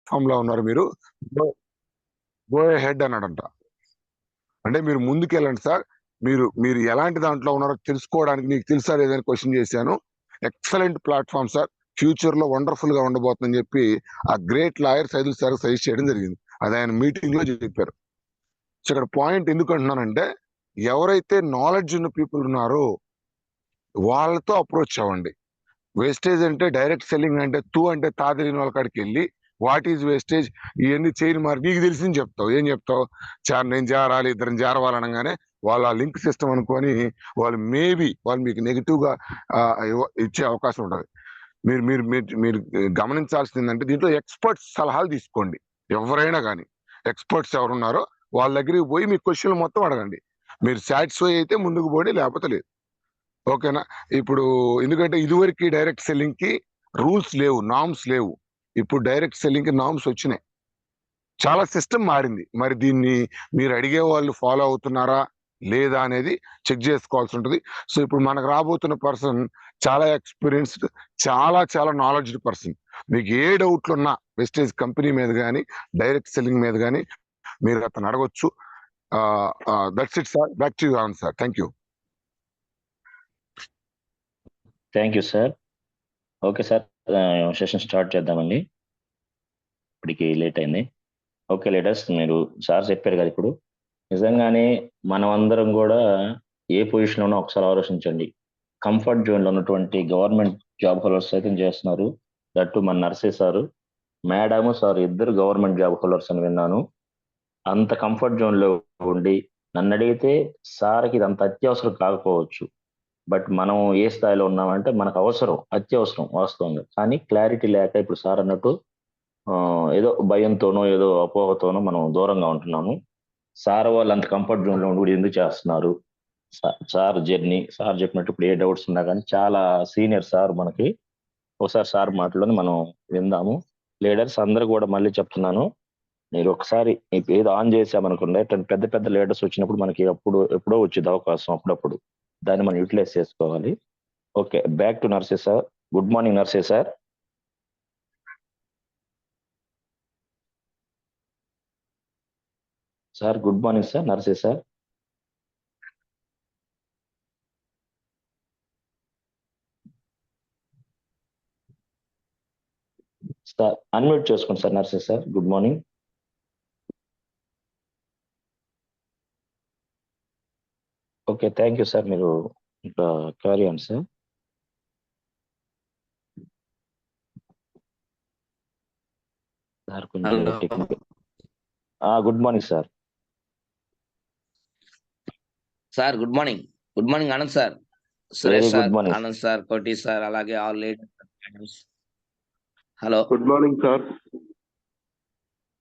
Form లో ఉన్నారు మీరు, గో హెడ్ అన్నాడంట. అంటే మీరు ముందుకెళ్ళండి సార్, మీరు మీరు ఎలాంటి దాంట్లో ఉన్నారో తెలుసుకోవడానికి మీకు తెలుసా లేదని క్వశ్చన్ చేశాను. ఎక్సలెంట్ ప్లాట్ఫామ్ సార్, ఫ్యూచర్ లో వండర్ఫుల్ గా ఉండబోతుందని చెప్పి ఆ great lawyer Saidul sir suggest చేయడం జరిగింది. అది ఆయన మీటింగ్ లో చెప్పారు. సో ఇక్కడ పాయింట్ ఎందుకు అంటున్నానంటే, ఎవరైతే నాలెడ్జ్ ఉన్న పీపుల్ ఉన్నారో వాళ్ళతో అప్రోచ్ అవ్వండి. వేస్టేజ్ అంటే డైరెక్ట్ సెల్లింగ్ అంటే అంటే తాదిరిన వాళ్ళ కాడికి వెళ్ళి వాట్ ఈజ్ వేస్టేజ్ ఇవన్నీ చేయని మరి నీకు తెలిసింది చెప్తావు. ఏం చెప్తావు? నేను చేరాలి, ఇద్దరిని చేరవాలనగానే వాళ్ళ లింక్ సిస్టమ్ అనుకొని వాళ్ళు మేబీ వాళ్ళు మీకు నెగిటివ్ గా ఇచ్చే అవకాశం ఉంటుంది. మీరు మీరు మీరు మీరు గమనించాల్సింది ఏంటంటే, దీంట్లో ఎక్స్పర్ట్స్ సలహాలు తీసుకోండి. ఎవరైనా కానీ ఎక్స్పర్ట్స్ ఎవరున్నారో వాళ్ళ దగ్గరికి పోయి మీ క్వశ్చన్లు మొత్తం అడగండి. మీరు సాటిస్ఫై అయితే ముందుకు పోండి, లేకపోతే లేదు. ఓకేనా? ఇప్పుడు ఎందుకంటే ఇదివరకు డైరెక్ట్ సెల్లింగ్ కి రూల్స్ లేవు, నామ్స్ లేవు. ఇప్పుడు డైరెక్ట్ సెల్లింగ్ కి నామ్స్ వచ్చినాయి. చాలా సిస్టమ్ మారింది. మరి దీన్ని మీరు అడిగే వాళ్ళు ఫాలో అవుతున్నారా లేదా అనేది చెక్ చేసుకోవాల్సి ఉంటుంది. సో ఇప్పుడు మనకు రాబోతున్న పర్సన్ చాలా ఎక్స్పీరియన్స్డ్, చాలా చాలా నాలెడ్జ్డ్ పర్సన్. మీకు ఏ డౌట్లు ఉన్నా వెస్టేజ్ కంపెనీ మీద కానీ డైరెక్ట్ సెల్లింగ్ మీద కానీ మీరు అతను అడగొచ్చు. That's it sir, back to you sir. Thank you. Thank you sir. Okay sir, session start చేద్దామండి. ఇప్పటికి లేట్ అయింది. ఓకే లీడర్స్, మీరు సార్ చెప్పారు కదా, ఇప్పుడు నిజంగానే మనం అందరం కూడా ఏ పొజిషన్లో ఉన్నా ఒకసారి ఆలోచించండి. కంఫర్ట్ జోన్లో ఉన్నటువంటి గవర్నమెంట్ జాబ్ హోల్డర్స్ అయితే చేస్తున్నారు. దట్టు మన నర్సే సారు, మేడము సార్ ఇద్దరు గవర్నమెంట్ జాబ్ హోల్డర్స్ అని విన్నాను. అంత కంఫర్ట్ జోన్లో ఉండి నన్ను అడిగితే సార్కి ఇది అంత అత్యవసరం కాకపోవచ్చు, బట్ మనం ఏ స్థాయిలో ఉన్నామంటే మనకు అవసరం, అత్యవసరం వాస్తవంగా. కానీ క్లారిటీ లేక ఇప్పుడు సార్ అన్నట్టు ఏదో భయంతోనో ఏదో అపోహతోనో మనం దూరంగా ఉంటున్నాము. సార్ వాళ్ళు అంత కంఫర్ట్ జోన్లో ఉండి ఎందుకు చేస్తున్నారు? సార్ జర్నీ, సార్ చెప్పినట్టు ఇప్పుడు ఏ డౌట్స్ ఉన్నా కానీ చాలా సీనియర్ సార్ మనకి. ఒకసారి సార్ మాటలోని మనం విందాము. లీడర్స్ అందరూ కూడా మళ్ళీ చెప్తున్నాను, మీరు ఒకసారి ఏదో ఆన్ చేసామనుకోండి, పెద్ద పెద్ద లీడర్స్ వచ్చినప్పుడు మనకి ఎప్పుడో వచ్చేది అవకాశం అప్పుడప్పుడు, దాన్ని మనం యూటిలైజ్ చేసుకోవాలి. Okay, back to Narse sir. Good morning Narse sir. Sir good morning sir, నర్సే sir. Sir unmute చేసుకోండి sir, నర్సే sir. Good morning. Okay, thank you sir. మీరు ఇంకా క్యారీ ఆన్ సార్. సార్ కొంచెం technical. Good morning sir. Sir good morning. Good morning Anand sir, very Suresh sir, good morning. Anand sir, Koti sir, అలాగే all ladies. Hello good morning sir.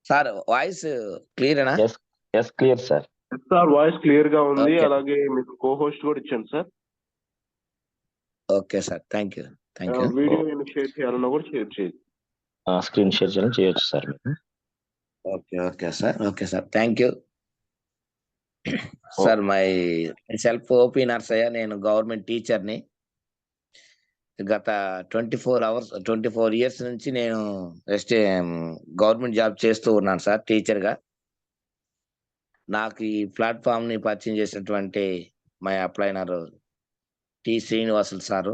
Sir, voice క్లియరేనా? Yes clear sir. Sir voice clear గా ఉంది. Okay. అలాగే మీకు co host కూడా ఇచ్చాను sir. Okay sir, thank you. Video share చేయాలన్నా కూడా షేర్ చేయండి. స్క్రీన్ షేర్ చేయొచ్చు సార్ మీకు. Okay sir, thank you sir. Myself OP Narsaiah, నేను గవర్నమెంట్ టీచర్ని. గత 24 ఇయర్స్ నుంచి నేను గవర్నమెంట్ జాబ్ చేస్తూ ఉన్నాను సార్, టీచర్గా. నాకు ఈ ప్లాట్ఫామ్ ని పరిచయం చేసినటువంటి మై అప్లైనర్ టి శ్రీనివాసులు సారు,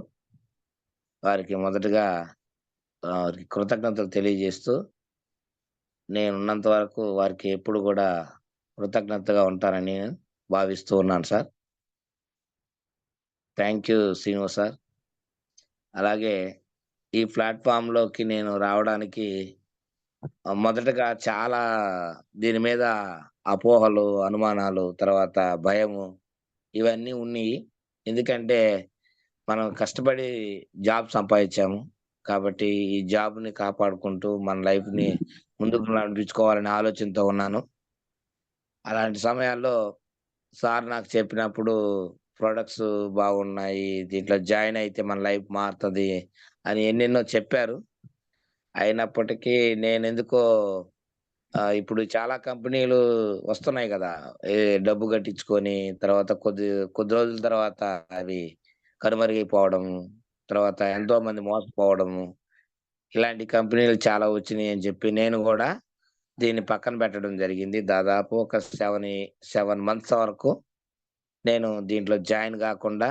వారికి మొదటగా కృతజ్ఞతలు తెలియజేస్తూ, నేను ఉన్నంత వరకు వారికి ఎప్పుడు కూడా కృతజ్ఞతగా ఉంటానని భావిస్తూ ఉన్నాను sir. Thank you Srinivas sir. అలాగే ఈ ప్లాట్ఫామ్లోకి నేను రావడానికి మొదటగా చాలా దీని మీద అపోహలు, అనుమానాలు, తర్వాత భయము, ఇవన్నీ ఉన్నాయి. ఎందుకంటే మనం కష్టపడి జాబ్ సంపాదించాము కాబట్టి ఈ జాబ్ని కాపాడుకుంటూ మన లైఫ్ని ముందుకు నడిపించుకోవాలనే ఆలోచనతో ఉన్నాను. అలాంటి సమయాల్లో సార్ నాకు చెప్పినప్పుడు ప్రొడక్ట్స్ బాగున్నాయి, దీంట్లో జాయిన్ అయితే మన లైఫ్ మారుతుంది అని ఎన్నెన్నో చెప్పారు. అయినప్పటికీ నేనెందుకో ఇప్పుడు చాలా కంపెనీలు వస్తున్నాయి కదా, డబ్బు కట్టించుకొని తర్వాత కొద్ది కొద్ది రోజుల తర్వాత అవి కనుమరుగైపోవడము, తర్వాత ఎంతో మంది మోసపోవడము, ఇలాంటి కంపెనీలు చాలా వచ్చినాయి అని చెప్పి నేను కూడా దీన్ని పక్కన పెట్టడం జరిగింది. దాదాపు ఒక 7 మంత్స్ వరకు నేను దీంట్లో జాయిన్ గాకుండా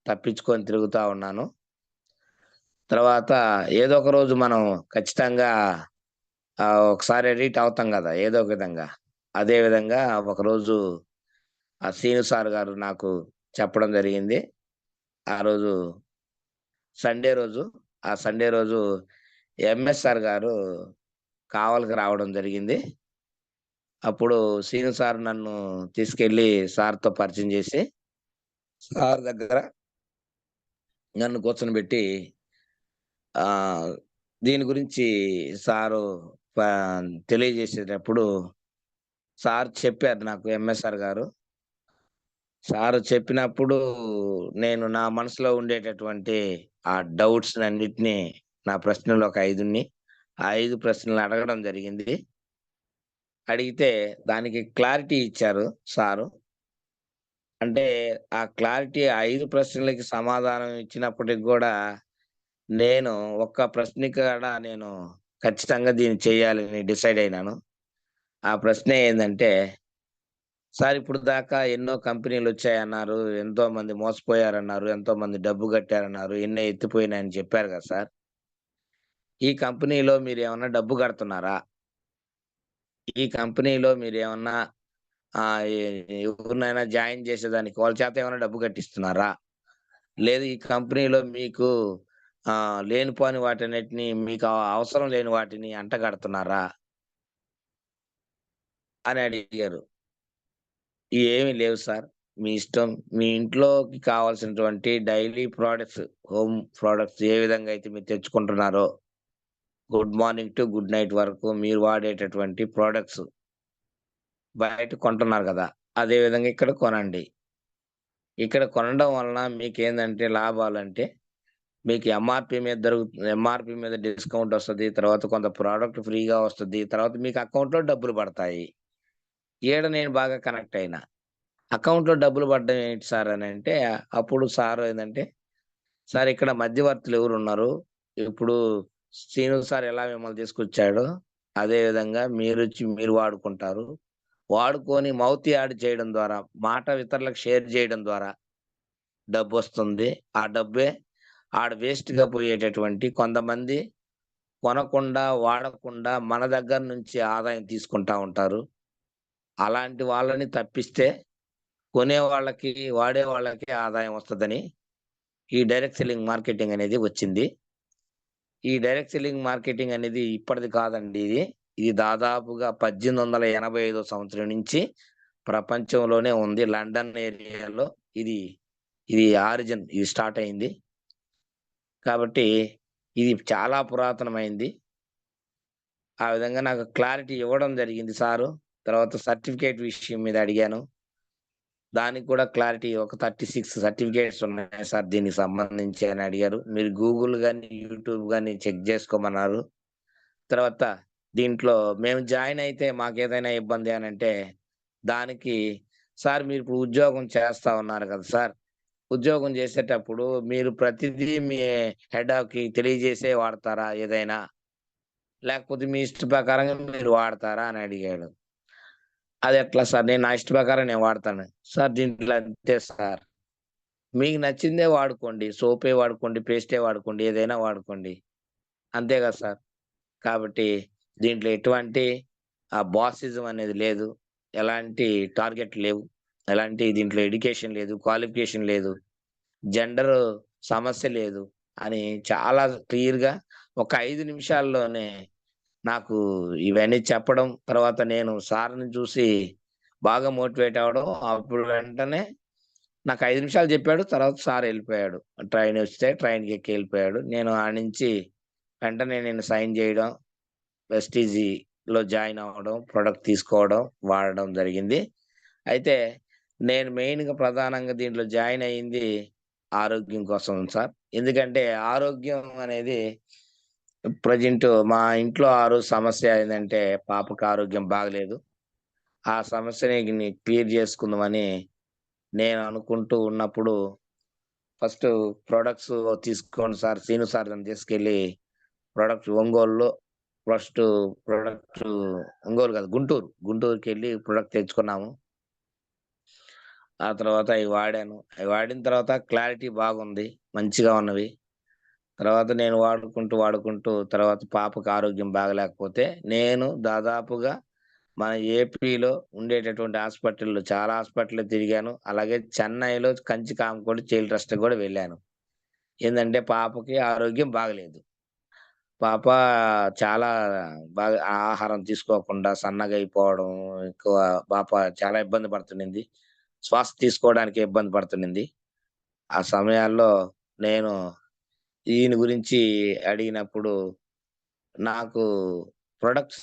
తప్పించుకొని తిరుగుతా ఉన్నాను. తర్వాత ఏదో ఒక రోజు మనం ఖచ్చితంగా ఒకసారి ఎడిట్ అవుతాం గదా! ఏదో ఒక విధంగా. అదే విధంగా ఒకరోజు శ్రీను సార్ గారు నాకు చెప్పడం జరిగింది. ఆ రోజు సండే రోజు. ఆ సండే రోజు ఎంఎస్ సార్ గారు కావలికి రావడం జరిగింది. అప్పుడు శ్రీను సార్ నన్ను తీసుకెళ్ళి సార్‌తో పరిచయం చేసి, సార్ దగ్గర నన్ను కూర్చొనబెట్టి ఆహ్, దీని గురించి సారు ప తెలియజేసేటప్పుడు సార్ చెప్పారు నాకు ఎంఎస్ సార్ గారు. సారు చెప్పినప్పుడు నేను నా మనసులో ఉండేటటువంటి ఆ డౌట్స్‌నన్నిటిని నా ప్రశ్నలు ఒక 5 ఆ 5 ప్రశ్నలు అడగడం జరిగింది. అడిగితే దానికి క్లారిటీ ఇచ్చారు సారు. అంటే ఆ క్లారిటీ 5 ప్రశ్నలకి సమాధానం ఇచ్చినప్పటికి గూడా నేను ఒక్క ప్రశ్నకి కూడా నేను ఖచ్చితంగా దీన్ని చేయాలని డిసైడ్ అయినాను. ఆ ప్రశ్న ఏందంటే, సార్ ఇప్పుడు దాకా ఎన్నో కంపెనీలొచ్చాయన్నారు. ఎంతోమంది మోసపోయారన్నారు. ఎంతోమంది డబ్బు కట్టారన్నారు. ఎన్నో ఎత్తిపోయినాయని చెప్పారు కదా సార్! ఈ కంపెనీలో మీరేమన్నా డబ్బు కడుతున్నారా? ఈ కంపెనీలో మీరేమన్నా ఎ ఎవరినైనా జాయిన్ చేసేదానికి వాళ్ళ చేత ఏమైనా డబ్బు కట్టిస్తున్నారా? లేదు ఈ కంపెనీలో మీకు లేనిపోని వాటన్నిటిని మీకు అవసరం లేని వాటిని అంటగడుతున్నారా? అని అడిగారు. ఏమి లేవు సార్. మీ ఇష్టం. మీ ఇంట్లోకి కావాల్సినటువంటి డైలీ ప్రొడక్ట్స్, హోమ్ ప్రొడక్ట్స్ ఏ విధంగా అయితే మీరు తెచ్చుకుంటున్నారో, good morning to good night వరకు మీరు వాడేటటువంటి ప్రొడక్ట్స్ బయట కొంటున్నారు గదా! అదే విధంగా ఇక్కడ కొనండి. ఇక్కడ కొనడం వలన మీకేందంటే లాభాలంటే, మీకు ఎంఆర్‌పీ మీద డిస్కౌంట్ వస్తది. తర్వాత కొంత ప్రొడక్ట్ ఫ్రీగా వస్తది. తర్వాత మీకు అకౌంట్‌లో డబ్బులు పడతాయి. ఈడ నేను బాగా కనెక్ట్ అయినా. అకౌంట్‌లో డబ్బులు పడ్డం ఏంటి సార్ అనంటే, అప్పుడు సార్ ఏందంటే, సార్ ఇక్కడ మధ్యవర్తులు ఎవరున్నారు? ఇప్పుడు శ్రీను సార్ ఎలా మిమ్మల్ని తీసుకొచ్చాడో, అదే విధంగా మీరొచ్చి మీరు వాడుకుంటారు. వాడుకొని మౌత్ యాడ్ చేయడం ద్వారా, మాట ఇతరులకు షేర్ చేయడం ద్వారా డబ్బొస్తుంది. ఆ డబ్బే ఆడ వేస్ట్‌గా పోయేటటువంటి కొంతమంది కొనకుండా, వాడకుండా మన దగ్గర నుంచి ఆదాయం తీసుకుంటా ఉంటారు. అలాంటి వాళ్ళని తప్పిస్తే కొనేవాళ్ళకి, వాడేవాళ్ళకి ఆదాయం వస్తదని ఈ డైరెక్ట్ సెల్లింగ్ మార్కెటింగ్ అనేది వచ్చింది. ఈ డైరెక్ట్ సెల్లింగ్ మార్కెటింగ్ అనేది ఇప్పటిది కాదండి ఇది. ఇది దాదాపుగా 1885 సంవత్సరం నుంచి ప్రపంచంలోనే ఉంది. లండన్ ఏరియాలో ఇది, ఇది స్టార్ట్ అయింది. కాబట్టి ఇది చాలా పురాతనమైంది. ఆ విధంగా నాకు క్లారిటీ ఇవ్వడం జరిగింది సారు. తర్వాత సర్టిఫికేట్ విషయం మీద అడిగాను. దానికి కూడా క్లారిటీ ఒక 36 సర్టిఫికేట్స్ ఉన్నాయి సార్ దీనికి సంబంధించి అని అడిగారు. మీరు గూగుల్ గాని, యూట్యూబ్ గాని చెక్ జేసుకోమన్నారు. తర్వాత దీంట్లో మేము జాయిన్ అయితే మాకేదైనా ఇబ్బంది అనంటే, దానికి సార్ మీరిప్పుడు ఉద్యోగం చేస్తా ఉన్నారు కదా సార్! ఉద్యోగం చేసేటప్పుడు మీరు ప్రతిదీ మీ హెడ్ ఆఫ్‌కి తెలియజేసే వాడతారా ఏదైనా? లేకపోతే మీ ఇష్ట ప్రకారంగా మీరు వాడతారా అని అడిగాడు. అదెట్లా సార్? నేను నా ఇష్ట ప్రకారం నేను వాడతాను. సార్ దీంట్లో అంతే సార్. మీకు నచ్చిందే వాడుకోండి. సోపే వాడుకోండి, పేస్టే వాడుకోండి, ఏదైనా వాడుకోండి. అంతే కదా సార్! కాబట్టి దీంట్లో ఎటువంటి బాసిజం అనేది లేదు. ఎలాంటి టార్గెట్ లేవు. ఎలాంటి దీంట్లో ఎడ్యుకేషన్ లేదు, క్వాలిఫికేషన్ లేదు, జెండర్ సమస్య లేదు అని చాలా క్లియర్‌గా ఒక 5 నిమిషాల్లోనే నాకు ఇవన్నీ చెప్పడం, తర్వాత నేను సార్‌ని చూసి బాగా మోటివేట్ అవ్వడం. అప్పుడు వెంటనే నాకు 5 నిమిషాలు చెప్పాడు. తర్వాత సార్ ఎళ్ళిపోయాడు. ట్రైనొస్తే ట్రైన్‌కి ఎక్కి ఎళ్ళిపోయాడు. నేను ఆడ్నుంచి వెంటనే నేను సైన్ జేయడం, వెస్టీజీలో జాయిన్ అవ్వడం, ప్రొడక్ట్ తీసుకోవడం, వాడడం జరిగింది. అయితే నేను మెయిన్‌గా ప్రధానంగా దీంట్లో జాయిన్ అయింది ఆరోగ్యం కోసం సార్. ఎందుకంటే ఆరోగ్యం అనేది ప్రెజెంట్ మా ఇంట్లో ఆ రోజు సమస్య ఏందంటే పాపకి ఆరోగ్యం బాగలేదు. ఆ సమస్యని క్లియర్ చేసుకుందామని నేను అనుకుంటూ ఉన్నప్పుడు ఫస్ట్ ప్రొడక్ట్స్ తీసుకోండి సార్, శ్రీను సార్ నన్ను తీసుకెళ్ళి ప్రొడక్ట్ ఒంగోలులో ఫస్ట్ ప్రొడక్ట్ ఒంగోలు కాదు గుంటూరుకి వెళ్ళి ప్రొడక్ట్ తెచ్చుకున్నాము. ఆ తర్వాత అవి వాడాను. అవి వాడిన తర్వాత క్లారిటీ బాగుంది, మంచిగా ఉన్నవి. తర్వాత నేను వాడుకుంటూ తర్వాత పాపకి ఆరోగ్యం బాగలేకపోతే నేను దాదాపుగా మన ఏపీలో ఉండేటటువంటి హాస్పిటల్‌లో చాలా హాస్పిటల్‌లో తిరిగాను. అలాగే చెన్నైలో కంచి కామకోటి చైల్డ్ ట్రస్ట్‌కి కూడా వెళ్ళాను. ఏందంటే పాపకి ఆరోగ్యం బాగలేదు. పాప చాలా బాగా ఆహారం తీసుకోకుండా సన్నగయిపోవడం, ఎక్కువ పాప చాలా ఇబ్బంది పడుతున్నింది. శ్వాస తీసుకోవడానికి ఇబ్బంది పడుతున్నింది. ఆ సమయాల్లో నేను ఈయన గురించి అడిగినప్పుడు నాకు ప్రొడక్ట్స్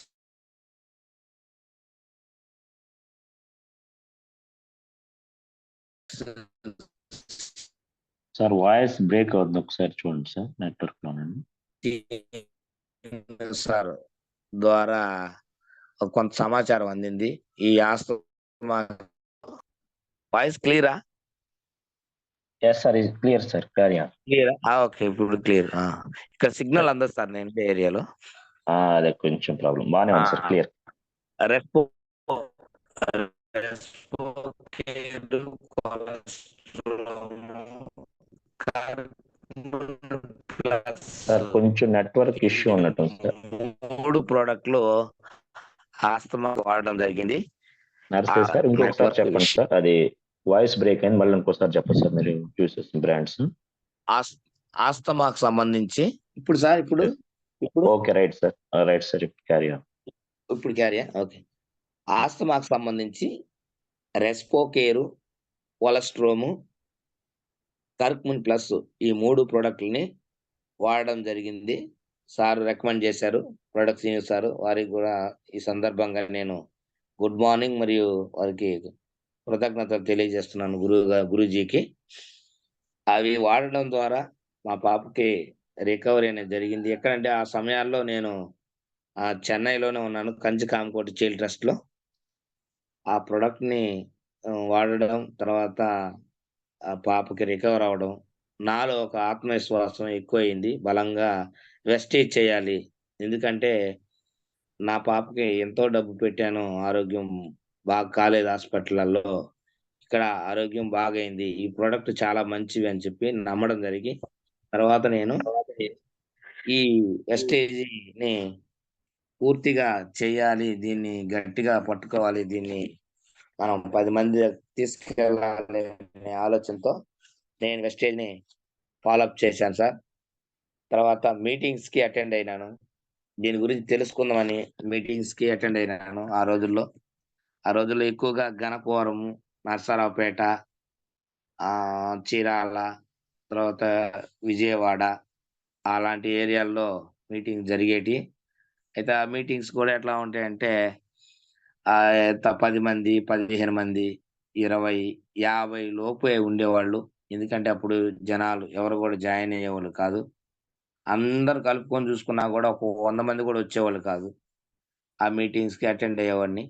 సార్ వాయిస్ బ్రేక్ అవుతుంది, ఒకసారి చూడండి సార్ నెట్వర్క్ లోనండి. సార్ ద్వారా కొంత సమాచారం అందింది. ఈ ఆస్తమా వాయిస్ క్లియరా? Yes sir, is clear sir, carry on. క్లియరా? ఓకే. ఇప్పుడు క్లియర్. ఇక్కడ సిగ్నల్ అందదు సార్ నేను ఉండే ఏరియాలో. అదే కొంచెం ప్రాబ్లం, బాగానే ఉంది సార్, క్లియర్. రెస్పో రెస్పోకేడు కొలెస్ట్రాల్ ప్లస్ సార్ కొంచెం నెట్వర్క్ ఇష్యూ ఉన్నట్టుంది సార్. 3 ప్రోడక్ట్లు ఆస్తమా వాడడం జరిగింది. నర్సరీ సార్ ఇంకొకసారి నెట్వర్క్ చెప్పండి ఇష్యూ. సార్, అది వాయిస్ బ్రేక్ అయింది, మళ్ళీ ఇంకోసారి చెప్పండి సార్ మీరు చూసేసిన బ్రాండ్స్. ఆస్తమాకు సంబంధించి ఇప్పుడు సార్ ఇప్పుడు okay right sir, right sir, carry on. ఇప్పుడు క్యారియా ఓకే. ఆస్తమాకు సంబంధించి రెస్పోకేరు, కొలెస్ట్రోము, కర్క్మున్ ప్లస్ ఈ 3 ప్రోడక్ట్‌లని వాడడం జరిగింది. సార్ రికమెండ్ చేశారు. Products sir. వారికి కూడా ఈ సందర్భంగా నేను గుడ్ మార్నింగ్ మరియు వారికి కృతజ్ఞతలు తెలియజేస్తున్నాను గురూజీకి. అవి వాడడం ద్వారా మా పాపకి రికవరీ అనేది జరిగింది. ఎక్కడంటే ఆ సమయాల్లో నేను చెన్నైలోనే ఉన్నాను. కంచి కామకోటి చైల్డ్ ట్రస్ట్‌లో. ఆ ప్రొడక్ట్‌ని వాడడం తర్వాత ఆ పాపకి రికవర్ అవ్వడం, నాలో ఒక ఆత్మవిశ్వాసం ఎక్కువయింది. బలంగా వెస్టేజ్ చేయాలి. ఎందుకంటే నా పాపకి ఎంతో డబ్బు పెట్టాను. ఆరోగ్యం బాగా కాలేదు హాస్పిటల్‌లలో. ఇక్కడ ఆరోగ్యం బాగయింది. ఈ ప్రొడక్ట్ చాలా మంచివి అని చెప్పి నమ్మడం జరిగి, తర్వాత నేను ఈ వెస్టేజ్‌ని పూర్తిగా చేయాలి. దీన్ని గట్టిగా పట్టుకోవాలి. దీన్ని మనం 10 మంది తీసుకెళ్ళాలి అనే ఆలోచనతో నేను వెస్టేజ్‌ని ఫాలో అప్ చేశాను సార్. తర్వాత మీటింగ్స్‌కి అటెండ్ అయినాను. దీని గురించి తెలుసుకుందామని మీటింగ్స్‌కి అటెండ్ అయినాను ఆ రోజుల్లో. ఆ రోజుల్లో ఎక్కువగా గణపవరము, నరసరావుపేట, చీరాల, తర్వాత విజయవాడ అలాంటి ఏరియాల్లో మీటింగ్ జరిగేటియి. అయితే ఆ మీటింగ్స్ కూడా ఎట్లా ఉంటాయంటే 10 మంది, 15 మంది, 20, 50 లోపే ఉండేవాళ్ళు. ఎందుకంటే అప్పుడు జనాలు ఎవరు కూడా జాయిన్ అయ్యేవాళ్ళు కాదు. అందరూ కలుపుకొని చూసుకున్నా కూడా ఒక 100 మంది కూడా వచ్చేవాళ్ళు కాదు. ఆ మీటింగ్స్‌కి అటెండ్ అయ్యేవాడిని.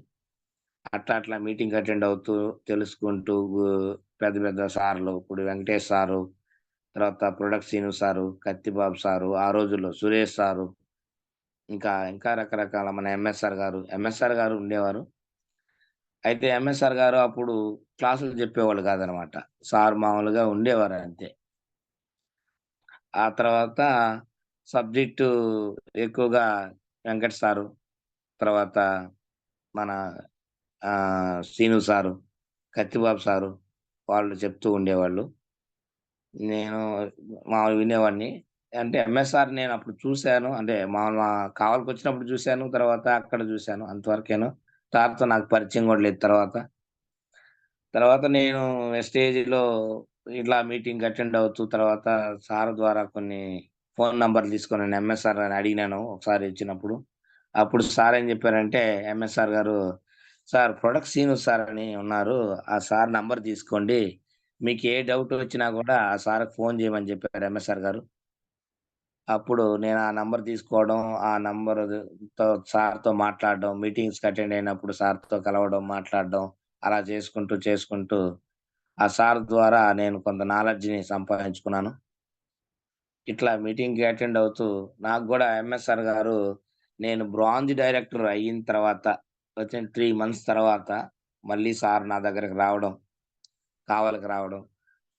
అట్లా మీటింగ్ అటెండ్ అవుతూ తెలుసుకుంటూ పెద్ద పెద్ద సార్లు ఇప్పుడు వెంకటేష్ సారు, తర్వాత ప్రొడక్ట్ సీను సారు, కత్తిబాబు సారు, ఆ రోజుల్లో సురేష్ సారు, ఇంకా రకరకాల మన ఎంఎస్ఆర్ గారు ఉండేవారు. అయితే ఎంఎస్ఆర్ గారు అప్పుడు క్లాసులు చెప్పేవాళ్ళు కాదనమాట. సార్ మామూలుగా ఉండేవారు అంతే. ఆ తర్వాత సబ్జెక్టు ఎక్కువగా వెంకట్ సారు, తర్వాత మన శ్రీను సారు, కత్తిబాబు సారు వాళ్ళు చెప్తూ ఉండేవాళ్ళు. నేను మామూలుగా వినేవాడిని. అంటే ఎంఎస్ఆర్ నేనప్పుడు చూసాను. అంటే మామూలుగా కావాలికొచ్చినప్పుడు చూసాను. తర్వాత అక్కడ చూసాను. అంతవరకేను. సార్‌తో నాకు పరిచయం గూడా లేదు తర్వాత. తర్వాత నేను స్టేజ్‌లో ఇట్లా మీటింగ్‌కి అటెండ్ అవుతూ తర్వాత సార్ ద్వారా కొన్ని ఫోను నంబర్‌లు తీసుకొని ఎంఎస్ఆర్ అని అడిగినాను ఒకసారి ఇచ్చినప్పుడు. అప్పుడు సార్ ఏం చెప్పారంటే ఎంఎస్ఆర్ గారు, "సార్ ప్రొడక్ట్ సీను సార్ అని ఉన్నారు. ఆ సార్ నంబర్ తీసుకోండి. మీకు ఏ డౌట్ వచ్చినా గూడా ఆ సార్‌కి ఫోను చేయమని" చెప్పారు ఎంఎస్ఆర్ గారు. అప్పుడు నేను ఆ నంబర్ తీసుకోవడం, ఆ నంబర్‌తో సార్‌తో మాట్లాడడం, మీటింగ్స్‌కి అటెండ్ అయినప్పుడు సార్‌తో కలవడం, మాట్లాడడం అలా చేసుకుంటూ ఆ సార్ ద్వారా నేను కొంత నాలెడ్జ్‌ని సంపాదించుకున్నాను. ఇట్లా మీటింగ్‌కి అటెండ్ అవుతూ నాకు గూడా ఎంఎస్ఆర్ గారు నేను బ్రాంజ్ డైరెక్టర్ అయిన తర్వాత వితిన్ 3 మంత్స్ తర్వాత మళ్ళీ సార్ నా దగ్గరికి రావడం, కావలికి రావడం.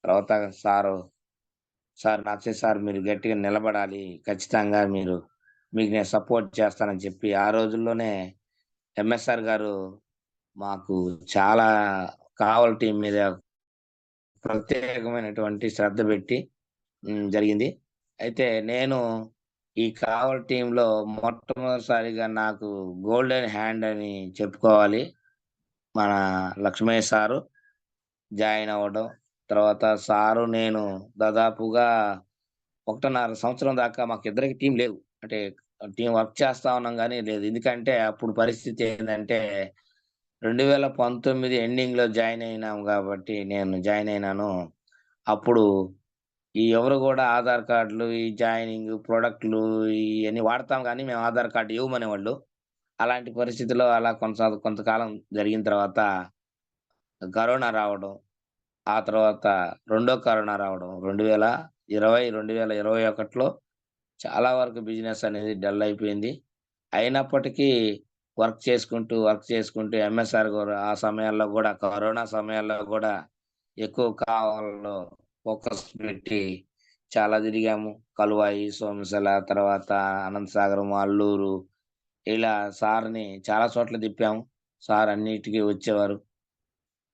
తర్వాత సార్ నర్సయ్య సార్ మీరు గట్టిగా నిలబడాలి. ఖచ్చితంగా మీకు నేను సపోర్ట్ చేస్తానని చెప్పి ఆ రోజుల్లోనే ఎంఎస్ఆర్ గారు మాకు చాలా కావలి టీమ్ మీద ప్రత్యేకమైనటువంటి శ్రద్ధ పెట్టి జరిగింది. అయితే నేను ఈ కావలి టీమ్‌లో మొట్టమొదటిసారిగా నాకు గోల్డెన్ హ్యాండ్ అని చెప్పుకోవాలి. మన లక్ష్మయ్య సారు జాయిన్ అవ్వడం. తర్వాత సారు నేను దాదాపుగా 1.5 సంవత్సరం దాకా మాకిద్దరికి టీమ్ లేవు. అంటే టీమ్ వర్క్ చేస్తా ఉన్నాం గానీ లేదు. ఎందుకంటే అప్పుడు పరిస్థితి ఏందంటే 2019 ఎండింగ్‌లో జాయిన్ అయినాం గాబట్టి నేను జాయిన్ అయినాను. అప్పుడు ఎవరు గూడా ఆధార్ కార్డ్‌లు, ఈ జాయినింగ్, ప్రొడక్ట్‌లు ఇయన్నీ వాడతాం గానీ మేము ఆధార్ కార్డ్ ఇవ్వమనేవాళ్ళు. అలాంటి పరిస్థితిలో అలా కొంతకాలం జరిగిన తర్వాత కరోనా రావడం. ఆ తర్వాత రెండో కరోనా రావడం. 2020, 2021లో చాలా వరకు బిజినెస్ అనేది డల్ అయిపోయింది. అయినప్పటికీ వర్క్ చేసుకుంటూ ఎంఎస్ఆర్ గారు ఆ సమయాల్లో గూడా కరోనా సమయాల్లో గూడా ఎక్కువ కావాలలో ఫోకస్ పెట్టి చాలా తిరిగాము. కలువాయి, సోమశిల, తర్వాత అనంతసాగరం, అల్లూరు ఇలా సార్‌ని చాలా చోట్ల తిప్పాము. సార్ అన్నిటికి వచ్చేవారు.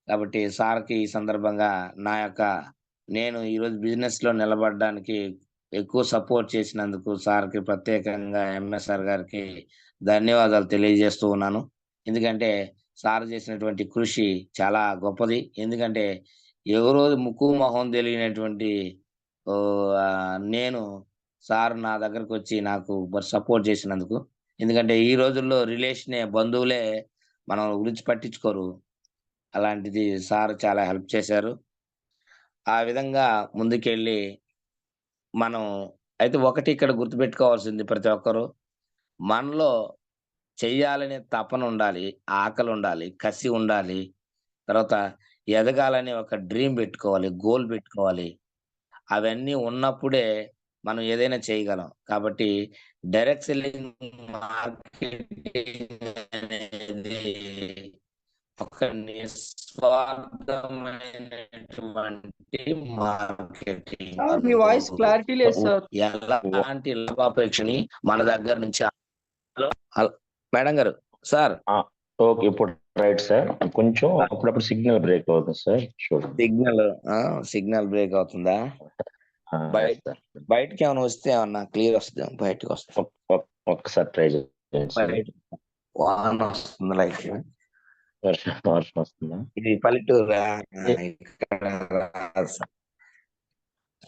కాబట్టి సార్‌కి ఈ సందర్భంగా నా యొక్క నేను ఈరోజు బిజినెస్‌లో నిలబడడానికి ఎక్కువ సపోర్ట్ చేసినందుకు సార్‌కి ప్రత్యేకంగా ఎంఎస్ఆర్ గారికి ధన్యవాదాలు తెలియజేస్తూ ఉన్నాను. ఎందుకంటే సార్ చేసినటువంటి కృషి చాలా గొప్పది. ఎందుకంటే ఎవరో ముక్కు, మొహం తెలియనటువంటి నేను సార్ నా దగ్గరకొచ్చి నాకు సపోర్ట్ చేసినందుకు. ఎందుకంటే ఈ రోజుల్లో బంధువులే మనం గురించి పట్టించుకోరు. అలాంటిది సార్ చాలా హెల్ప్ చేశారు. ఆ విధంగా ముందుకెళ్ళి మనం అయితే ఒకటి ఇక్కడ గుర్తుపెట్టుకోవాల్సింది ప్రతి ఒక్కరు. మనలో చెయ్యాలనే తపనుండాలి, ఆకలుండాలి, కసి ఉండాలి. తర్వాత ఎదగాలనే ఒక డ్రీమ్ పెట్టుకోవాలి, గోల్ పెట్టుకోవాలి. అవన్నీ ఉన్నప్పుడే మనం ఏదైనా చేయగలం. కాబట్టి డైరెక్ట్ సెల్లింగ్ మార్కెటింగ్ అనేది ఒక నిస్వార్థమైనటువంటి మార్కెటింగ్. సార్ మీ వాయిస్ క్లారిటీ లేదు సార్. ఎలాంటి లాభాపేక్షని మన దగ్గర నుంచి మేడం గారు సార్ ఓకే. ఇప్పుడు రైట్ సార్. కొంచెం అప్పుడప్పుడు సిగ్నల్ బ్రేక్ అవుతుంది సార్. చూడండి. సిగ్నల్ బ్రేక్ అవుతుందా? బయటకి ఏమైనా వస్తే ఏమన్నా క్లియర్ వస్తుంది బయటకు వస్తుంది. ఒక్కసారి ట్రై చేయండి సార్. వాన వస్తుంది లైక్ వర్షం వస్తుందా? ఇది పల్లెటూరు ఇక్కడ రాదు సార్.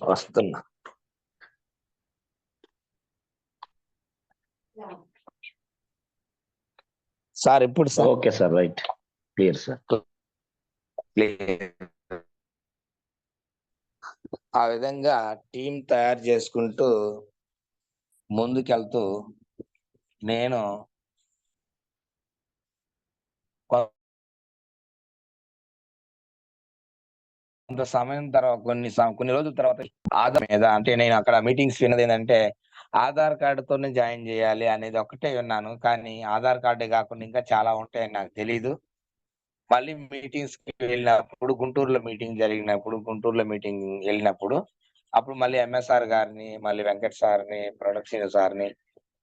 వస్తున్నా సార్ ఇప్పుడు sir okay sir. Right. Clear sir. ఆ విధంగా టీం తయారు చేసుకుంటూ ముందుకెళ్తూ నేను కొంత సమయం తర్వాత కొన్ని రోజుల తర్వాత ఆధార్ మీద అంటే నేను అక్కడ మీటింగ్స్ విన్నది ఏంటంటే ఆధార్ కార్డుతోనే జాయిన్ చేయాలి అనేది ఒక్కటే విన్నాను. కానీ ఆధార్ కార్డే కాకుండా ఇంకా చాలా ఉంటాయని నాకు తెలీదు. మళ్ళీ మీటింగ్స్‌కి వెళ్ళినప్పుడు గుంటూరులో మీటింగ్ వెళ్ళినప్పుడు అప్పుడు మళ్ళీ ఎంఎస్ఆర్ గారిని, మళ్ళీ వెంకట్ సార్‌ని, ప్రొడక్షన్ సార్‌ని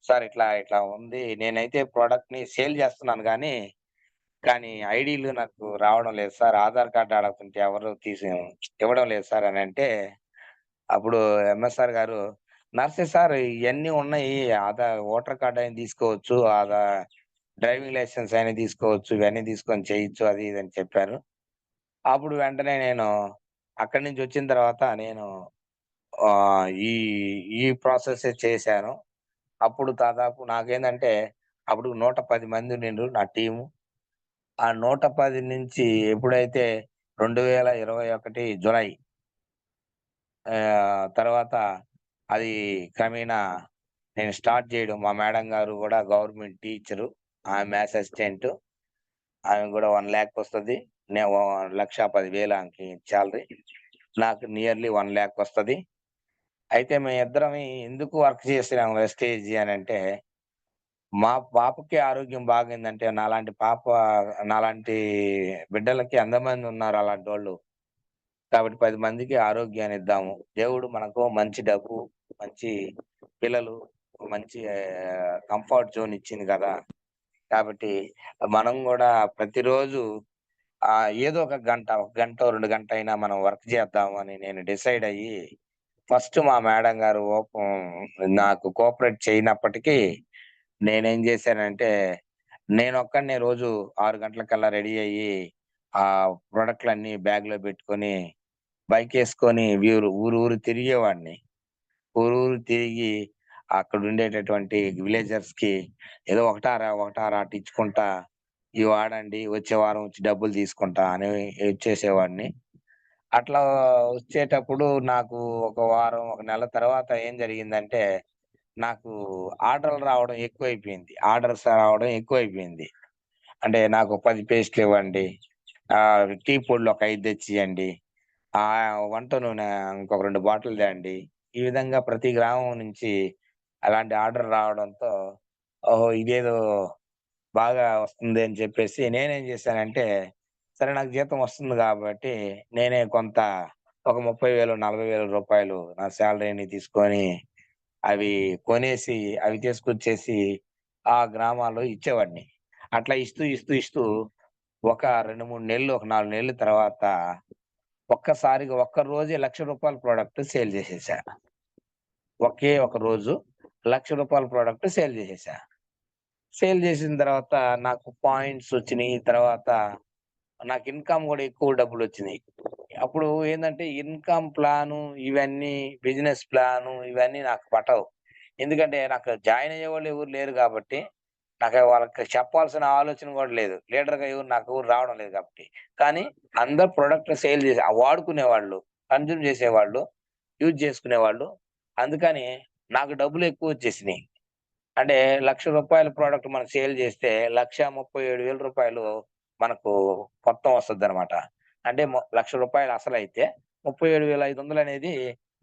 సార్ ఇట్లా ఉంది. నేనైతే ప్రొడక్ట్‌ని సేల్ చేస్తున్నాను కానీ ఐడీలు నాకు రావడం లేదు సార్. ఆధార్ కార్డ్ అడుగుతుంటే ఎవరు ఇవ్వడం లేదు సార్ అనంటే, అప్పుడు ఎంఎస్ఆర్ గారు, నర్సయ్య సార్ ఇయన్నీ ఉన్నాయి. ఓటర్ కార్డ్ అయినా తీసుకోవచ్చు. డ్రైవింగ్ లైసెన్స్ అయినా తీసుకోవచ్చు. ఇవన్నీ తీసుకొని చేయొచ్చు అది ఇది అని చెప్పారు. అప్పుడు వెంటనే నేను అక్కడి నుంచి వచ్చిన తర్వాత నేను ఈ ఈ ప్రాసెసే చేశాను. అప్పుడు దాదాపు నాకేందంటే అప్పుడు 110 మంది ఉండిండ్రు నా టీము. ఆ 110 నుంచి ఎప్పుడైతే 2021 జులై తర్వాత అది క్రమేణా నేను స్టార్ట్ చేయడం. మా మేడం గారు గూడా గవర్నమెంట్ టీచరు. ఆమె మ్యాథ్స్ అసిస్టెంట్. ఆమె గూడా 1,00,000 వస్తది. 1,10,000 ఆమెకి సాలరీ. నాకు నియర్లీ 1,00,000 వస్తది. అయితే మేమిద్దరం ఎందుకు వర్క్ చేస్తున్నాం వెస్టేజ్ అని అంటే, మా పాపకి ఆరోగ్యం బాగైందంటే నాలాంటి బిడ్డలకి ఎంతమంది ఉన్నారు అలాంటోళ్ళు. కాబట్టి 10 మందికి ఆరోగ్యాన్ని ఇద్దాము. దేవుడు మనకు మంచి డబ్బు, మంచి పిల్లలు, మంచి కంఫర్ట్ జోన్ ఇచ్చింది కదా! కాబట్టి మనం గూడా ప్రతిరోజు ఏదో ఒక గంట, 2 గంటలైనా మనం వర్క్ చేద్దాము అని నేను డిసైడ్ అయ్యి, ఫస్ట్ మా మేడం గారు నాకు కోఆపరేట్ చేయనప్పటికీ నేనేం చేశానంటే, నేనొక్కడినే రోజు 6 గంటలకల్లా రెడీ అయ్యి, ఆ ప్రొడక్ట్‌లన్నీ బ్యాగ్‌లో పెట్టుకొని, బైకేసుకొని ఊరు తిరిగేవాడిని. ఊరు తిరిగి అక్కడుండేటటువంటి విలేజర్స్‌కి ఏదో ఒకటారా అటు ఇచ్చుకుంటా, ఇవి వాడండి, వచ్చే వారం వచ్చి డబ్బులు తీసుకుంటా అని ఇచ్చేసేవాడిని. అట్లా వచ్చేటప్పుడు నాకు ఒక వారం, ఒక నెల తర్వాత ఏం జరిగిందంటే, నాకు ఆర్డర్స్ రావడం ఎక్కువైపోయింది. అంటే నాకు 10 పేస్టులివ్వండి, టీ పొడులు ఒక 5 తెచ్చియండి, వంట నూనె ఇంకొక 2 బాటిల్ తేండి. ఈ విధంగా ప్రతి గ్రామం నుంచి అలాంటి ఆర్డర్ రావడంతో, ఓహో! ఇదేదో బాగా వస్తుంది అని చెప్పేసి నేనేం చేశానంటే, సరే నాకు జీతం వస్తుంది గాబట్టి, నేనే కొంత ఒక 30,000, 40,000 రూపాయలు నా సాలరీని తీసుకొని, అవి కొనేసి, అవి తీసుకొచ్చేసి ఆ గ్రామాల్లో ఇచ్చేవాడిని. అట్లా ఇస్తూ ఒక 2, 3 నెలలు, ఒక 4 నెలల తర్వాత ఒక్కసారిగా ఒక్క రోజే రూ. 1,00,000 ప్రొడక్ట్ సేల్ చేసేసా. ఒకే ఒక రోజు రూ. 1,00,000 ప్రొడక్ట్ సేల్ చేసేసా. సేల్ చేసిన తర్వాత నాకు పాయింట్స్ వచ్చినియి. తర్వాత నాకు ఇన్‌కమ్ గూడా ఎక్కువ డబ్బులొచ్చినియి. అప్పుడు ఏందంటే ఇన్‌కమ్ ప్లాను ఇవన్నీ, బిజినెస్ ప్లాను ఇవన్నీ నాకు పట్టవు. ఎందుకంటే నాకు జాయిన్ అయ్యేవాళ్ళు ఎవరు లేరు గాబట్టి, నాకు వాళ్ళకి చెప్పాల్సిన ఆలోచన గూడా లేదు. లీడర్‌గా నాకు ఎవరు రావడం లేదు కాబట్టి. కానీ అందరూ ప్రొడక్ట్ సేల్ చేసి వాడుకునేవాళ్ళు, కన్జ్యూమ్ చేసేవాళ్ళు, యూజ్ చేసుకునేవాళ్ళు. అందుకని నాకు డబ్బులెక్కువొచ్చేసినియి. అంటే రూ. 1,00,000 ప్రొడక్ట్ మనం సేల్ చేస్తే 1,37,000 మనకు మొత్తం వస్తదనమాట. అంటే రూ. 1,00,000 అసలైతే 37,500 అనేది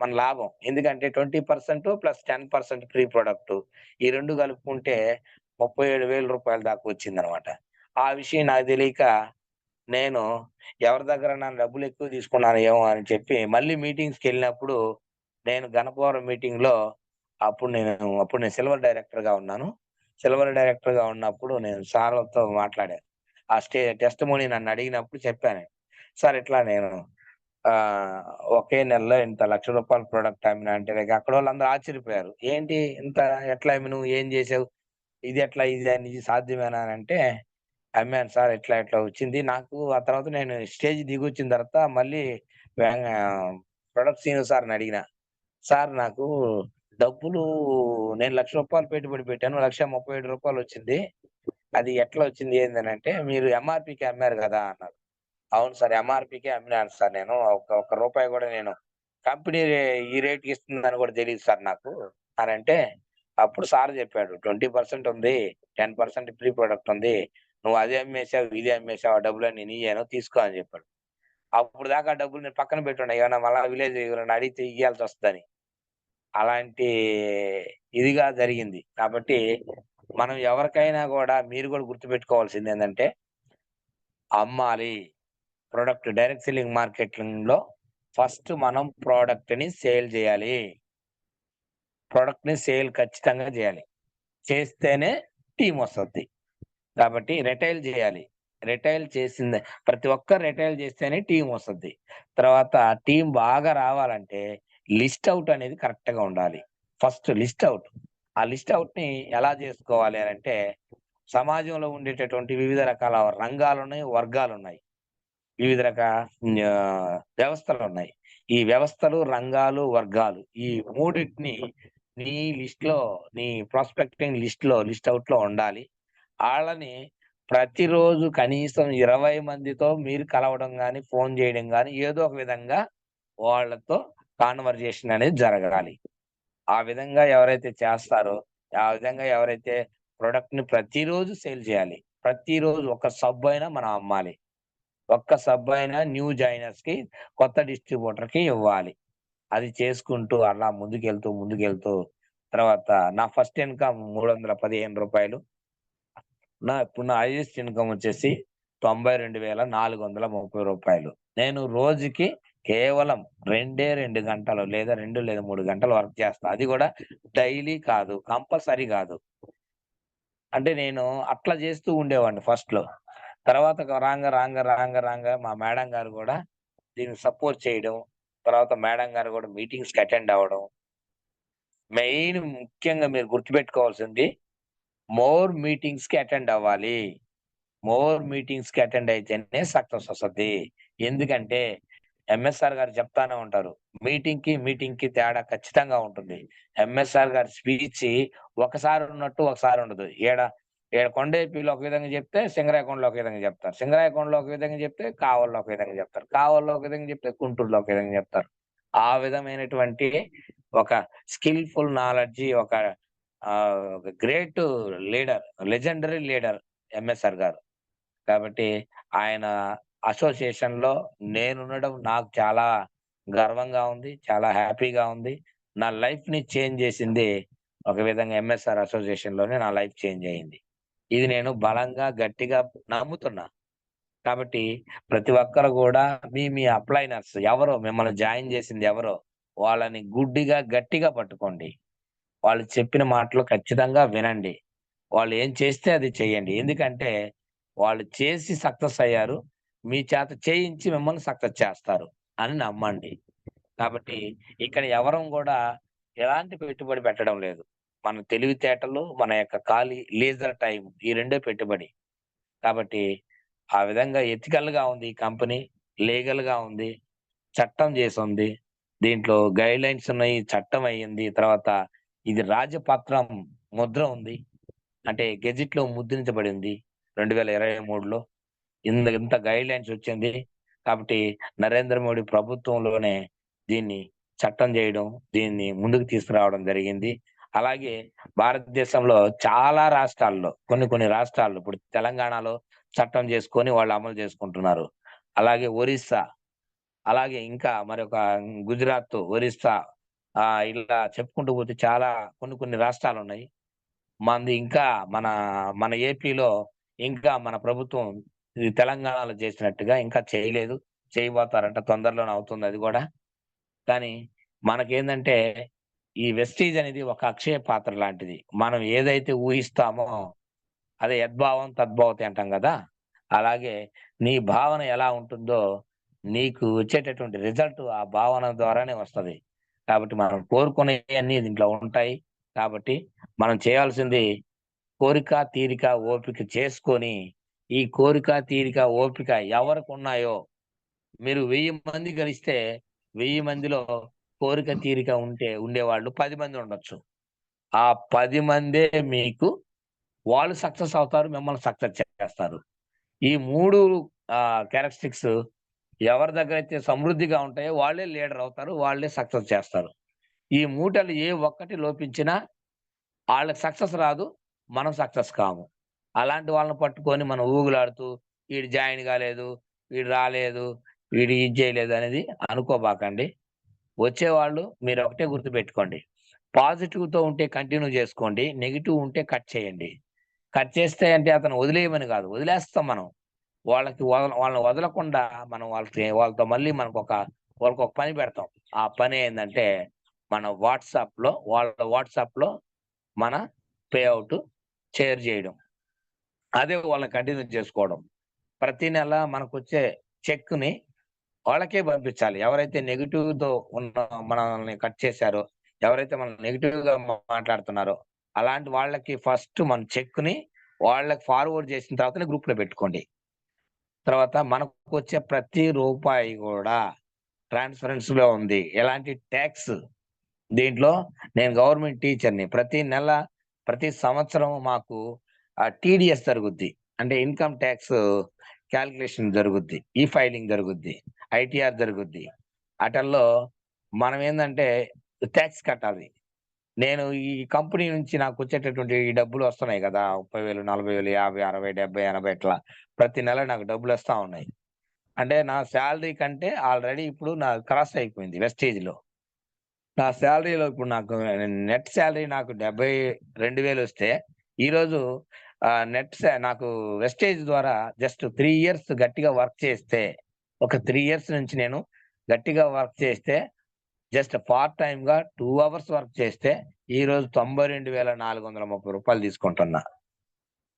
మన లాభం. ఎందుకంటే 20% ప్లస్ 10% ఫ్రీ ప్రొడక్ట్. ఈ 2 కలుపుకుంటే రూ. 37,000 దాకా వచ్చిందనమాట. ఆ విషయం నాకు తెలీక నేను ఎవరి దగ్గరన్నా డబ్బులు ఎక్కువ తీసుకున్నానేమో అని చెప్పి మళ్ళీ మీటింగ్స్‌కెళ్ళినప్పుడు నేను గణపవరం మీటింగ్‌లో అప్పుడు నేను సిల్వర్ డైరెక్టర్‌గా ఉన్నాను. సిల్వర్ డైరెక్టర్‌గా ఉన్నప్పుడు నేను సార్‌లతో మాట్లాడాను. ఆ టెస్టిమోనీ నన్నడిగినప్పుడు చెప్పాను. సార్ ఇట్లా నేను ఒకే నెలలో ఇంత రూ. 1,00,000 ప్రొడక్ట్ అమ్మినా అంటే ఇక అక్కడోళ్ళందరూ ఆశ్చర్యపోయారు. ఏంటి ఇంత ఎట్లా అమ్మినవు? ఏం చేసావు? ఇది సాధ్యమేనా అనంటే, అమ్మాను సార్ ఇట్లా వచ్చింది. నాకు ఆ తర్వాత నేను స్టేజ్ దిగొచ్చిన తర్వాత మళ్ళీ ఆహ్, ప్రొడక్ట్ సీను సార్‌ని అడిగినా. సార్ నాకు డబ్బులు నేను రూ. 1,00,000 పెట్టుబడి పెట్టాను. రూ. 1,37,000 వచ్చింది. అది ఎట్లా వచ్చింది ఏందనంటే, మీరు ఎంఆర్‌పీకి అమ్మారు గదా! అన్నారు. అవును సార్. ఎంఆర్‌పీకే అమ్మినాను సార్ నేను. ఒక్క రూపాయి గూడా నేను కంపెనీ ఈ రేట్‌కి ఇస్తుందని గూడా తెలీదు సార్ నాకు అనంటే, అప్పుడు సార్ జెప్పాడు. 20% ఉంది. 10% ప్రీ ప్రొడక్ట్ ఉంది. నువ్వు అది అమ్మేసావు, ఇది అమ్మేసావు. ఆ డబ్బులన్నీ నీయేను తీసుకో అని జెప్పాడు. అప్పటిదాకా ఆ డబ్బులు నేను పక్కన పెట్టుండా. ఏమన్నా మళ్ళా విలేజ్ ఎవరైనా అడిగితే ఇయ్యాల్సొస్తదని. అలాంటి ఇదిగా జరిగింది. కాబట్టి మనం ఎవరికైనా గూడా మీరు గూడా గుర్తుపెట్టుకోవాల్సిందేందంటే, అమ్మాలి. డైరెక్ట్ సెల్లింగ్ మార్కెటింగ్‌లో ఫస్ట్ మనం ప్రొడక్ట్‌ని సేల్ జేయాలి. ప్రొడక్ట్‌ని సేల్ ఖచ్చితంగా జేయాలి. చేస్తేనే టీమొస్తది. కాబట్టి రిటైల్ జేయాలి. రిటైల్ చేసిందే ప్రతి ఒక్కరు రిటైల్ జేస్తేనే టీమొస్తది. తర్వాత టీమ్ బాగా రావాలంటే లిస్ట్ ఔట్ అనేది కరెక్ట్‌గా ఉండాలి. First list out. ఆ లిస్ట్ ఔట్‌ని ఎలా జేసుకోవాలి అనంటే, సమాజంలో ఉండేటటువంటి వివిధ రకాల రంగాలున్నాయి, వర్గాలున్నాయి. వివిధ వ్యవస్థలున్నాయి. ఈ వ్యవస్థలు, రంగాలు, వర్గాలు ఈ మూడిటిని నీ లిస్ట్‌లో నీ ప్రాస్పెక్టింగ్ లిస్ట్ ఔట్‌లో ఉండాలి. ఆళ్ళని ప్రతిరోజు కనీసం 20 మందితో మీరు కలవడం గాని, ఫోను జేయడం గాని ఏదో ఒక విధంగా వాళ్ళతో కాన్వర్జేషన్ అనేది జరగాలి. ఆ విధంగా ఎవరైతే చేస్తారో, ఆ విధంగా ఎవరైతే ప్రొడక్ట్‌ని ప్రతిరోజు సేల్ చేయాలి. ప్రతిరోజు ఒక సబ్బు అయినా మనం అమ్మాలి. ఒక్క సబ్బయినా న్యూ జాయినర్స్‌కి, కొత్త డిస్ట్రిబ్యూటర్‌కి ఇవ్వాలి. అది చేసుకుంటూ అలా ముందుకెళ్తూ తర్వాత నా ఫస్ట్ ఇన్కమ్ రూ. 315. ఇప్పుడు నా హైయెస్ట్ ఇన్కమ్ వచ్చేసి రూ. 92,430. నేను రోజుకి కేవలం 2 గంటలు లేదా 2 లేదా 3 గంటలు వర్క్ చేస్తా. అది కూడా డైలీ కాదు, కంపల్సరీ కాదు. అంటే నేను అట్లా చేస్తూ ఉండేవాడిని ఫస్ట్‌లో. తర్వాత రాంగ మా మేడం గారు కూడా దీనికి సపోర్ట్ చేయడం. తర్వాత మేడం గారు కూడా మీటింగ్స్‌కి అటెండ్ అవ్వడం. మెయిన్ ముఖ్యంగా మీరు గుర్తుపెట్టుకోవాల్సింది మోర్ మీటింగ్స్‌కి అటెండ్ అవ్వాలి. మోర్ మీటింగ్స్‌కి అటెండ్ అయితేనే సక్సెస్ వస్తది. ఎందుకంటే ఎంఎస్ఆర్ గారు చెప్తానే ఉంటారు. మీటింగ్‌కి తేడా ఖచ్చితంగా ఉంటుంది. ఎంఎస్ఆర్ గారి స్పీచ్ ఒకసారి ఉన్నట్టు ఒకసారి ఉండదు. ఈడ కొండేపిలో ఒక విధంగా చెప్తే సింగరాయకొండలో ఒక విధంగా చెప్తారు. సింగరాయకొండలో ఒక విధంగా చెప్తే కావలిలో ఒక విధంగా చెప్తారు. కావలిలో ఒక విధంగా చెప్తే గుంటూరులో ఒక విధంగా చెప్తారు. ఆ విధమైనటువంటి ఒక స్కిల్‌ఫుల్ నాలెడ్జి ఒక great leader, legendary leader MSR గారు. కాబట్టి ఆయన అసోసియేషన్‌లో నేనుండడం నాకు చాలా గర్వంగా ఉంది. చాలా హ్యాపీగా ఉంది. నా లైఫ్‌ని చేంజ్ చేసింది ఒక విధంగా ఎంఎస్ఆర్ అసోసియేషన్‌లోనే నా లైఫ్ చేంజ్ అయింది. ఇది నేను బలంగా, గట్టిగా నమ్ముతున్నా. కాబట్టి ప్రతి ఒక్కరు కూడా మీ అప్లైనర్స్ ఎవరో మిమ్మల్ని జాయిన్ చేసింది ఎవరో వాళ్ళని గుడ్డిగా, గట్టిగా పట్టుకోండి. వాళ్ళు చెప్పిన మాటలు ఖచ్చితంగా వినండి. వాళ్ళు ఏం చేస్తే అది చేయండి. ఎందుకంటే వాళ్ళు చేసి సక్సెస్ అయ్యారు. మీ చేత చేయించి మిమ్మల్ని సక్సెస్ చేస్తారు అని నమ్మండి. కాబట్టి ఇక్కడ ఎవరం కూడా ఎలాంటి పెట్టుబడి పెట్టడం లేదు. మన తెలివితేటలు, మన యొక్క ఖాళీ లీజర్ టైం ఈ రెండే పెట్టుబడి. కాబట్టి ఆ విధంగా ఎథికల్‌గా ఉంది ఈ కంపెనీ. లీగల్‌గా ఉంది. చట్టం చేసుంది. దీంట్లో గైడ్‌లైన్స్ ఉన్నాయి. చట్టం అయ్యింది. తర్వాత ఇది రాజపత్రం ముద్ర ఉంది. అంటే గెజిట్‌లో ముద్రించబడింది 2023లో. ఇంత గైడ్‌లైన్స్ వచ్చింది. కాబట్టి నరేంద్ర మోడీ ప్రభుత్వంలోనే దీన్ని చట్టం చేయడం, దీన్ని ముందుకు తీసుకురావడం జరిగింది. అలాగే భారతదేశంలో చాలా రాష్ట్రాల్లో కొన్ని రాష్ట్రాల్లో ఇప్పుడు తెలంగాణలో చట్టం చేసుకొని వాళ్ళు అమలు చేసుకుంటున్నారు. అలాగే ఒరిస్సా, అలాగే ఇంకా మరొక గుజరాత్, ఒరిస్సా ఇలా చెప్పుకుంటూ పోతే చాలా కొన్ని రాష్ట్రాలున్నాయి. మనది ఇంకా మన మన ఏపీలో ఇంకా మన ప్రభుత్వం ఇది తెలంగాణలో చేసినట్టుగా ఇంకా చేయలేదు. చేయబోతారంట. తొందరలోనే అవుతుంది అది గూడా. కానీ మనకేందంటే ఈ వెస్టీజ్ అనేది ఒక అక్షయ పాత్ర లాంటిది. మనం ఏదైతే ఊహిస్తామో అదే యద్భావం తద్భవతి అంటాం గదా! అలాగే నీ భావన ఎలా ఉంటుందో నీకు వచ్చేటటువంటి రిజల్ట్ ఆ భావన ద్వారానే వస్తది. కాబట్టి మనం కోరుకునేయన్నీ దీంట్లో ఉంటాయి. కాబట్టి మనం చేయాల్సింది కోరిక, తీరిక, ఓపిక చేసుకొని, ఈ కోరిక, తీరిక, ఓపిక ఎవరికున్నాయో మీరు 1000 మంది కలిస్తే 1000 మందిలో కోరిక, తీరిక ఉండేవాళ్ళు 10 మంది ఉండొచ్చు. ఆ 10 మందే మీకు వాళ్ళు సక్సెస్ అవుతారు. మిమ్మల్ని సక్సెస్ చేస్తారు. ఈ 3 క్యారెక్టరిస్టిక్స్ ఎవరి దగ్గరైతే సమృద్ధిగా ఉంటాయో వాళ్ళే లీడర్ అవుతారు. వాళ్ళే సక్సెస్ చేస్తారు. ఈ మూటలు ఏ ఒక్కటి లోపించినా ఆళ్ళకి సక్సెస్ రాదు. మనం సక్సెస్ కాము. అలాంటి వాళ్ళని పట్టుకొని మనం ఊగులాడుతూ ఈడు జాయిన్ కాలేదు, ఈడు రాలేదు, ఈడు ఇది చేయలేదు అనేది అనుకోబాకండి. వచ్చేవాళ్ళు మీరొకటే గుర్తుపెట్టుకోండి. పాజిటివ్‌తో ఉంటే కంటిన్యూ చేసుకోండి. నెగెటివ్ ఉంటే కట్ చేయండి. కట్ చేస్తే అంటే అతను వదిలేయమని కాదు. వదిలేస్తాం మనం. వాళ్ళని వదలకుండా మనం వాళ్ళతో మళ్ళీ వాళ్ళకొక పని పెడతాం. ఆ పని ఏందంటే వాళ్ళ వాట్సాప్‌లో మన పే ఔట్ షేర్ చేయడం. అదే వాళ్ళని కంటిన్యూ చేసుకోవడం. ప్రతి నెల మనకొచ్చే చెక్‌ని వాళ్ళకే పంపించాలి. ఎవరైతే నెగెటివ్‌తో మనల్ని కట్ చేశారో, ఎవరైతే మనల్ని నెగెటివ్‌గా మాట్లాడుతున్నారో, అలాంటి వాళ్ళకి ఫస్ట్ మన చెక్‌ని వాళ్ళకి ఫార్వర్డ్ చేసిన తర్వాతనే గ్రూప్‌లో పెట్టుకోండి. తర్వాత మనకొచ్చే ప్రతి రూపాయి గూడా ట్రాన్స్‌పరెన్సీలో ఉంది. ఎలాంటి టాక్స్ దీంట్లో నేను గవర్నమెంట్ టీచర్‌ని. ప్రతి సంవత్సరం మాకు టీడీఎస్ జరుగుద్ది. అంటే ఇన్‌కమ్ టాక్స్ కాలిక్యులేషన్ జరుగుద్ది. ఫైలింగ్ జరుగుద్ది. ఐటీఆర్ జరుగుద్ది. ఆటల్లో మనం ఏందంటే టాక్స్ కట్టాలి. నేను ఈ కంపెనీ నుంచి నాకొచ్చేటటువంటి ఈ డబ్బులు వస్తున్నాయి గదా! 30,000, 40,000, 50, 60, 70, 80 ఇట్లా ప్రతి నెల నాకు డబ్బులొస్తా ఉన్నాయి. అంటే నా సాలరీ కంటే ఆల్రెడీ ఇప్పుడు క్రాస్ అయిపోయింది వెస్టేజ్‌లో. నా శాలరీలో ఇప్పుడు నాకు నెట్ శాలరీ నాకు 72,000 వస్తే ఈరోజు నాకు వెస్టేజ్ ద్వారా జస్ట్ 3 ఇయర్స్ గట్టిగా వర్క్ చేస్తే, ఒక 3 ఇయర్స్ నుంచి నేను గట్టిగా వర్క్ చేస్తే, జస్ట్ పార్ట్ టైమ్ గా 2 అవర్స్ వర్క్ చేస్తే ఈ రోజు 92,430 రూపాయలు తీసుకుంటున్నా.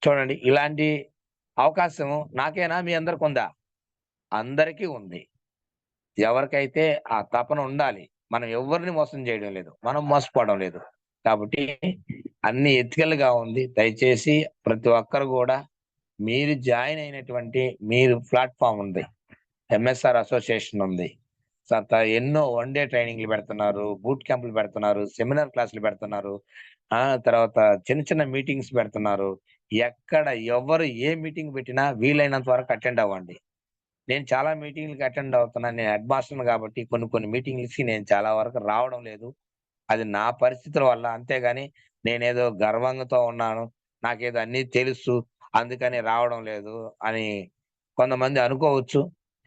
చూడండి, ఇలాంటి అవకాశం నాకేనా మీ అందరికి ఉందా? అందరికీ ఉంది. ఎవరికైతే ఆ తపన ఉండాలి. మనం ఎవరిని మోసం చేయడం లేదు, మనం మోసపోవడం లేదు. కాబట్టి అన్ని ఎథికల్ గా ఉంది. దయచేసి ప్రతి ఒక్కరు కూడా మీరు జాయిన్ అయినటువంటి మీరు ప్లాట్ఫామ్ ఉంది, ఎంఎస్ఆర్ అసోసియేషన్ ఉంది, ఎన్నో వన్ డే ట్రైనింగ్లు పెడుతున్నారు, బూట్ క్యాంపులు పెడుతున్నారు, సెమినార్ క్లాసులు పెడుతున్నారు, తర్వాత చిన్న చిన్న మీటింగ్స్ పెడుతున్నారు. ఎక్కడ ఎవరు ఏ మీటింగ్ పెట్టినా వీలైనంత వరకు అటెండ్ అవ్వండి. నేను చాలా మీటింగ్లకి అటెండ్ అవుతున్నాను. నేను హెడ్ మాస్టర్ని కాబట్టి కొన్ని మీటింగ్లకి నేను చాలా వరకు రావడం లేదు. అది నా పరిస్థితుల వల్ల. అంతేగాని నేనేదో గర్వంతో ఉన్నాను, నాకేదో అన్నీ తెలుసు అందుకని రావడం లేదు అని కొంతమంది అనుకోవచ్చు.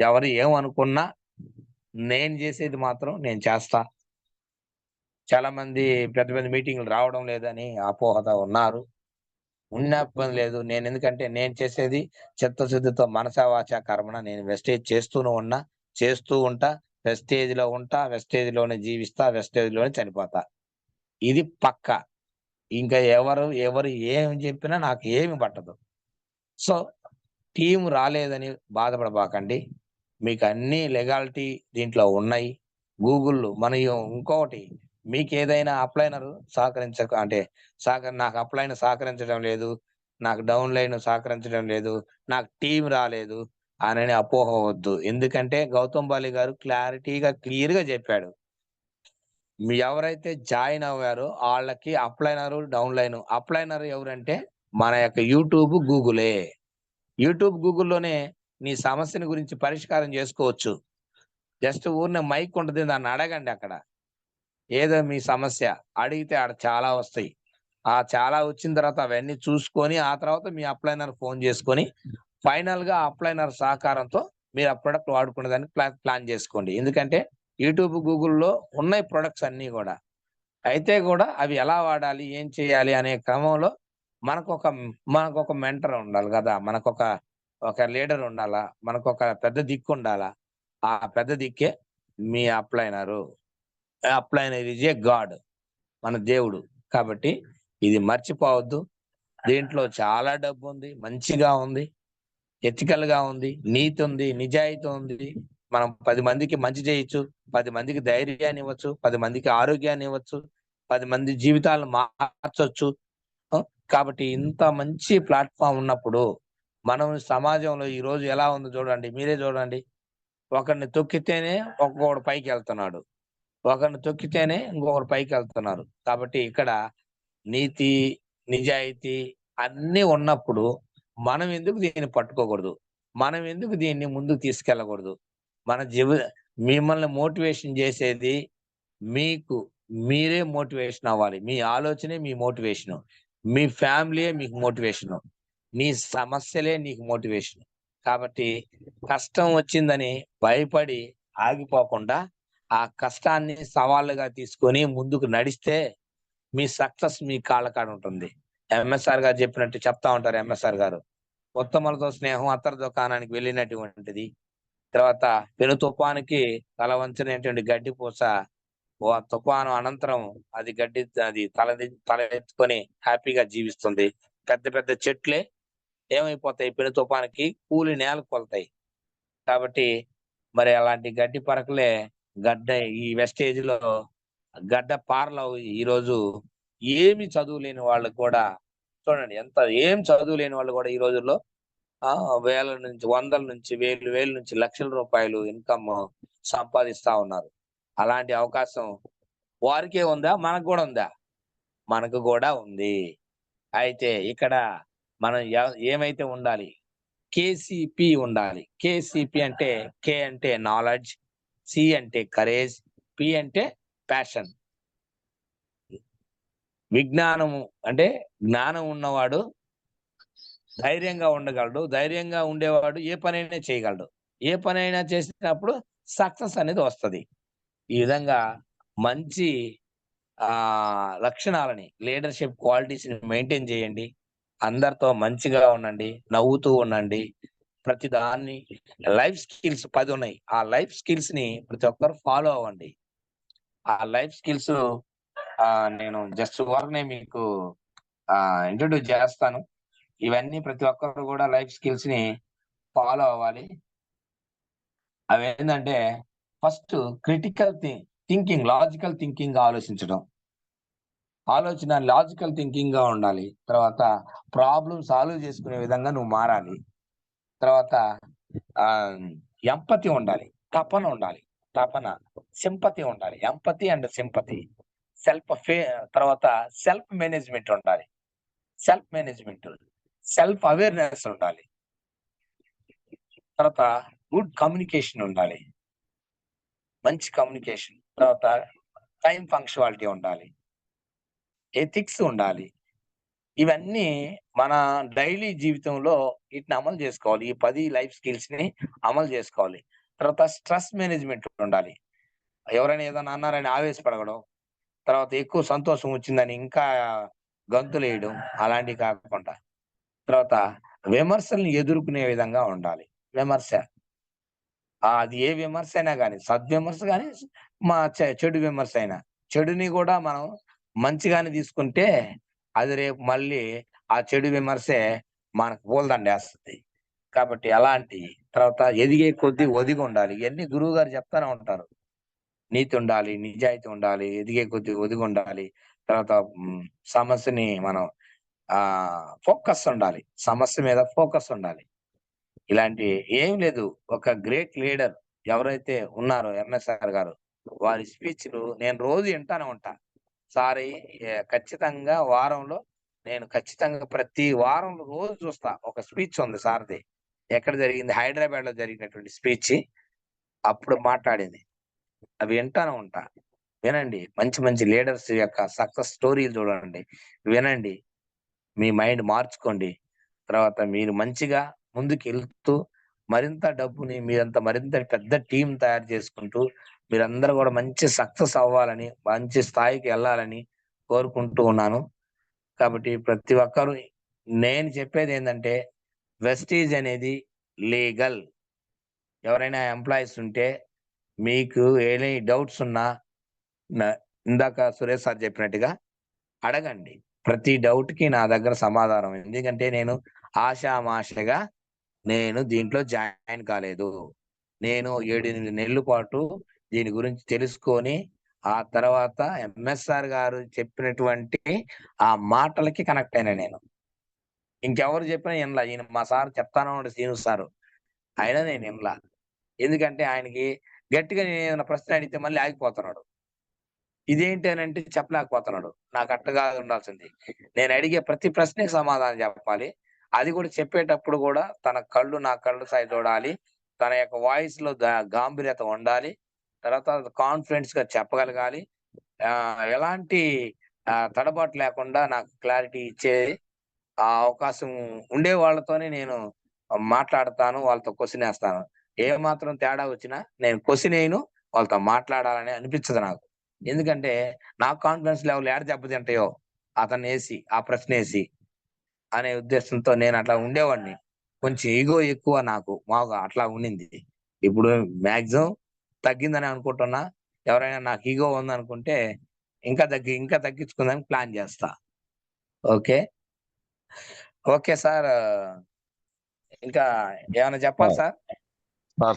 ఎవరు ఏమనుకున్నా నేను చేసేది మాత్రం నేను చేస్తా. చాలా మంది పెద్ద మీటింగ్లు రావడం లేదని అపోహతో ఉన్నారు. ఉన్న ఇబ్బంది లేదు. నేను ఎందుకంటే నేను చేసేది చిత్తశుద్ధితో మనసా వాచా కర్మణ. నేను వెస్టేజ్ చేస్తూ ఉంటా, వెస్టేజ్ లో ఉంటా, వెస్టేజ్ లోనే జీవిస్తా, వెస్టేజ్ లోనే చనిపోతా. ఇది పక్క. ఇంకా ఎవరు ఏమి చెప్పినా నాకు ఏమి పట్టదు. సో టీం రాలేదని బాధపడబాకండి. మీకు అన్ని లెగాలిటీ దీంట్లో ఉన్నాయి. గూగుల్ ఇంకొకటి, మీకు ఏదైనా అప్లైనర్ నాకు అప్లైనర్ సహకరించడం లేదు, నాకు డౌన్ లైన్ సహకరించడం లేదు, నాకు టీం రాలేదు అని అపోహ వద్దు. ఎందుకంటే గౌతమ్ బాలి గారు క్లియర్ గా చెప్పాడు, ఎవరైతే జాయిన్ అవ్వారో వాళ్ళకి అప్లైనర్ డౌన్ లైన్. అప్లైనర్ ఎవరంటే మన యొక్క యూట్యూబ్ గూగులే. యూట్యూబ్ గూగుల్లోనే నీ సమస్యని గురించి పరిష్కారం చేసుకోవచ్చు. జస్ట్ ఊరినే మైక్ ఉంటుంది, దాన్ని అడగండి. అక్కడ ఏదో మీ సమస్య అడిగితే ఆడ చాలా వస్తాయి. ఆ చాలా వచ్చిన తర్వాత అవన్నీ చూసుకొని ఆ తర్వాత మీ అప్లైనర్ ఫోన్ చేసుకొని ఫైనల్ గా అప్లైనర్ సహకారంతో మీరు ఆ ప్రొడక్ట్ వాడుకునేదానికి ప్లాన్ చేసుకోండి. ఎందుకంటే యూట్యూబ్ గూగుల్లో ఉన్నాయి ప్రొడక్ట్స్ అన్ని కూడా. అయితే కూడా అవి ఎలా వాడాలి, ఏం చేయాలి అనే క్రమంలో మనకొక మెంటర్ ఉండాలి కదా, ఒక లీడర్ ఉండాలా, మనకొక పెద్ద దిక్కు ఉండాలా. ఆ పెద్ద దిక్కే మీ అప్లైనరు. అప్లైనర్ ఈజ్ ఏ గాడ్, మన దేవుడు. కాబట్టి ఇది మర్చిపోవద్దు. దీంట్లో చాలా డబ్బు ఉంది, మంచిగా ఉంది, ఎథికల్ గా ఉంది, నీతి ఉంది, నిజాయితీ ఉంది. మనం 10 మందికి మంచి చేయొచ్చు, 10 మందికి ధైర్యాన్ని ఇవ్వచ్చు, 10 మందికి ఆరోగ్యాన్ని ఇవ్వచ్చు, 10 మంది జీవితాలను మార్చొచ్చు. కాబట్టి ఇంత మంచి ప్లాట్ఫామ్ ఉన్నప్పుడు మనం సమాజంలో ఈ రోజు ఎలా ఉందో చూడండి, మీరే చూడండి. ఒకరిని తొక్కితేనే ఒక్కొక్కడు పైకి వెళ్తున్నాడు, ఒకరిని తొక్కితేనే ఇంకొకరు పైకి వెళ్తున్నారు. కాబట్టి ఇక్కడ నీతి, నిజాయితీ అన్ని ఉన్నప్పుడు మనం ఎందుకు దీన్ని పట్టుకోకూడదు? మనం ఎందుకు దీన్ని ముందుకు తీసుకెళ్ళకూడదు? మిమ్మల్ని మోటివేషన్ చేసేది మీరే మోటివేషన్ అవ్వాలి. మీ ఆలోచనే మీ మోటివేషన్, మీ ఫ్యామిలీయే మీకు మోటివేషన్, నీ సమస్యలే నీకు మోటివేషన్. కాబట్టి కష్టం వచ్చిందని భయపడి ఆగిపోకుండా ఆ కష్టాన్ని సవాళ్ళుగా తీసుకొని ముందుకు నడిస్తే మీ సక్సెస్ మీ కాళ్ళ కాడ ఉంటుంది. ఎంఎస్ఆర్ గారు చెప్పినట్టు చెప్తా ఉంటారు. ఎంఎస్ఆర్ గారు ఉత్తములతో స్నేహం అత్తర దుకాణానికి వెళ్ళినటువంటిది. తర్వాత పెను తుఫానికి తల వంచినటువంటి గడ్డి పూస తుఫాను అనంతరం అది తల ఎత్తుకొని హ్యాపీగా జీవిస్తుంది. పెద్ద పెద్ద చెట్లే ఏమైపోతాయి? పెను తుఫానికి కూలి నేలకు కొలుతాయి. కాబట్టి మరి అలాంటి గడ్డి పరకలే ఈ వెస్టేజ్ లో గడ్డ పారలో ఈరోజు ఏమి చదువు లేని వాళ్ళు కూడా చూడండి, ఏం చదువు లేని వాళ్ళు కూడా ఈ రోజుల్లో వేల నుంచి, వందల నుంచి, వేల నుంచి లక్షల రూపాయలు ఇన్కమ్ సంపాదిస్తా ఉన్నారు. అలాంటి అవకాశం వారికే ఉందా? మనకు కూడా ఉందా? మనకు కూడా ఉంది. అయితే ఇక్కడ మనం ఏమైతే ఉండాలి? కేసిపి ఉండాలి. కేసిపి అంటే కే అంటే నాలెడ్జ్, సి అంటే కరేజ్, పి అంటే ప్యాషన్. విజ్ఞానము అంటే జ్ఞానం ఉన్నవాడు ధైర్యంగా ఉండగలడు, ధైర్యంగా ఉండేవాడు ఏ పనైనా చేయగలడు, ఏ పనైనా చేసినప్పుడు సక్సెస్ అనేది వస్తుంది. ఈ విధంగా మంచి లక్షణాలని లీడర్షిప్ క్వాలిటీస్ మెయింటైన్ చేయండి. అందరితో మంచిగా ఉండండి, నవ్వుతూ ఉండండి. ప్రతి దాన్ని లైఫ్ స్కిల్స్ 10 ఉన్నాయి. ఆ లైఫ్ స్కిల్స్ ని ప్రతి ఒక్కరు ఫాలో అవ్వండి. ఆ లైఫ్ స్కిల్స్ నేను జస్ట్ ఊరకనే మీకు ఇంట్రొడ్యూస్ చేస్తాను. ఇవన్నీ ప్రతి ఒక్కరు కూడా లైఫ్ స్కిల్స్ ని ఫాలో అవ్వాలి. అవేంటంటే first critical thinking, logical thinking ఆలోచించడం. ఆలోచన లాజికల్ థింకింగ్ గా ఉండాలి. తర్వాత ప్రాబ్లమ్ సాల్వ్ చేసుకునే విధంగా నువ్వు మారాలి. తర్వాత ఎంపతి ఉండాలి, తపన ఉండాలి. సింపతి ఉండాలి. Empathy and sympathy. తర్వాత సెల్ఫ్ మేనేజ్మెంట్ ఉండాలి. సెల్ఫ్ అవేర్నెస్ ఉండాలి. తర్వాత గుడ్ కమ్యూనికేషన్ ఉండాలి, మంచి కమ్యూనికేషన్. తర్వాత టైం పంక్చువాలిటీ ఉండాలి, ఎథిక్స్ ఉండాలి. ఇవన్నీ మన డైలీ జీవితంలో వీటిని అమలు చేసుకోవాలి. ఈ 10 లైఫ్ స్కిల్స్ ని అమలు చేసుకోవాలి. తర్వాత స్ట్రెస్ మేనేజ్మెంట్ ఉండాలి. ఎవరైనా ఏదైనా అన్నారని ఆవేశపడడం, తర్వాత ఎక్కువ సంతోషం వచ్చిందని ఇంకా గంతులు వేయడం, అలాంటివి కాకుండా తర్వాత విమర్శల్ని ఎదుర్కొనే విధంగా ఉండాలి. విమర్శ అది ఏ విమర్శ అయినా కానీ, సద్విమర్శ కానీ, చెడు విమర్శ అయినా, చెడుని కూడా మనం మంచిగానే తీసుకుంటే అది రేపు మళ్ళీ ఆ చెడు విమర్శే మనకు పూలదండేస్తుంది. కాబట్టి అలాంటి తర్వాత ఎదిగే కొద్దీ ఒదిగి ఉండాలి. ఇవన్నీ గురువు గారు చెప్తానే ఉంటారు. నీతి ఉండాలి, నిజాయితీ ఉండాలి, ఎదిగే కొద్దీ ఒదిగి ఉండాలి. తర్వాత సమస్యని మనం ఫోకస్ ఉండాలి, సమస్య మీద ఫోకస్ ఉండాలి. ఇలాంటి ఏం లేదు. ఒక గ్రేట్ లీడర్ ఎవరైతే ఉన్నారో ఎంఎస్ఆర్ గారు, వారి స్పీచ్లు నేను రోజు వింటానే ఉంటా. సారీ ఖచ్చితంగా వారంలో నేను ఖచ్చితంగా ప్రతి వారం రోజు చూస్తా. ఒక స్పీచ్ ఉంది సార్ది, ఎక్కడ జరిగింది, హైదరాబాద్ లో జరిగినటువంటి స్పీచ్. అప్పుడు మాట్లాడింది అవి వింటానే ఉంటా. వినండి, మంచి మంచి లీడర్స్ యొక్క సక్సెస్ స్టోరీలు చూడండి, వినండి, మీ మైండ్ మార్చుకోండి. తర్వాత మీరు మంచిగా ముందుకు వెళ్తూ మరింత డబ్బుని మరింత పెద్ద టీం తయారు చేసుకుంటూ మీరందరూ కూడా మంచి సక్సెస్ అవ్వాలని, మంచి స్థాయికి వెళ్ళాలని కోరుకుంటూ ఉన్నాను. కాబట్టి ప్రతి ఒక్కరు నేను చెప్పేది ఏంటంటే, వెస్టీజ్ అనేది లీగల్. ఎవరైనా ఎంప్లాయీస్ ఉంటే మీకు ఏమీ డౌట్స్ ఉన్నా ఇందాక సురేష్ సార్ చెప్పినట్టుగా అడగండి. ప్రతి డౌట్ కి నా దగ్గర సమాధానం. ఎందుకంటే నేను ఆషామాషగా నేను దీంట్లో జాయిన్ కాలేదు. నేను 7-8 నెలల పాటు దీని గురించి తెలుసుకొని ఆ తర్వాత ఎంఎస్ఆర్ గారు చెప్పినటువంటి ఆ మాటలకి కనెక్ట్ అయినా నేను. ఇంకెవరు చెప్పినా వినలా. ఈయన మా సార్ చెప్తానే ఉండే శ్రీను సారు, అయినా నేను వినలా. ఎందుకంటే ఆయనకి గట్టిగా నేను ఏదైనా ప్రశ్న అడిగితే మళ్ళీ ఆగిపోతున్నాడు. ఇదేంటి అని అంటే చెప్పలేకపోతున్నాడు. నాకు అట్టగా ఉండాల్సింది. నేను అడిగే ప్రతి ప్రశ్నకి సమాధానం చెప్పాలి. అది కూడా చెప్పేటప్పుడు కూడా తన కళ్ళు నా కళ్ళు సై చూడాలి. తన యొక్క వాయిస్ లో గాంభీర్యత ఉండాలి. తర్వాత కాన్ఫిడెన్స్ గా చెప్పగలగాలి. ఎలాంటి తడబాటు లేకుండా నాకు క్లారిటీ ఇచ్చే ఆ అవకాశం ఉండే వాళ్ళతోనే నేను మాట్లాడతాను, వాళ్ళతో క్వశ్చన్ వేస్తాను. ఏ మాత్రం తేడా వచ్చినా నేను క్వశ్చన్ వేయను, వాళ్ళతో మాట్లాడాలని అనిపించదు నాకు. ఎందుకంటే నాకు కాన్ఫిడెన్స్ లెవెల్ ఏడ దెబ్బతింటాయో అతన్ని వేసి ఆ ప్రశ్న వేసి అనే ఉద్దేశంతో నేను అట్లా ఉండేవాడిని. కొంచెం ఈగో ఎక్కువ నాకు, మాకు అట్లా ఉండింది. ఇప్పుడు మాక్సిమం తగ్గిందని అనుకుంటున్నా. ఎవరైనా నాకు ఈగో ఉందనుకుంటే ఇంకా తగ్గించుకుందానికి ప్లాన్ చేస్తా. ఓకే ఓకే సార్, ఇంకా ఏమైనా చెప్పాలి సార్?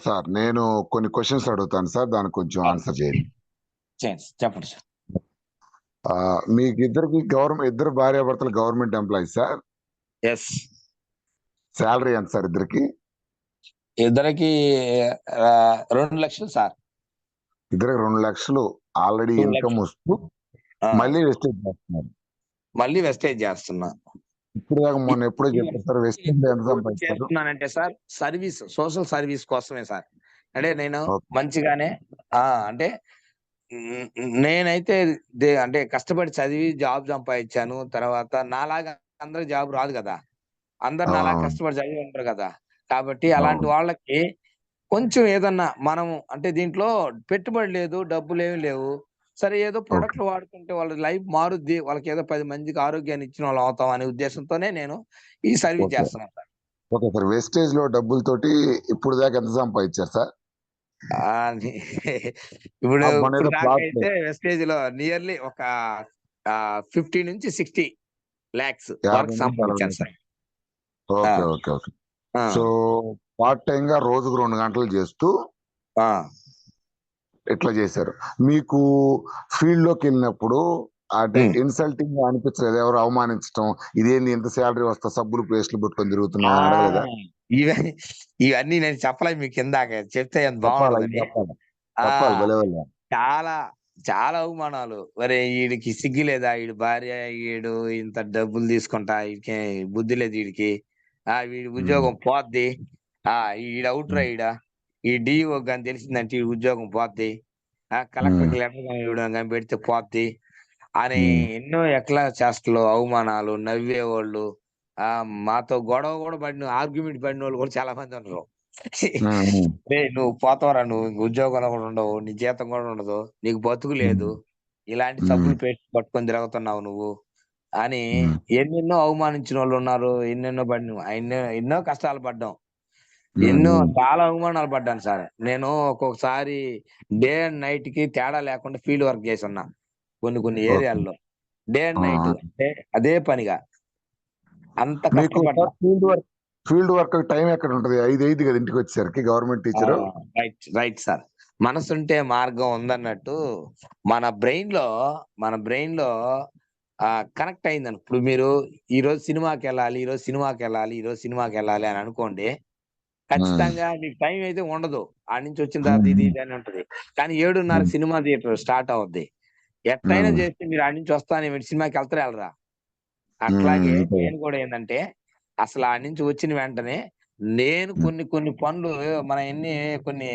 సార్ నేను కొన్ని క్వశ్చన్స్ అడుగుతాను సార్, దానికి కొంచెం ఆన్సర్ చేయండి. చెప్పండి సార్. మీకు ఇద్దరు భార్యాభర్తలు government employees sir? Yes. Salary ఎంత సార్ ఇద్దరికి? ఇద్దరికి 2 లక్షలు సార్. ఇద్దరికి 2 లక్షలు ఆల్రెడీ ఇన్కమ్ వస్తూ మళ్ళీ వెస్టేజ్ చేస్తున్నారు. మళ్ళీ వెస్టేజ్ చేస్తున్నా. ఇప్పుడు దాకా మొన్న ఎప్పుడో చెప్పారు సార్, వెస్టేజ్ ఎంత సంపాదిస్తారు? చేస్తున్నానంటే సార్ సర్వీస్, సోషల్ సర్వీస్ కోసమే సార్. అంటే నేను మంచిగానే అంటే నేనైతే అంటే కష్టపడి చదివి జాబ్ సంపాదించాను. తర్వాత నాలాగా అందరికి జాబ్ రాదు కదా, అందరు నాలాగా కష్టపడి చదివి ఉంటారు కదా. కాబట్టి అలాంటి వాళ్ళకి కొంచెం ఏదన్నా మనము అంటే దీంట్లో పెట్టుబడి లేదు, డబ్బులు ఏమి లేవు, సరే ఏదో ఓకే ప్రొడక్ట్లు వాడుకుంటే వాళ్ళ లైఫ్ మారుద్ది. వాళ్ళకి ఏదో 10 మందికి ఆరోగ్యాన్ని ఇచ్చిన వాళ్ళం అవుతాం అనే ఉద్దేశంతోనే నేను ఈ సర్వీస్ ఓకే చేస్తున్నాను సార్. Okay sir. వెస్టేజ్ లో డబ్బులతోటి ఇప్పుడు దాకా ఎంత సంపాదించారు సార్? ని ఇప్పుడు మన ఇప్పుడు ఏదో దాకా ప్లాట్ అయితే వెస్టేజ్‌లో నియర్లీ ఒక 50-60 లాక్స్ 50 వరకు నుంచి 60 సంపాదించాను లక్షలు. సార్. ఆ! Okay okay okay. ఆ! సో పార్ట్ టైమ్ గా రోజుకు 2 గంటలు చేస్తూ ఆ! ఇట్లా చేశారు. మీకు ఫీల్డ్ లోకి వెళ్ళినప్పుడు అంటే హ్మ్. ఇన్సల్టింగ్ గా అనిపించలేదు? ఎవరు అవమానించడం, ఇదేంది ఇంత శాలరీ వస్తా సబ్బులు పేస్టులు పెట్టుకొని ఆ! తిరుగుతున్నావు అని అడగలేదా? ఇవన్నీ ఇవన్నీ నేను చెప్పలేదు మీకు ఇందాక. చెప్తే ఎంత చెప్పాలి, అవి బాగుండదని. చెప్పాలి, ఆ! చెప్పాలి భలే వాళ్ళు. చాలా, చాలా అవమానాలు. ఒరేయ్! ఈడికి సిగ్గు లేదా? ఈడి భార్య, ఈడు ఇంత డబ్బులు తీసుకుంటా, ఈడికి బుద్ధి లేదు ఈడికి. వీడి ఉద్యోగం పోద్ది. ఈడు ఔట్‌రా ఈడ. ఈ డీఈఓకి గాని తెలిసిందంటే ఈడి ఉద్యోగం పోద్ది. కలెక్టర్‌కి లెటర్ గాని ఇవ్వడం గాని పెడితే పోద్ది. అని ఎన్నో ఎక్లా చేష్టలు, అవమానాలు, నవ్వేవోళ్ళు. మాతో గొడవ గూడా పడిన ఆర్గ్యుమెంట్ పడినోళ్ళు కూడా చాలా మంది ఉన్నారు. "రేయ్! నువ్వు పోతావురా నువ్వు. ఇంక ఉద్యోగంలో కూడా ఉండవు. నీ జీతం కూడా ఉండదు. నీకు బతుకు లేదు. ఇలాంటి సబ్బులు పట్టుకొని తిరుగుతున్నావు నువ్వు" అని ఎన్నెన్నో అవమానించినోళ్ళున్నారు. ఎన్నో కష్టాలు పడ్డాం. చాలా అవమానాలు పడ్డాను సార్. నేను ఒక్కొక్కసారి డే అండ్ నైట్‌కి తేడా లేకుండా ఫీల్డ్ వర్క్ చేసున్నా. కొన్ని ఓకే. ఏరియాల్లో. డే అండ్ నైట్ అంటే అదే పనిగా. అంత మీకు కష్టపడ్డా. సార్ ఫీల్డ్ వర్క్ టైం ఎక్కడ ఉంటది? 5 కదా ఇంటికి వచ్చేసరికి గవర్నమెంట్ ఆ! టీచరు. Right sir. మనసుంటే మార్గం ఉందన్నట్టు మన బ్రెయిన్‌లో కనెక్ట్ అయిందని. ఇప్పుడు మీరు ఈరోజు సినిమాకెళ్ళాలి, ఈరోజు సినిమాకెళ్ళాలి అని అనుకోండి. ఖచ్చితంగా మీకు టైం అయితే ఉండదు. ఆడ నుంచి వచ్చిన తర్వాత ఇది ఇది అని ఉంటది. కానీ 7:30కి సినిమా థియేటర్ స్టార్ట్ అవుద్ది. ఎట్టైనా చేసి మీరు ఆడ నుంచి వస్తానేమిటి సినిమాకెళ్తారా ఎళ్ళరా? అట్లాగే నేను కూడా ఏందంటే, అసలు ఆడ నుంచి వచ్చిన వెంటనే నేను కొన్ని కొన్ని పనులు కొన్ని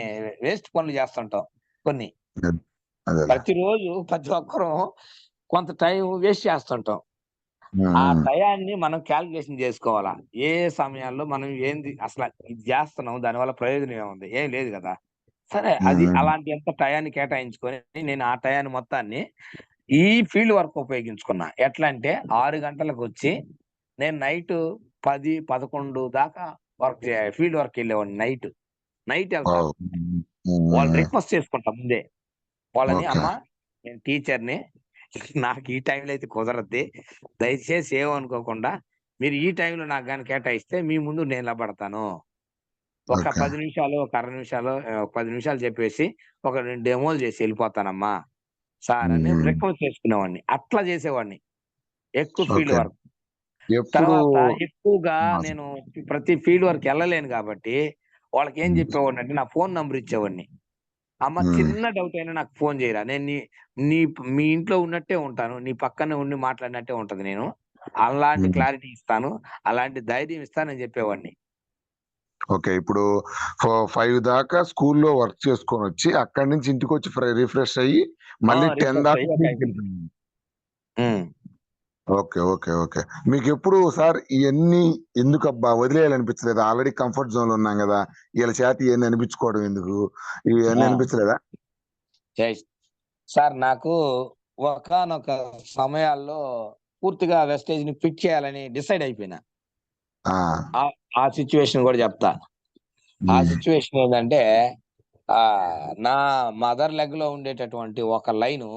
వేస్ట్ పనులు చేస్తుంటాం. కొన్ని. అదేలే. ప్రతిరోజు ప్రతి ఒక్కరం కొంత టైం వేస్ట్ చేస్తుంటాం. ఆ టయాన్ని మనం కాలిక్యులేషన్ జేసుకోవాలా. ఏ సమయాల్లో మనం ఏంది అసల ఇది జేస్తున్నాం దానివల్ల ప్రయోజనం ఏముంది? ఏం లేదు గదా! సరే అది అలాంటి ఎంత టయాన్ని కేటాయించుకొని నేను ఆ టయాన్ని మొత్తాన్ని ఈ ఫీల్డ్ వర్క్ ఉపయోగించుకున్నా. ఎట్లా అంటే 6 గంటలకొచ్చి నేను నైటు 10, 11 దాకా ఫీల్డ్ వర్క్‌కెళ్ళేవాడిని నైట్. నైట్ ఎళ్తా. వావ్! వాళ్ళని రిక్వెస్ట్ చేసుకుంటా ముందే. వాళ్ళని ఓకే. అమ్మా నేను టీచర్‌ని. నాకు ఈ టైంలో అయితే కుదరద్ది. దయచేసి ఏమనుకోకుండా మీరు ఈ టైంలో నాకు గాని కేటాయిస్తే మీ ముందు నేను నిలబడతాను. ఒక ఓకే. 10 నిమిషాలు, ఒక అర నిమిషాలు 10 నిమిషాలు చెప్పేసి ఒక 2 డెమోలు చేసి ఎళ్ళిపోతానమ్మా సార్ అని రిక్వెస్ట్ చేసుకునేవాడిని. అట్లా చేసేవాడిని. ఎక్కువ ఫీల్డ్ ఓకే. వర్క్. ఎప్పుడు తర్వాత ఎక్కువగా ఆ! నేను ప్రతి ఫీల్డ్ వర్క్ ఎళ్ళలేను గాబట్టి వాళ్ళకేం చెప్పేవాడినంటే నా ఫోను నంబర్ ఇచ్చేవాడిని. అమ్మ హ్మ్. చిన్న డౌట్ అయినా నాకు ఫోను జేయరా. నేను నీ మీ ఇంట్లో ఉన్నట్టే ఉంటాను. నీ పక్కనే ఉండి మాట్లాడినట్టే ఉంటది నేను. అలాంటి హ్మ్. క్లారిటీ ఇస్తాను. అలాంటి ధైర్యం ఇస్తానని జెప్పేవాడిని. ఓకే. ఇప్పుడు 5 దాకా స్కూల్లో వర్క్ చేసుకొనొచ్చి, అక్కడి నుంచి ఇంటికొచ్చి రిఫ్రెష్ అయ్యి, మళ్ళీ 10 రిఫ్రెష్ దాకా అయ్యి ఒక 5 మినిట్స్. ఫీల్డ్‌కెళ్ళిపోయారు. హ్మ్. ఓకే. ఓకే. ఓకే. మీకెప్పుడు సార్ ఇయన్నీ ఎందుకబ్బా వదిలేయాలనిపించలేదా? ఆల్రెడీ కంఫర్ట్ జోన్‌లో ఉన్నాం గదా! ఈళ్ళ చేత ఇయన్నీ అనిపించుకోవడం ఎందుకు? ఇయన్నీ ఆ! అనిపించలేదా? జై సార్ నాకు ఒకానొక సమయాల్లో పూర్తిగా వెస్టేజ్‌ని క్విట్ చేయాలని డిసైడ్ అయిపోయినా. ఆ! ఆ ఆ సిట్యుయేషన్ గూడా జెప్తా. ఆ హ్మ్. సిట్యుయేషన్ ఏందంటే నా మదర్ లెగ్‌లో ఉండేటటువంటి ఒక లైను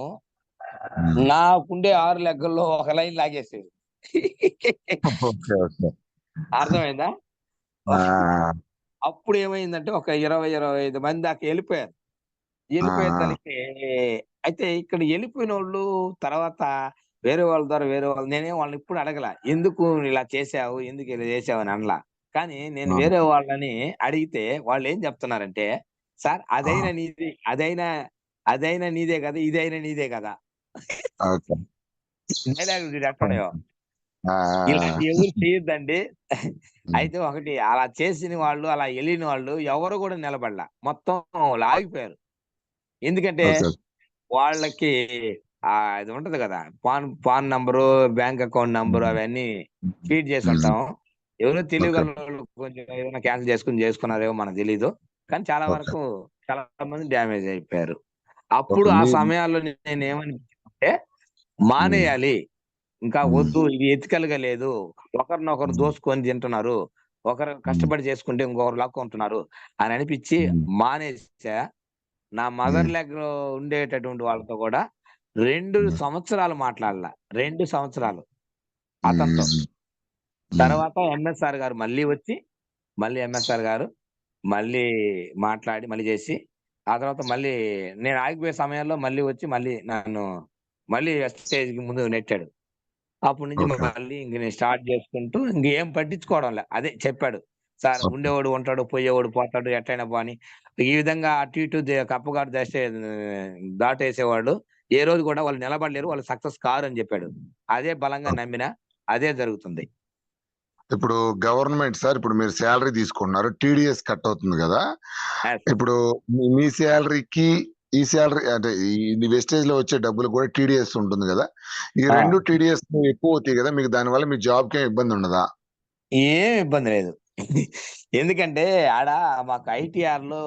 హ్మ్. నాకుండే 6 లెగ్గల్లో ఒక లైన్ లాగేసేది. ఓకే. ఓకే. అర్థమైందా? ఆ! అప్పుడు ఏమైందంటే ఒక 20, 25 మంది దాకా ఎళ్ళిపోయారు. ఆ! ఆ! ఎళ్ళిపోయేసరికి అయితే ఇక్కడ ఎళ్ళిపోయినోళ్ళు తర్వాత వేరే వాళ్ళు నేనేం వాళ్ళనెప్పుడు అడగల. ఎందుకు ఇలా చేశావు? ఎందుకు ఇలా చేశావు అని అనలా. కానీ నేను ఆ! వేరే వాళ్ళని అడిగితే వాళ్ళేం చెప్తున్నారంటే, సార్ ఆ! అదైనా నీదే గదా! ఇదైనా నీదే గదా! ఓకే. డైలాగులు చూడు ఎట్టున్నాయో. ఆ! ఆ! ఇలాంటివి ఎవరు చేయొద్దండి. హ్మ్. అయితే ఒకటి అలా చేసిన వాళ్ళు, అలా ఎళ్ళిన వాళ్ళు ఎవరు గూడా నిలబడల. మొత్తం లాగిపోయారు. ఎందుకంటే ఓకే. వాళ్ళకి ఇది ఉంటది గదా! Pan number, bank account number హ్మ్. అవన్నీ హ్మ్. ఫీడ్ హ్మ్. చేసుంటాం. ఎవరో ఓకే. తెలివిగల్లోళ్ళు కొంచెం ఏదైనా క్యాన్సెల్ చేసుకున్నారేమో మనకు తెలీదు. కానీ చాలా ఓకే. వరకు చాలా మంది డ్యామేజ్ అయిపోయారు. అప్పుడు ఓకే. ఆ మీ సమయాల్లో నేను ఏమనిపించిందంటే మానేయాలి. ఇంకా వద్దు, ఇది ఎథికల్ గా లేదు. ఒకరినొకరు దోసుకొని తింటున్నారు. ఒకరు కష్టపడి చేసుకుంటే ఇంకొకరు లాక్కుంటున్నారు అని అనిపించి మానేసా. నా మదర్ లెగ్ ఉండేటటువంటి వాళ్ళతో కూడా 2 సంవత్సరాలు మాట్లాడలా. 2 సంవత్సరాలు అతనితో. తర్వాత ఎంఎస్ఆర్ గారు మళ్ళీ వచ్చి, ఎంఎస్ఆర్ గారు మళ్ళీ మాట్లాడి, మళ్ళీ చేసి, ఆ తర్వాత మళ్ళీ నేను ఆగిపోయే సమయంలో మళ్ళీ వచ్చి నన్ను స్టేజ్‌కి ముందుకు నెట్టాడు. అప్పటి నుంచి ఓకే. మళ్ళీ ఇంక నేను స్టార్ట్ చేసుకుంటూ ఇంకేం పట్టించుకోవడంలే. అదే చెప్పాడు. Sir okay. ఉండేవాడు ఉంటాడు, పోయేవాడు పోతాడు, ఎట్టైనా పోనీ. ఈ విధంగా అటు ఇటు కప్పగాడు దాటేసేవాళ్ళు. ఏ రోజు కూడా వాళ్ళు నిలబడలేరు. వాళ్ళు సక్సెస్ కారు అని చెప్పాడు. అదే బలంగా నమ్మినా. అదే జరుగుతుంది. ఇప్పుడు గవర్నమెంట్ సార్, ఇప్పుడు మీరు సాలరీ తీసుకుంటున్నారు. టీడీఎస్ కట్ అవుతుంది కదా! యాస్. ఇప్పుడు మీ సాలరీకి ఈ సాలరీ అంటే ఈ వెస్టేజ్ లో వచ్చే డబ్బులు కూడా టీడీఎస్ ఉంటుంది కదా! ఈ ఆ! 2 టీడీఎస్ ఎక్కువ అవుతాయి కదా! మీకు దానివల్ల మీ జాబ్‌కి ఏం ఇబ్బంది ఉండదా? ఏం ఇబ్బంది లేదు. ఎందుకంటే ఆడ మాకు ఐటీఆర్‌లో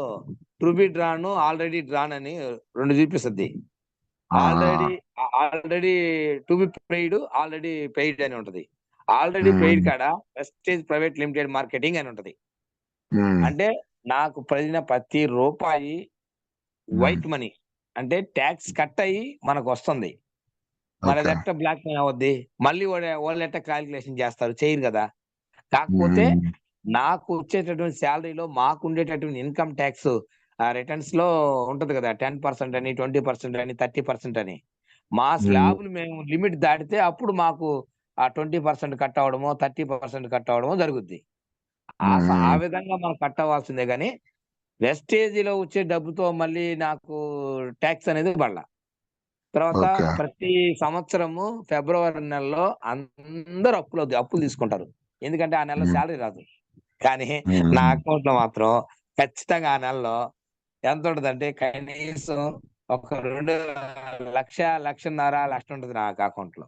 to be drawn, already drawn అని 2 చూపిస్తది. ఆ! Already to be paid, already paid అని ఉంటది. ఆల్రెడీ పెయిడ్ హ్మ్. కాడ వెస్టేజ్ ప్రైవేట్ లిమిటెడ్ మార్కెటింగ్ అని ఉంటది. హ్మ్. అంటే నాకు పడిన ప్రతి రూపాయి హ్మ్. White money. అంటే టాక్స్ కట్ అయ్యి మనకొస్తుంది. మరి ఓకే. అదెట్టా బ్లాక్ మనీ అవుద్ది? మళ్ళీ వాళ్ళెట్టా కాలిక్యులేషన్ చేస్తారు? చేయరు గదా! కాకపోతే హ్మ్. నాకు వచ్చేటటువంటి సాలరీలో మాకుండేటటువంటి ఇన్‌కమ్ టాక్స్ రిటర్న్స్‌లో ఉంటది గదా! 10% అని, 20% అని, 30% అని. మా హ్మ్. స్లాబ్‌లు మేము లిమిట్ దాటితే అప్పుడు మాకు ఆ 20% కట్ అవ్వడమో, 30% కట్ అవ్వడమో జరుగుద్ది. ఆ హ్మ్. విధంగా మనం కట్ అవ్వాల్సిందే గానీ, వెస్టేజ్‌లో వచ్చే డబ్బుతో మళ్ళీ నాకు టాక్స్ అనేది పడల. తర్వాత ఓకే. ప్రతి సంవత్సరము ఫిబ్రవరి నెలలో అందరూ అప్పులు తీసుకుంటారు. ఎందుకంటే ఆ నెలలో హ్మ్. సాలరీ రాదు. కానీ నా హ్మ్. అకౌంట్‌లో మాత్రం ఖచ్చితంగా ఆ నెలలో ఎంతుంటదంటే కనీసం ఒక 1,00,00,000, 1,50,000 ఉంటది నాకు అకౌంట్‌లో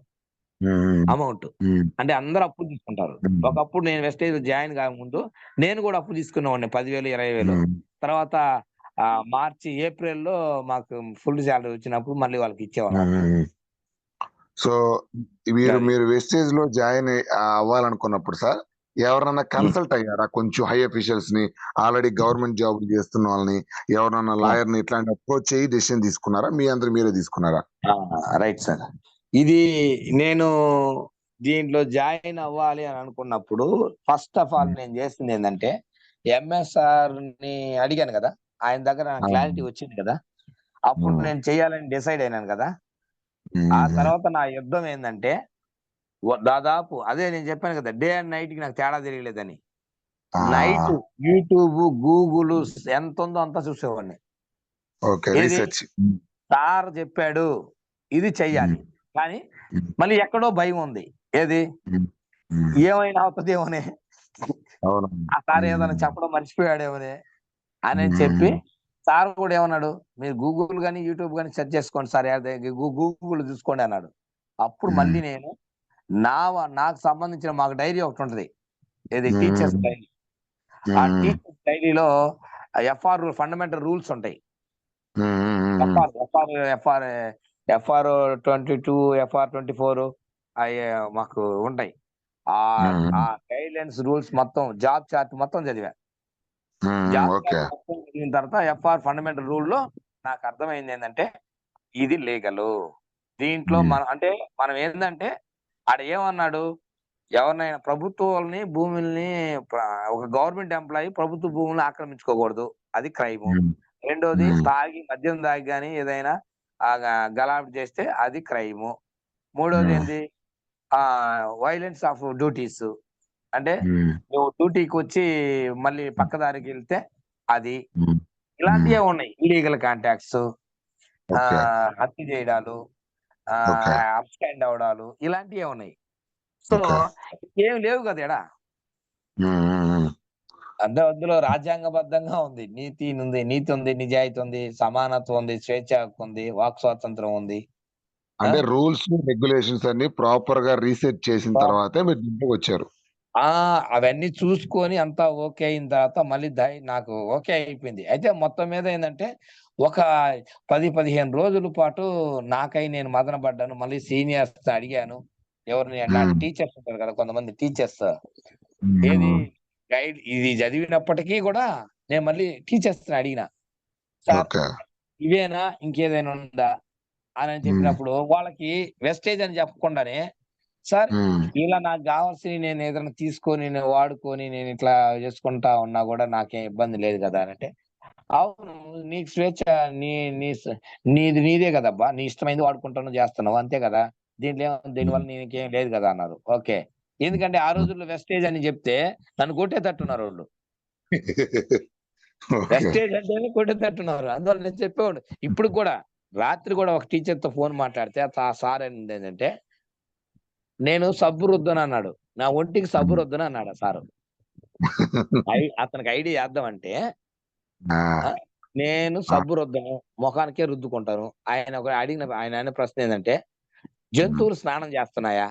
హ్మ్. అమౌంట్. హ్మ్. అంటే అందరూ అప్పులు తీసుకుంటారు. హ్మ్. ఒకప్పుడు నేను వెస్టేజ్‌లో జాయిన్ కాకముందు నేను కూడా అప్పు తీసుకునేవాడిని 10,000, 20,000. హ్మ్. తర్వాత మార్చి, ఏప్రిల్‌లో మాకు ఫుల్ సాలరీ వచ్చినప్పుడు మళ్ళీ వాళ్ళకిచ్చేవాళ్ళం అప్పులు. హ్మ్. సో, మీరు అది. మీరు వెస్టేజ్‌లో జాయిన్ అవ్వాలనుకున్నప్పుడు సార్, ఎవరినన్నా హ్మ్. కన్సల్ట్ అయ్యారా? కొంచెం హై ఆఫీషియల్స్‌ని, ఆల్రెడీ గవర్నమెంట్ జాబ్‌లు చేస్తున్న వాళ్ళని, ఎవరినన్నా ఆ! లాయర్‌ని ఇట్లాంటి అప్రోచ్ అయ్యి డెసిషన్ తీసుకున్నారా? మీ అంతట మీరే తీసుకున్నారా? ఆ! Right sir. ఇది నేను దీంట్లో జాయిన్ అవ్వాలి అని అనుకున్నప్పుడు ఫస్ట్ ఆఫ్ ఆల్ హ్మ్. నేను చేసిందేందంటే, ఎంఎస్ఆర్‌ని అడిగాను గదా! ఆయన దగ్గర ఆ! క్లారిటీ వచ్చింది గదా! అప్పుడు హ్మ్. నేను చేయాలని డిసైడ్ అయినాను గదా! ఆ హుహు. తర్వాత నా యుద్ధం ఏందంటే, దాదాపు అదే నేను చెప్పాను గదా! డే అండ్ నైట్‌కి నాకు తేడా తెలియలేదని. నైట్ ఆ! యూట్యూబ్, గూగుల్ ఎంతుందో అంతా చూసేవాడిని. ఓకే. ఏది రిసర్చ్. హ్మ్. సార్ జెప్పాడు. ఇది హ్మ్. చెయ్యాలి. కానీ హ్మ్. మళ్ళీ ఎక్కడో భయముంది. ఏది? హ్మ్. హ్మ్. ఏమైనా అవుతదేమోనే. అవునవును. ఆ సార్ ఏదైనా హ్మ్. చెప్పడం మర్చిపోయాడేమోనే అని చెప్పి హ్మ్. సార్ గూడా ఏమన్నాడు, "మీరు గూగుల్ గాని, యూట్యూబ్ గాని సెర్చ్ చేసుకోండి సార్. గూగుల్ చూసుకోండి" అన్నాడు. అప్పుడు హ్మ్. మళ్ళీ నేను నాకు సంబంధించిన మాకు డైరీ ఒకటుంటది. ఏది టీచర్స్ హ్మ్. డైరీ. ఆ హ్మ్. టీచర్స్ డైరీలో ఫండమెంటల్ రూల్స్ ఉంటాయి. Hmm. FR, FR, FR, FR 22, FR 24 అయి మాకు ఉంటాయి. హ్మ్. ఆ గైడ్‌లైన్స్ రూల్స్ మొత్తం జాబ్ చార్ట్ మొత్తం చదివా. హ్మ్. Job okay. చార్ట్ మొత్తం చదివిన తర్వాత ఎఫ్ఆర్ ఫండమెంటల్ రూల్‌లో నాకు అర్థమైందేందంటే ఇది లీగలు. దీంట్లో హ్మ్. అంటే మనం ఏందంటే ఆడ ఏమన్నాడు? ఎవరినైనా ప్రభుత్వాల్ని, భూముల్ని ప్ర ఒక గవర్నమెంట్ ఎంప్లాయీ ప్రభుత్వ భూములను ఆక్రమించుకోకూడదు. అది క్రైము. హ్మ్. రెండోది హ్మ్. మద్యం తాగి గాని ఏదైనా గలాటా చేస్తే అది క్రైము. హ్మ్. మూడోదేంది వయలెన్స్ ఆఫ్ డ్యూటీస్. అంటే హ్మ్. నువ్వు డ్యూటీకొచ్చి మళ్ళీ పక్కదారికెళ్తే అది. హ్మ్. హ్మ్. ఇలాంటియే ఉన్నాయి. Illegal contacts, okay. హత్య చేయడాలు, ఓకే. అబ్స్కాండ్ అవ్వడాలు ఇలాంటియే ఉన్నాయి. So, okay. ఏమి లేవు గదా! ఈడ. హ్మ్. హ్మ్. హ్మ్. అందులో రాజ్యాంగబద్ధంగా ఉంది. నీతి ఉంది, నిజాయితీ ఉంది, సమానత్వం ఉంది, స్వేచ్ఛ హక్కు ఉంది, వాక్ స్వాతంత్రం ఉంది. ఆ! అంటే రూల్స్, రెగ్యులేషన్స్ అన్నీ ప్రాపర్‌గా రీసెర్చ్ చేసిన ప్రాప్ తర్వాతే మీరు దీంట్లోకొచ్చారు. అవన్నీ చూసుకొని అంతా ఓకే అయిన తర్వాత మళ్ళీ నాకు ఓకే అయిపోయింది. అయితే మొత్తం మీద ఏందంటే ఒక 10, 15 రోజుల పాటు నాకై నేను మదన పడ్డాను. మళ్ళీ సీనియర్స్‌ని అడిగాను. ఎవరిని నా ఉమ్, టీచర్స్ ఉంటారు కదా! కొంతమంది టీచర్స్. ఏది ఉమ్, ఇది చదివినప్పటికీ గూడా నేను మళ్ళీ టీచర్స్‌ని అడిగిన. Sir okay. ఇవేనా? ఇంకేదైనా ఉందా? అని ఉమ్, చెప్పినప్పుడు వాళ్ళకి వెస్టేజ్ అని చెప్పకుండానే, సార్ ఉమ్, ఇలా నాకు గావాల్సినయి నేను ఏదైనా తీసుకొని, నేను వాడుకొని, నేను ఇట్లా చేసుకుంటా ఉన్నా గూడా నాకేం ఇబ్బంది లేదు గదా! అనంటే, అవును. నీకు స్వేచ్ఛ నీ నీ స్ నీది నీదే గదబ్బా! నీ ఇష్టమైంది వాడుకుంటున్నావు, జేస్తున్నావు అంతే గదా! ఉమ్. దీనివల్ల నీకేం లేదు గదా! అన్నారు. ఓకే. ఎందుకంటే ఆ రోజుల్లో వెస్టేజ్ అని జెప్తే నన్ను కొట్టేటట్టున్నారోళ్ళు. ఓకే. వెస్టేజ్ అంటేనే కొట్టేటట్టున్నారు. అందువల్ల నేను చెప్పేవాడిని. ఇప్పటికి గూడా రాత్రి గూడా ఒక టీచర్‌తో ఫోన్ మాట్లాడితే సార్ అనిందేంటంటే, "నేను సబ్బు రుద్దనన్నాడు. నా ఒంటికి సబ్బు రుద్దనన్నాడు ఆ సారు." అతనికి ఐడీ ఏద్దామంటే ఆ, ఆ! నేను ఆ, సబ్బు రుద్దను. మొఖానికే రుద్దుకుంటాను. ఆయన అడిగిన ప్రశ్న ఏందంటే, ఉమ్, "జంతువులు స్నానం చేస్తున్నాయా?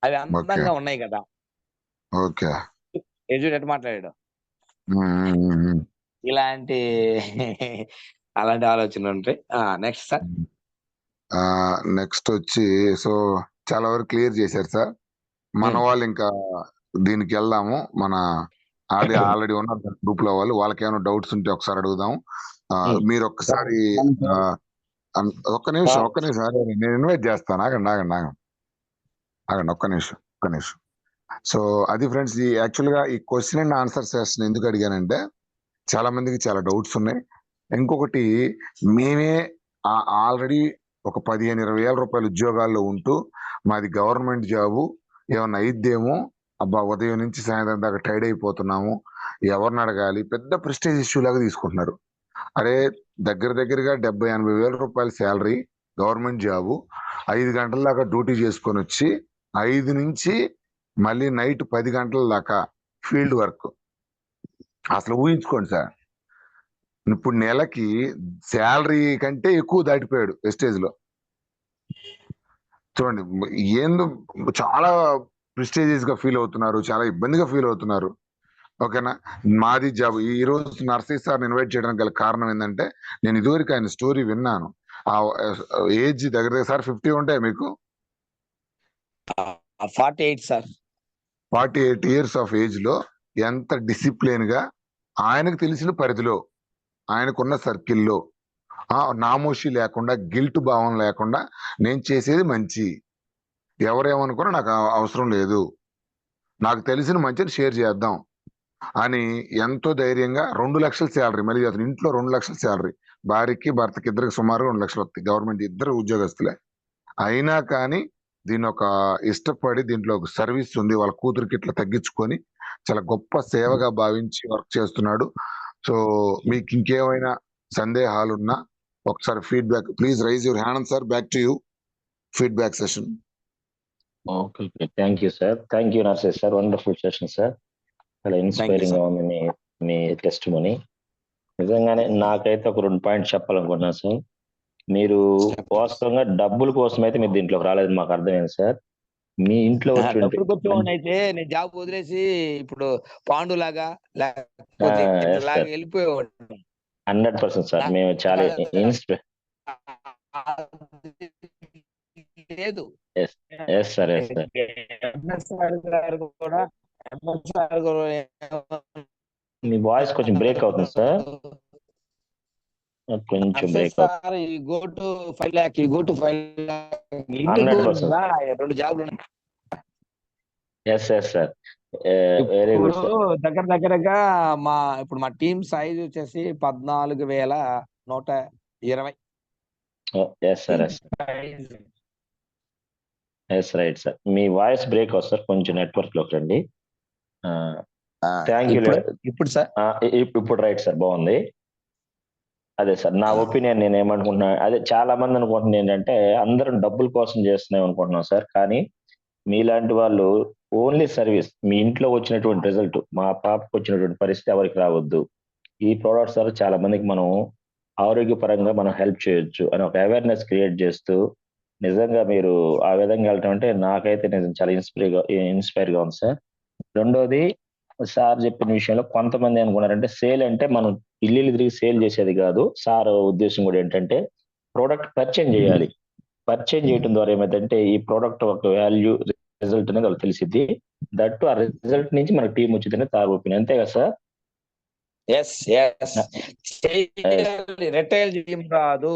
అవి ఓకే. అందంగా ఉన్నాయి గదా!" ఓకే. చూడు ఎట్ట మాట్లాడాడో. ఉమ్, ఉమ్, ఉమ్, ఇలాంటి అలాంటి ఆలోచనలుంటాయి. Next sir. నెక్స్ట్ వచ్చి సో చాలా వరకు క్లియర్ చేశారు సార్. మన హ్మ్. వాళ్ళు ఇంకా దీనికి వెళ్దాము. మన ఆల్రెడీ ఉన్నారు గ్రూప్ లో వాళ్ళకి ఏమైనా డౌట్స్ ఉంటే ఒకసారి అడుగుదాం. హ్మ్. మీరు ఒక్కసారి ఆ, ఒక్క ఆ! నిమిషం అరే, నేను ఇన్వైట్ చేస్తాను. ఆగండి ఆగండి ఆగండి ఆగండి ఒక్క నిమిషం. సో అది ఫ్రెండ్స్, ఈ యాక్చువల్ గా ఈ క్వశ్చన్ అండ్ ఆన్సర్ సెషన్ ఎందుకు అడిగానంటే చాలా మందికి చాలా డౌట్స్ ఉన్నాయి. ఇంకొకటి, మేమే ఆల్రెడీ ఒక 15-20 వేల రూపాయల ఉద్యోగాల్లో ఉంటూ మాది గవర్నమెంట్ జాబు, ఏమన్నా అయిద్దేమో, అబ్బా ఉదయం నుంచి సాయంత్రం దాకా టైర్డ్ అయిపోతున్నాము, ఎవరిని అడగాలి, పెద్ద ప్రెస్టేజ్ ఇష్యూ లాగా తీసుకుంటున్నారు. అరే, దగ్గరగా 70-80 వేల రూపాయల శాలరీ, గవర్నమెంట్ జాబు, 5 గంటల దాకా డ్యూటీ చేసుకొని వచ్చి 5 నుంచి మళ్ళీ నైట్ 10 గంటల దాకా ఫీల్డ్ వర్క్. అసలు ఊహించుకోండి సార్, ఇప్పుడు నెలకి శాలరీ కంటే ఎక్కువ దాటిపోయాడు వెస్టేజ్ లో. చూడండి, ఏందో చాలా ప్రెస్టేజియస్ గా ఫీల్ అవుతున్నారు, చాలా ఇబ్బందిగా ఫీల్ అవుతున్నారు. ఓకేనా. మాది జాబ్. ఈ రోజు నర్సీ సార్ ఇన్వైట్ చేయడానికి గల కారణం ఏంటంటే, నేను ఇదివరకు ఆయన స్టోరీ విన్నాను. ఆ ఏజ్ దగ్గర సార్ 50 ఉంటాయి మీకు. 48 సార్. 48 ఇయర్స్ ఆఫ్ ఏజ్ లో ఎంత డిసిప్లిన్ గా, ఆయనకు తెలిసిన పరిధిలో, ఆయనకున్న సర్కిల్లో నామోషి లేకుండా, గిల్ట్ భావం లేకుండా, నేను చేసేది మంచి, ఎవరేమనుకున్నా నాకు అవసరం లేదు, నాకు తెలిసిన మంచిని షేర్ చేద్దాం అని ఎంతో ధైర్యంగా 2 లక్షల శాలరీ, మళ్ళీ అతని ఇంట్లో 2 లక్షల శాలరీ, భార్యకి భర్తకి ఇద్దరికి సుమారు 2 లక్షలు వస్తాయి, గవర్నమెంట్ ఇద్దరు ఉద్యోగస్తులే. అయినా కానీ దీని ఒక ఇష్టపడి, దీంట్లో ఒక సర్వీస్ ఉంది, వాళ్ళ కూతురికి ఇట్లా తగ్గించుకొని చాలా గొప్ప సేవగా భావించి వర్క్ చేస్తున్నాడు. సో మీకు ఇంకేమైనా సందేహాలున్నా ఒకసారి feedback, please rise your hand sir. Back to you, feedback session. Okay. Thank you sir. Thank you nurses sir. Wonderful session sir. చాలా ఇన్స్పైరింగ్ గా సార్. ఉంది మీ టెస్టిమనీ. నిజంగానే నాకైతే ఒక 2 పాయింట్స్ చెప్పాలనుకుంటున్నాను సార్. మీరు వాస్తవంగా డబ్బుల కోసం అయితే మీరు దీంట్లోకి రాలేదని మాకు అర్థమైంది సార్. మీ ఇంట్లో వచ్చి డబ్బులకొచ్చేవాడినైతే నేను జాబ్ వదిలేసి ఇప్పుడు పాండులాగా లేకపోతే ఎస్ ఇతనిలాగా సార్, వెళ్ళిపోయేవాడిని. 100% సార్. మేము చాలా నాకు లేదు. Yes yes sir, yes sir. MSR గారు కూడా ఎంఎస్ఆర్ గారు మీ వాయిస్ కొంచెం బ్రేక్ అవుతుంది సార్. కొంచెం బ్రేక్ అవుతుంది. సార్ ఈ గో టు 5 లాక్, ఈ గో టు 5 లాక్, ఇంటి 100% దూరంగా 2 జాబ్లు ఉన్నాయి. Yes yes sir. వెరీ ఇప్పుడు గుడ్ సార్. దగ్గరగా ఇప్పుడు మా టీమ్ సైజ్ వచ్చేసి 14,120. Yes sir, yes yes right sir. మీ వాయిస్ బ్రేక్ అవుతుంది సార్, కొంచెం నెట్వర్క్ లోకి రండి. Thank you. ఇప్పుడు సార్ ఇప్పుడు రైట్ సార్, బాగుంది. అదే సార్, నా ఒపీనియన్ నేను ఏమనుకుంటున్నా, అదే చాలా మంది అనుకుంటున్నా ఏంటంటే అందరం డబ్బుల కోసం చేస్తున్నాం అనుకుంటున్నాం సార్. కానీ మీలాంటి వాళ్ళు ఓన్లీ సర్వీస్, మీ ఇంట్లో వచ్చినటువంటి రిజల్ట్, మా పాపకు వచ్చినటువంటి పరిస్థితి ఎవరికి రావద్దు, ఈ ప్రోడక్ట్స్ ద్వారా చాలా మందికి మనం ఆరోగ్యపరంగా మనం హెల్ప్ చేయొచ్చు అని ఒక అవేర్నెస్ క్రియేట్ చేస్తూ, నిజంగా మీరు ఆ విధంగా వెళ్ళటం అంటే నాకైతే నిజం చాలా ఇన్స్పైర్ గా ఉంది సార్. రెండోది సార్ చెప్పిన విషయంలో కొంతమంది అనుకున్నారంటే సేల్ అంటే మనం ఇల్లు తిరిగి సేల్ చేసేది కాదు. సార్ ఉద్దేశం కూడా ఏంటంటే ప్రోడక్ట్ పర్చేజ్ చేయాలి. పర్చేజ్ చేయడం ద్వారా ఏమైందంటే ఈ ప్రోడక్ట్ ఒక వాల్యూ రిజల్ట్ అనేది వాళ్ళకి తెలిసిద్ది. దట్టు ఆ రిజల్ట్ నుంచి మనకి టీం వచ్చిందని సార్ ఒపీనియన్. అంతే కదా సార్? రిటైల్ టీం రాదు.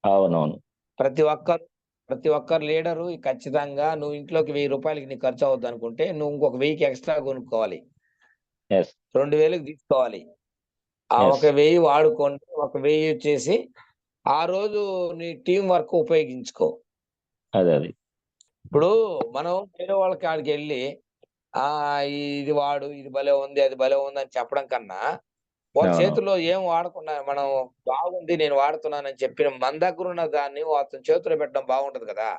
అవునవును. ప్రతి ఒక్కరు లీడరు ఖచ్చితంగా నువ్వు ఇంట్లోకి 1000 రూపాయలకి నీకు ఖర్చు అవుద్ది అనుకుంటే నువ్వు ఇంకొక 1000కి ఎక్స్ట్రా కొనుక్కోవాలి. 2000కి తీసుకోవాలి. ఆ Yes. ఒక 1000 వాడుకోండి. ఒక 1000 వచ్చేసి ఆ రోజు నీ టీం వర్క్ ఉపయోగించుకో. అది ఇప్పుడు మనం వేరే వాళ్ళ కాడికి వెళ్ళి ఇది వాడు, ఇది భలే ఉంది, అది భలే ఉంది అని చెప్పడం కన్నా వాళ్ళ అవును. చేతుల్లో ఏం వాడకుండా మనం బాగుంది నేను వాడుతున్నానని చెప్పిన మన దగ్గర ఉన్న దాన్ని అతని చేతిలో పెట్టడం బాగుంటది కదా.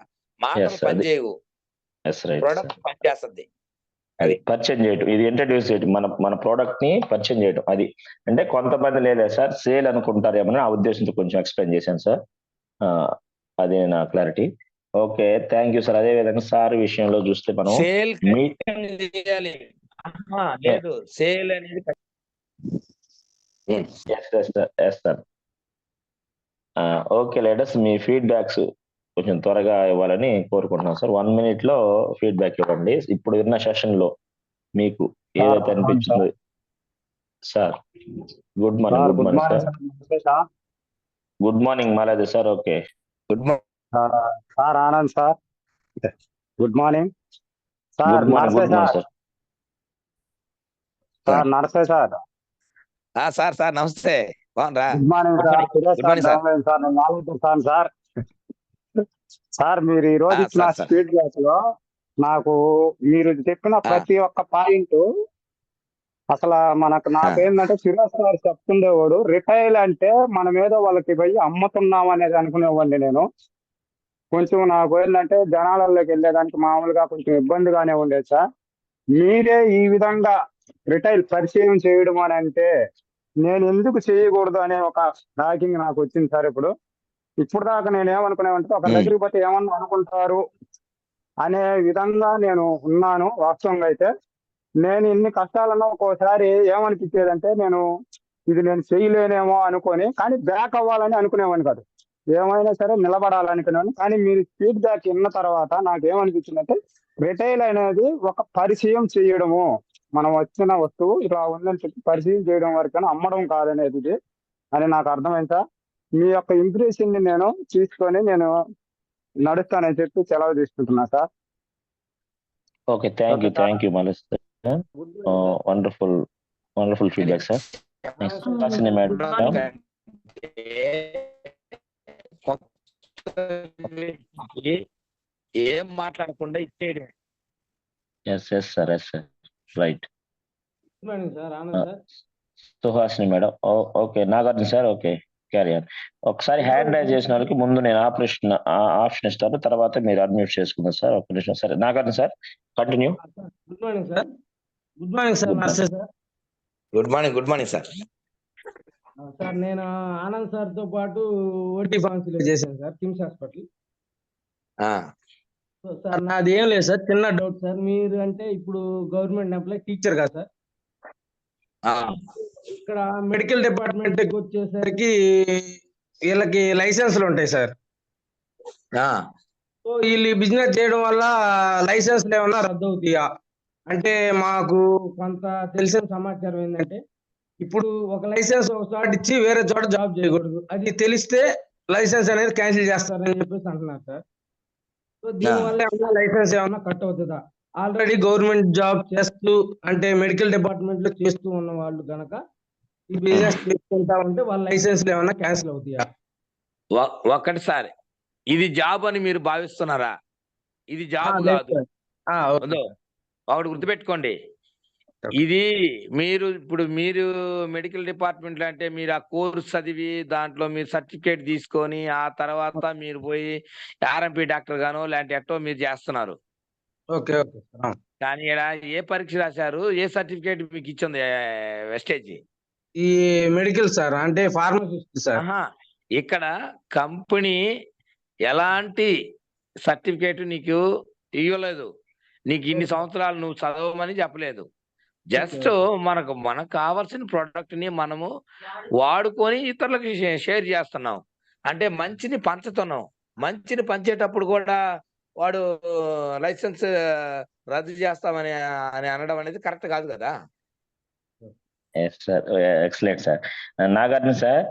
మాటలు Yes, పనిచేయవు, రైట్. ప్రొడక్ట్ పనిచేస్తుంది. అది పర్చేజ్ చేయటం, ఇది ఇంట్రడ్యూస్ చేయటం, మన ప్రోడక్ట్ ని పర్చేజ్ చేయటం. అది అంటే కొంతమంది లేదా సార్ సేల్ అనుకుంటారేమో ఆ ఉద్దేశంతో కొంచెం ఎక్స్ప్లెయిన్ చేశాను సార్. అదే నా clarity. Okay, thank you sir. అదే విధంగా సార్ విషయంలో చూస్తే మనం సేల్ చేయాలి. లేదు, సేల్ అనేది సార్. ఓకే లేడర్స్, మీ ఫీడ్బ్యాక్స్ కొంచెం త్వరగా ఇవ్వాలని కోరుకుంటున్నాం సార్. 1 minute లో ఫీడ్బ్యాక్ ఇవ్వండి. ఇప్పుడు విన్న సెషన్ లో మీకు ఏదైతే అనిపించిందో. Sir good morning sir. Good morning Maladi sir. Okay, good morning sir. Anand sir, good morning sir. Good morning sir. Sir నమస్తే సార్. సార్ నమస్తే. బాగున్నారా? Good morning sir. Good morning sir. Sir నేను ఆలోచిస్తాను సార్. సార్ మీరు ఈ రోజు ఇచ్చిన సార్. ఫీడ్బ్యాక్ లో నాకు మీరు చెప్పిన ప్రతి ఒక్క పాయింట్ అసలు నాకేంటంటే ఫిరోజ్ సార్ చెప్తుండేవాడు రిటైల్ అంటే మనం ఏదో వాళ్ళకి పోయి అమ్ముతున్నాం అనేది అనుకునేవాడిని నేను. కొంచెం నాకు ఏంటంటే జనాలలోకి వెళ్ళేదానికి మామూలుగా కొంచెం ఇబ్బందిగానే ఉండేది సార్. మీరే ఈ విధంగా రిటైల్ పరిచయం చేయడం అని అంటే నేను ఎందుకు చేయకూడదు అనే ఒక టాకింగ్ నాకు వచ్చింది సార్. ఇప్పుడు దాకా నేను ఏమనుకునేవంటే ఒక దగ్గరికి పోతే ఏమన్నా అనుకుంటారు అనే విధంగా నేను ఉన్నాను. వాస్తవంగా అయితే నేను ఇన్ని కష్టాలన్నా ఒక్కోసారి ఏమనిపించేదంటే నేను చేయలేనేమో అనుకొని, కానీ బ్యాక్ అవ్వాలని అనుకునేవాడిని కాదు. ఏమైనా సరే నిలబడాలనుకున్నాను. కానీ మీరు ఫీడ్బ్యాక్ విన్న తర్వాత నాకు ఏమనిపించిందంటే రిటైల్ అనేది ఒక పరిచయం చేయడము, మనం వచ్చిన వస్తువు ఇలా ఉందని చెప్పి పరిచయం చేయడం వరకు అమ్మడం కాదనేది ఇది అని నాకు అర్థమైంది సార్. మీ యొక్క ఇంప్రెషన్ ని నేను తీసుకొని నేను నడుస్తానని చెప్పి సెలవు తీసుకుంటున్నా సార్. ఓకే, థ్యాంక్ యూ మాలస్ సార్. Wonderful feedback sir. ఏం మాట్లాడకుండా ఇచ్చేయడం. Yes sir. Right. Good morning sir. Anand sir. Suhasini madam. Okay, Nagarjuna sir. Okay, carry on. ఒకసారి హ్యాండ్ రైజ్ చేసిన వాళ్ళకి ముందు నేను ఆప్షన్ ఇస్తాను, తర్వాత మీరు అడ్మిట్ చేసుకున్నారు సార్. ఒక నిమిషం sir. Nagarjuna sir continue. Good morning sir. Good morning sir. నమస్తే sir. Good morning sir. Sir నేను ఆనంద్ సార్ తో పాటు ఓటీ ఫార్మసీలో చేశాను సార్, కిమ్స్ హాస్పిటల్. సార్ నాది ఏం లేదు సార్, చిన్న డౌట్ సార్. మీరు అంటే ఇప్పుడు గవర్నమెంట్ ఎంప్లాయ్, టీచర్ కదా సార్. ఇక్కడ మెడికల్ డిపార్ట్మెంట్ వచ్చేసరికి వీళ్ళకి లైసెన్స్లు ఉంటాయి సార్. సో వీళ్ళు బిజినెస్ చేయడం వల్ల లైసెన్స్లు ఏమన్నా రద్దు అవుతాయా? అంటే మాకు కొంత తెలిసిన సమాచారం ఏంటంటే ఇప్పుడు ఒక లైసెన్స్ ఒక చోట ఇచ్చి వేరే చోట జాబ్ చేయకూడదు, అది తెలిస్తే లైసెన్స్ అనేది క్యాన్సిల్ చేస్తారని చెప్పేసి అంటున్నారు సార్. సో దీనివల్ల ఏమన్నా లైసెన్స్ ఏమన్నా కట్ అవుతుందా? ఆల్రెడీ గవర్నమెంట్ జాబ్ చేస్తూ అంటే మెడికల్ డిపార్ట్మెంట్ లో చేస్తూ ఉన్న వాళ్ళు గనక ఈ బిజినెస్ చేసుకుంటా ఉంటే వాళ్ళ లైసెన్స్లు ఏమన్నా క్యాన్సిల్ అవుతాయా? ఒక్కటిసారి ఇది జాబ్ అని మీరు భావిస్తున్నారా? ఇది జాబ్ కాదు. ఒకటి గుర్తుపెట్టుకోండి, ఇది మీరు మెడికల్ డిపార్ట్మెంట్ లో అంటే మీరు ఆ కోర్స్ చదివి దాంట్లో మీరు సర్టిఫికేట్ తీసుకొని ఆ తర్వాత మీరు పోయి ఆర్ఎంపీ డాక్టర్ గానో లేదంటే ఎట్టో మీరు చేస్తున్నారు. ఓకే. కానీ ఇక్కడ ఏ పరీక్ష రాశారు? ఏ సర్టిఫికేట్ మీకు ఇచ్చింది వెస్టేజ్? ఈ మెడికల్ సార్, అంటే ఫార్మసిస్ట్ సార్. ఇక్కడ కంపెనీ ఎలాంటి సర్టిఫికేట్ నీకు ఇవ్వలేదు. నీకు ఇన్ని ఓకే సంవత్సరాలు నువ్వు చదవమని చెప్పలేదు. ఓకే జస్ట్ మనకు కావాల్సిన ప్రోడక్ట్ ని మనము వాడుకొని ఇతరులకు షేర్ చేస్తున్నాం. అంటే మంచిని పంచుతున్నాం. మంచిని పంచేటప్పుడు కూడా వాడు లైసెన్స్ రద్దు చేస్తామని అని అనడం అనేది కరెక్ట్ కాదు కదా. Yes sir, excellent sir. Nagarjuna sir,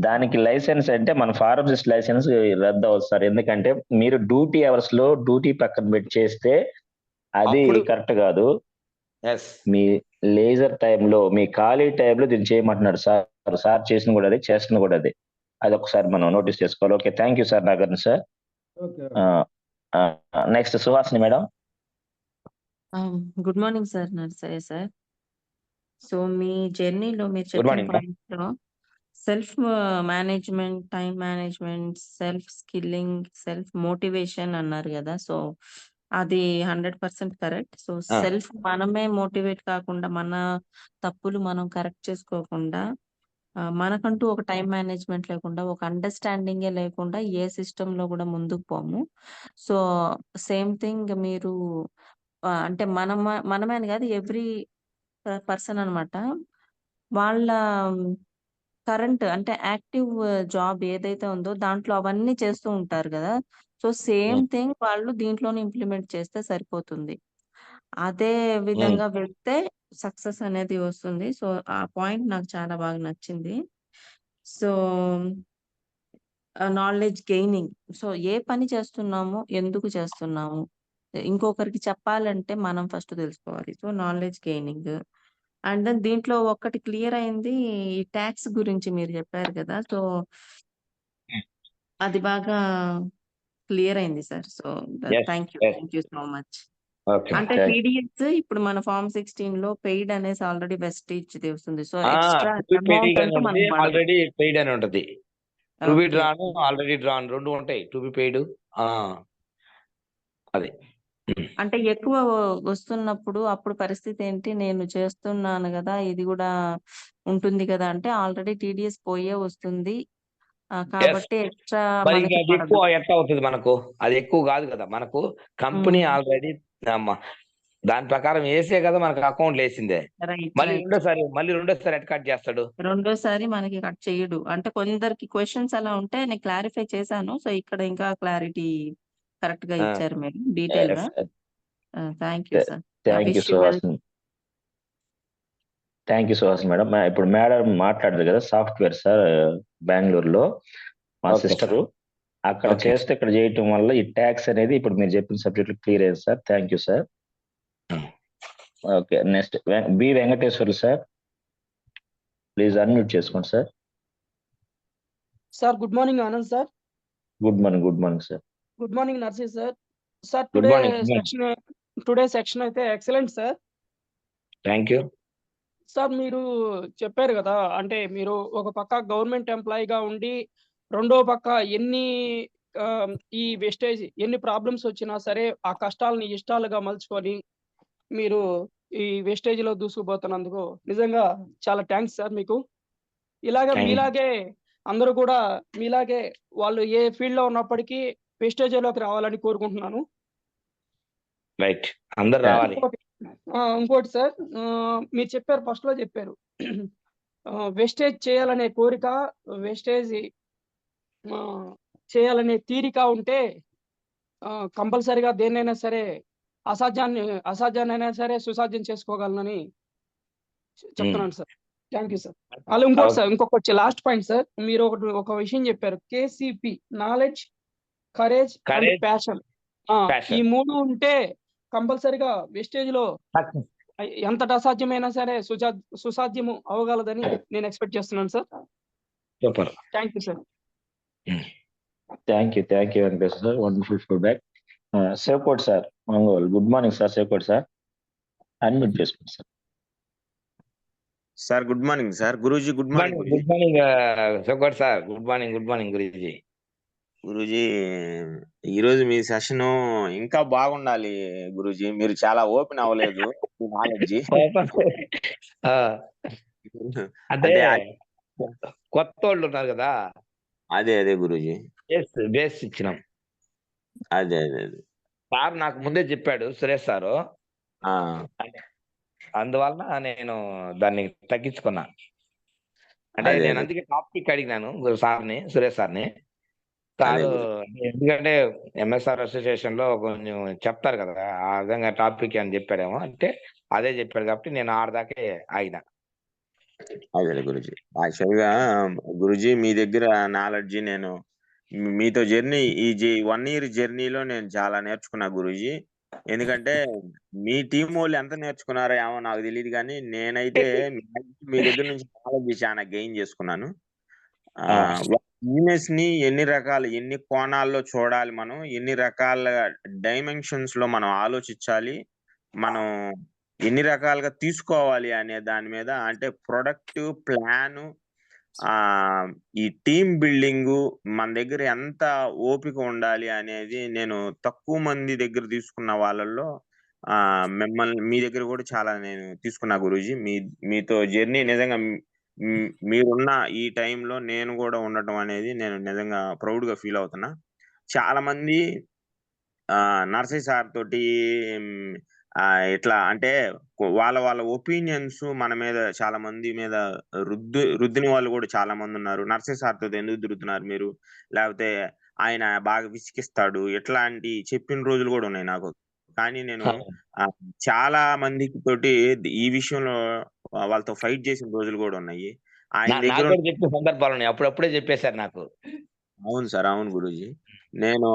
దానికి లైసెన్స్ అంటే మన ఫార్మసిస్ట్ లైసెన్స్ రద్దు అవుతుంది సార్. ఎందుకంటే మీరు డ్యూటీ అవర్స్ లో డ్యూటీ పక్కన పెట్టి చేస్తే అది అప్పుడు కరెక్ట్ కాదు. ఎస్ మీ లేజర్ టైంలో, మీ ఖాళీ టైంలో దీన్ని చేయమంటున్నాడు సార్. సార్ చేసిన కూడా అదే, చేస్తున్న కూడా అదే. అది ఒకసారి మనం నోటీస్ చేసుకోవాలి. Okay, thank you sir Nagarjuna sir. Okay next Suhasini madam. Good morning sir, Narsaiah sir. So మీ జర్నీలో మీరు గుడ్ చెప్పిన మార్నింగ్ మేడం. పాయింట్స్ లో self management, time management, self skilling, self motivation అన్నారు కదా. సో అది 100% కరెక్ట్. సో సెల్ఫ్ మనమే మోటివేట్ కాకుండా, మన తప్పులు మనం కరెక్ట్ చేసుకోకుండా, మనకంటూ ఒక టైం మేనేజ్మెంట్ లేకుండా, ఒక అండర్స్టాండింగ్ లేకుండా ఏ సిస్టమ్ లో కూడా ముందుకు పోము. సో సేమ్ థింగ్ మీరు అంటే మనమే అని కాదు, ఎవ్రీ పర్సన్ అన్నమాట. వాళ్ళ కరెంట్ అంటే యాక్టివ్ జాబ్ ఏదైతే ఉందో దాంట్లో అవన్నీ చేస్తూ ఉంటారు కదా. సో సేమ్ థింగ్ వాళ్ళు దీంట్లోనే ఇంప్లిమెంట్ చేస్తే సరిపోతుంది. అదే విధంగా వెళ్తే సక్సెస్ అనేది వస్తుంది. సో ఆ పాయింట్ నాకు చాలా బాగా నచ్చింది. So knowledge gaining. సో ఏ పని చేస్తున్నాము, ఎందుకు చేస్తున్నాము, ఇంకొకరికి చెప్పాలంటే మనం ఫస్ట్ తెలుసుకోవాలి. So knowledge gaining. And then దీంట్లో ఒక్కటి క్లియర్ అయింది, ఈ ట్యాక్స్ గురించి మీరు చెప్పారు కదా. సో అది బాగా క్లియర్ అయింది sir. So yes thank yes you so much. Okay, అంటే థ్యాంక్ టీడీఎస్ ఇప్పుడు మన ఫార్మ్ 16 లో పెయిడ్ అనేసి ఆల్రెడీ వెస్టేజ్ వస్తుంది. So to extra be amount paid అని అంటూ ఉంటుంది, మనకు పడదు. ఆల్రెడీ పెయిడ్ అని ఉంటది. To be okay drawn, already drawn రెండు ఉంటాయి. టు బి పెయిడ్ అది. అంటే ఎక్కువ వస్తున్నప్పుడు అప్పుడు పరిస్థితి ఏంటి, నేను చేస్తున్నాను కదా, ఇది కూడా ఉంటుంది కదా అంటే ఆల్రెడీ టీడీఎస్ పోయే వస్తుంది. ఎస్, కాబట్టి ఎక్స్ట్రా మరి ఇంకా మనకి అది పడదు. ఎక్కువ ఎట్లా అవుతుంది మనకు? అది ఎక్కువ కాదు కదా మనకు. కంపెనీ ఆల్రెడీ దాని ప్రకారం వేసే కదా మనకు అకౌంట్ వేసిందే. రైట్ మళ్ళీ రైట్. రెండోసారి ఎట్ కట్ చేస్తాడు. రెండోసారి మనకి కట్ చేయడు. అంటే కొందరికి క్వశ్చన్స్ అలా ఉంటే నేను క్లారిఫై చేశాను. సో ఇక్కడ ఇంకా క్లారిటీ కరెక్ట్ గా ఇచ్చారు మీరు డీటెయిల్ గా. Thank you sir. Thank you Suhasini. Thank you Suhasini madam. ఇప్పుడు మేడం మాట్లాడదు కదా, సాఫ్ట్వేర్ సార్ బెంగళూరులో మా Okay, సిస్టరు. అక్కడ Okay. చేస్తే ఇక్కడ చేయటం వల్ల ఈ ట్యాక్స్ అనేది ఇప్పుడు మీరు చెప్పిన సబ్జెక్ట్ క్లియర్ అయింది sir. Thank you sir. Okay, next B Venkateswarlu sir, please unmute చేసుకోండి sir. Sir good morning Anand sir. Good morning sir. Good morning Narsi sir. Sir Good morning. Today section అయితే excellent sir. Thank you. Sir మీరు చెప్పారు కదా, అంటే మీరు ఒక పక్క government ఎంప్లాయీగా ఉండి రెండో పక్క ఈ వెస్టేజ్ ఎన్ని ప్రాబ్లమ్స్ వచ్చినా సరే ఆ కష్టాలని ఇష్టాలుగా మలుచుకొని మీరు ఈ వెస్టేజ్ లో దూసుకుపోతున్నందుకు నిజంగా చాలా థ్యాంక్స్ సార్ మీకు. మీలాగే అందరూ కూడా మీలాగే వాళ్ళు ఏ ఫీల్డ్ లో ఉన్నప్పటికీ వెస్టేజ్ లోకి రావాలని కోరుకుంటున్నాను. రైట్, అందరు రావాలి. ఇంకోటి సార్, మీరు చెప్పారు, ఫస్ట్ లో చెప్పారు వెస్టేజ్ చేయాలనే కోరిక, వెస్టేజ్ చేయాలనే తీరిక ఉంటే కంపల్సరిగా దేన్నైనా సరే అసాధ్యాన్నైనా సరే సుసాధ్యం చేసుకోగలనని చెప్తున్నాను సార్. Thank you sir. అలా ఇంకోటి సార్, ఇంకొక లాస్ట్ పాయింట్ సార్, మీరు ఒక విషయం చెప్పారు, KCP knowledge, courage and passion. ఈ మూడు ఉంటే కంపల్సరిగా వెస్టేజ్ లో ఎంతటి అసాధ్యమైనా సరే సుసాధ్యము అవగలదని నేను ఎక్స్పెక్ట్ చేస్తున్నాను sir. Super. Thank you sir. Thank you Venkateswara sir, wonderful feedback. సేవ్కోట్ సార్ మంగోల్, గుడ్ మార్నింగ్ సార్. సేవ్కోట్ సార్ అన్మ్యూట్ చేసుకోండి sir. Sir good morning sir. Guruji good morning. Good morning సేవ్కోట్ sir. Good morning guruji. Guruji, ఈరోజు మీ సెషన్ ఇంకా బాగుండాలి గురూజీ. మీరు చాలా ఓపెన్ అవ్వలేదు నాలెడ్జ్. అంటే కొత్త వాళ్ళు ఉన్నారు కదా, అదే గురూజీ, బేస్ ఇచ్చినాం. అదే సార్ నాకు ముందే చెప్పాడు సురేష్ సారు. ఆ, అందువలన నేను దాన్ని తగ్గించుకున్నా. అంటే అదే నేను అదే అందుకే టాపిక్ అడిగినాను సార్ని, సురేష్ సార్ని. అదే సారు గురు ఎందుకంటే ఎంఎస్ఆర్ అసోసియేషన్ లో కొంచెం చెప్తారు కదా, ఆ విధంగా టాపిక్ అని చెప్పాడేమో అంటే అదే చెప్పాడు కాబట్టి నేను ఆడదాకే ఆగిన. అదే గురుజీ. యాక్చువల్గా గురుజీ మీ దగ్గర నాలెడ్జ్ నేను మీతో జర్నీ ఈ 1 year జర్నీలో నేను చాలా నేర్చుకున్నా గురుజీ. ఎందుకంటే మీ టీం వాళ్ళు ఎంత నేర్చుకున్నారో ఏమో నాకు తెలియదు, కానీ నేనైతే మీ దగ్గర నుంచి నాలెడ్జ్ చాలా గెయిన్ చేసుకున్నాను. ఆ, బిజినెస్ ని ఎన్ని కోణాల్లో చూడాలి, మనం ఎన్ని రకాల డైమెన్షన్స్ లో మనం ఆలోచించాలి, మనం ఎన్ని రకాలుగా తీసుకోవాలి అనే దాని మీద, అంటే ప్రొడక్ట్ ప్లాన్, ఆ ఈ టీమ్ బిల్డింగ్ మన దగ్గర ఎంత ఓపిక ఉండాలి అనేది నేను తక్కువ మంది దగ్గర తీసుకున్న వాళ్ళల్లో మీ దగ్గర కూడా చాలా నేను తీసుకున్నా గురూజీ. మీతో జర్నీ నిజంగా మీరున్న ఈ టైంలో నేను కూడా ఉండటం అనేది నేను నిజంగా ప్రౌడ్ గా ఫీల్ అవుతున్నా. చాలా మంది నర్సయ్య సార్ తోటి ఇట్లా అంటే వాళ్ళ ఒపీనియన్స్ మన మీద చాలా మంది మీద రుద్దిన వాళ్ళు కూడా చాలా మంది ఉన్నారు. నర్సయ్య సార్ తోటి ఎందుకు తిరుగుతున్నారు మీరు, లేకపోతే ఆయన బాగా విసికిస్తాడు, ఇట్లాంటి చెప్పిన రోజులు కూడా ఉన్నాయి నాకు. కానీ నేను చాలా మంది తోటి ఈ విషయంలో వాళ్ళతో ఫైట్ చేసిన రోజులు కూడా ఉన్నాయి. ఆయన నాకు దగ్గర కూడా చెప్పిన సందర్భాలు ఉన్నాయి, అప్పుడప్పుడే చెప్పేశారు నాకు. అవును సార్, అవును గురూజీ. నేను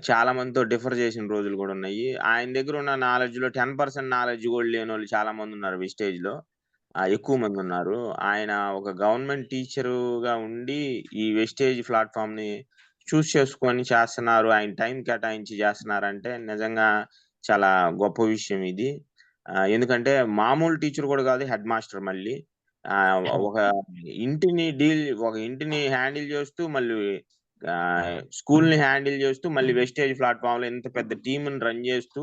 చాలా మందితో డిఫర్ చేసిన రోజులు కూడా ఉన్నాయి. ఆయన దగ్గర ఉన్న నాలెడ్జ్ లో 10% నాలెడ్జ్ కూడా లేని వాళ్ళు చాలా మంది ఉన్నారు విస్టేజ్ లో. ఎక్కువ మంది ఉన్నారు. ఆయన ఒక గవర్నమెంట్ టీచరుగా ఉండి ఈ వెస్టేజ్ ప్లాట్ఫామ్ ని చూస్ చేసుకొని చేస్తున్నారు, ఆయన టైం కేటాయించి చేస్తున్నారంటే నిజంగా చాలా గొప్ప విషయం ఇది. ఎందుకంటే మామూలు టీచర్ కూడా కాదు, హెడ్ మాస్టర్. మళ్ళీ ఒక ఇంటిని హ్యాండిల్ చేస్తూ, మళ్ళీ స్కూల్ ని హ్యాండిల్ చేస్తూ, మళ్ళీ వెస్టేజ్ ప్లాట్ఫామ్ లో ఇంత పెద్ద టీంని రన్ చేస్తూ,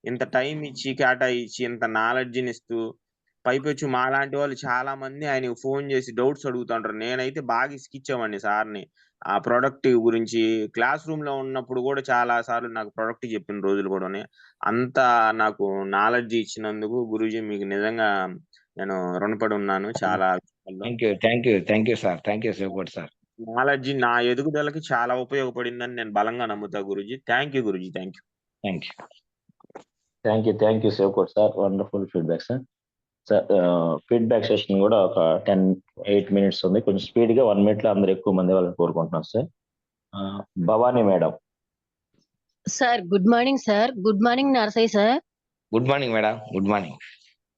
ఇంత టైం ఇచ్చి కేటాయించి, ఇంత నాలెడ్జ్ని ఇస్తూ, పైపెచ్చు మా లాంటి వాళ్ళు చాలా మంది ఆయనకు ఫోన్ చేసి డౌట్స్ అడుగుతుంటారు. నేనైతే బాగా ఇసుకిచ్చేవాడిని సార్ని ఆ ప్రొడక్ట్ గురించి. క్లాస్ రూమ్ లో ఉన్నప్పుడు కూడా చాలా సార్లు నాకు ప్రొడక్ట్ చెప్పిన రోజులు కూడా ఉన్నాయి. అంత నాకు నాలెడ్జ్ ఇచ్చినందుకు గురూజీ మీకు నిజంగా నేను రుణపడి ఉన్నాను చాలా విషయాల్లో. Thank you sir, thank you so much sir. Knowledge నా ఎదుగుదలకి చాలా ఉపయోగపడిందని నేను బలంగా నమ్ముతా guruji. Thank you guruji. Thank you. Thank you సేవకోట్ sir. Wonderful feedback sir. Sir feedback session కూడా ఒక 8 minutes ఉంది. కొంచెం స్పీడ్ గా 1 minute లో అందరు ఎక్కువ మంది వాళ్ళని కోరుకుంటున్నాం sir. Bhavani madam. Sir good morning sir. Good morning Narasaiah sir. Good morning madam. Good morning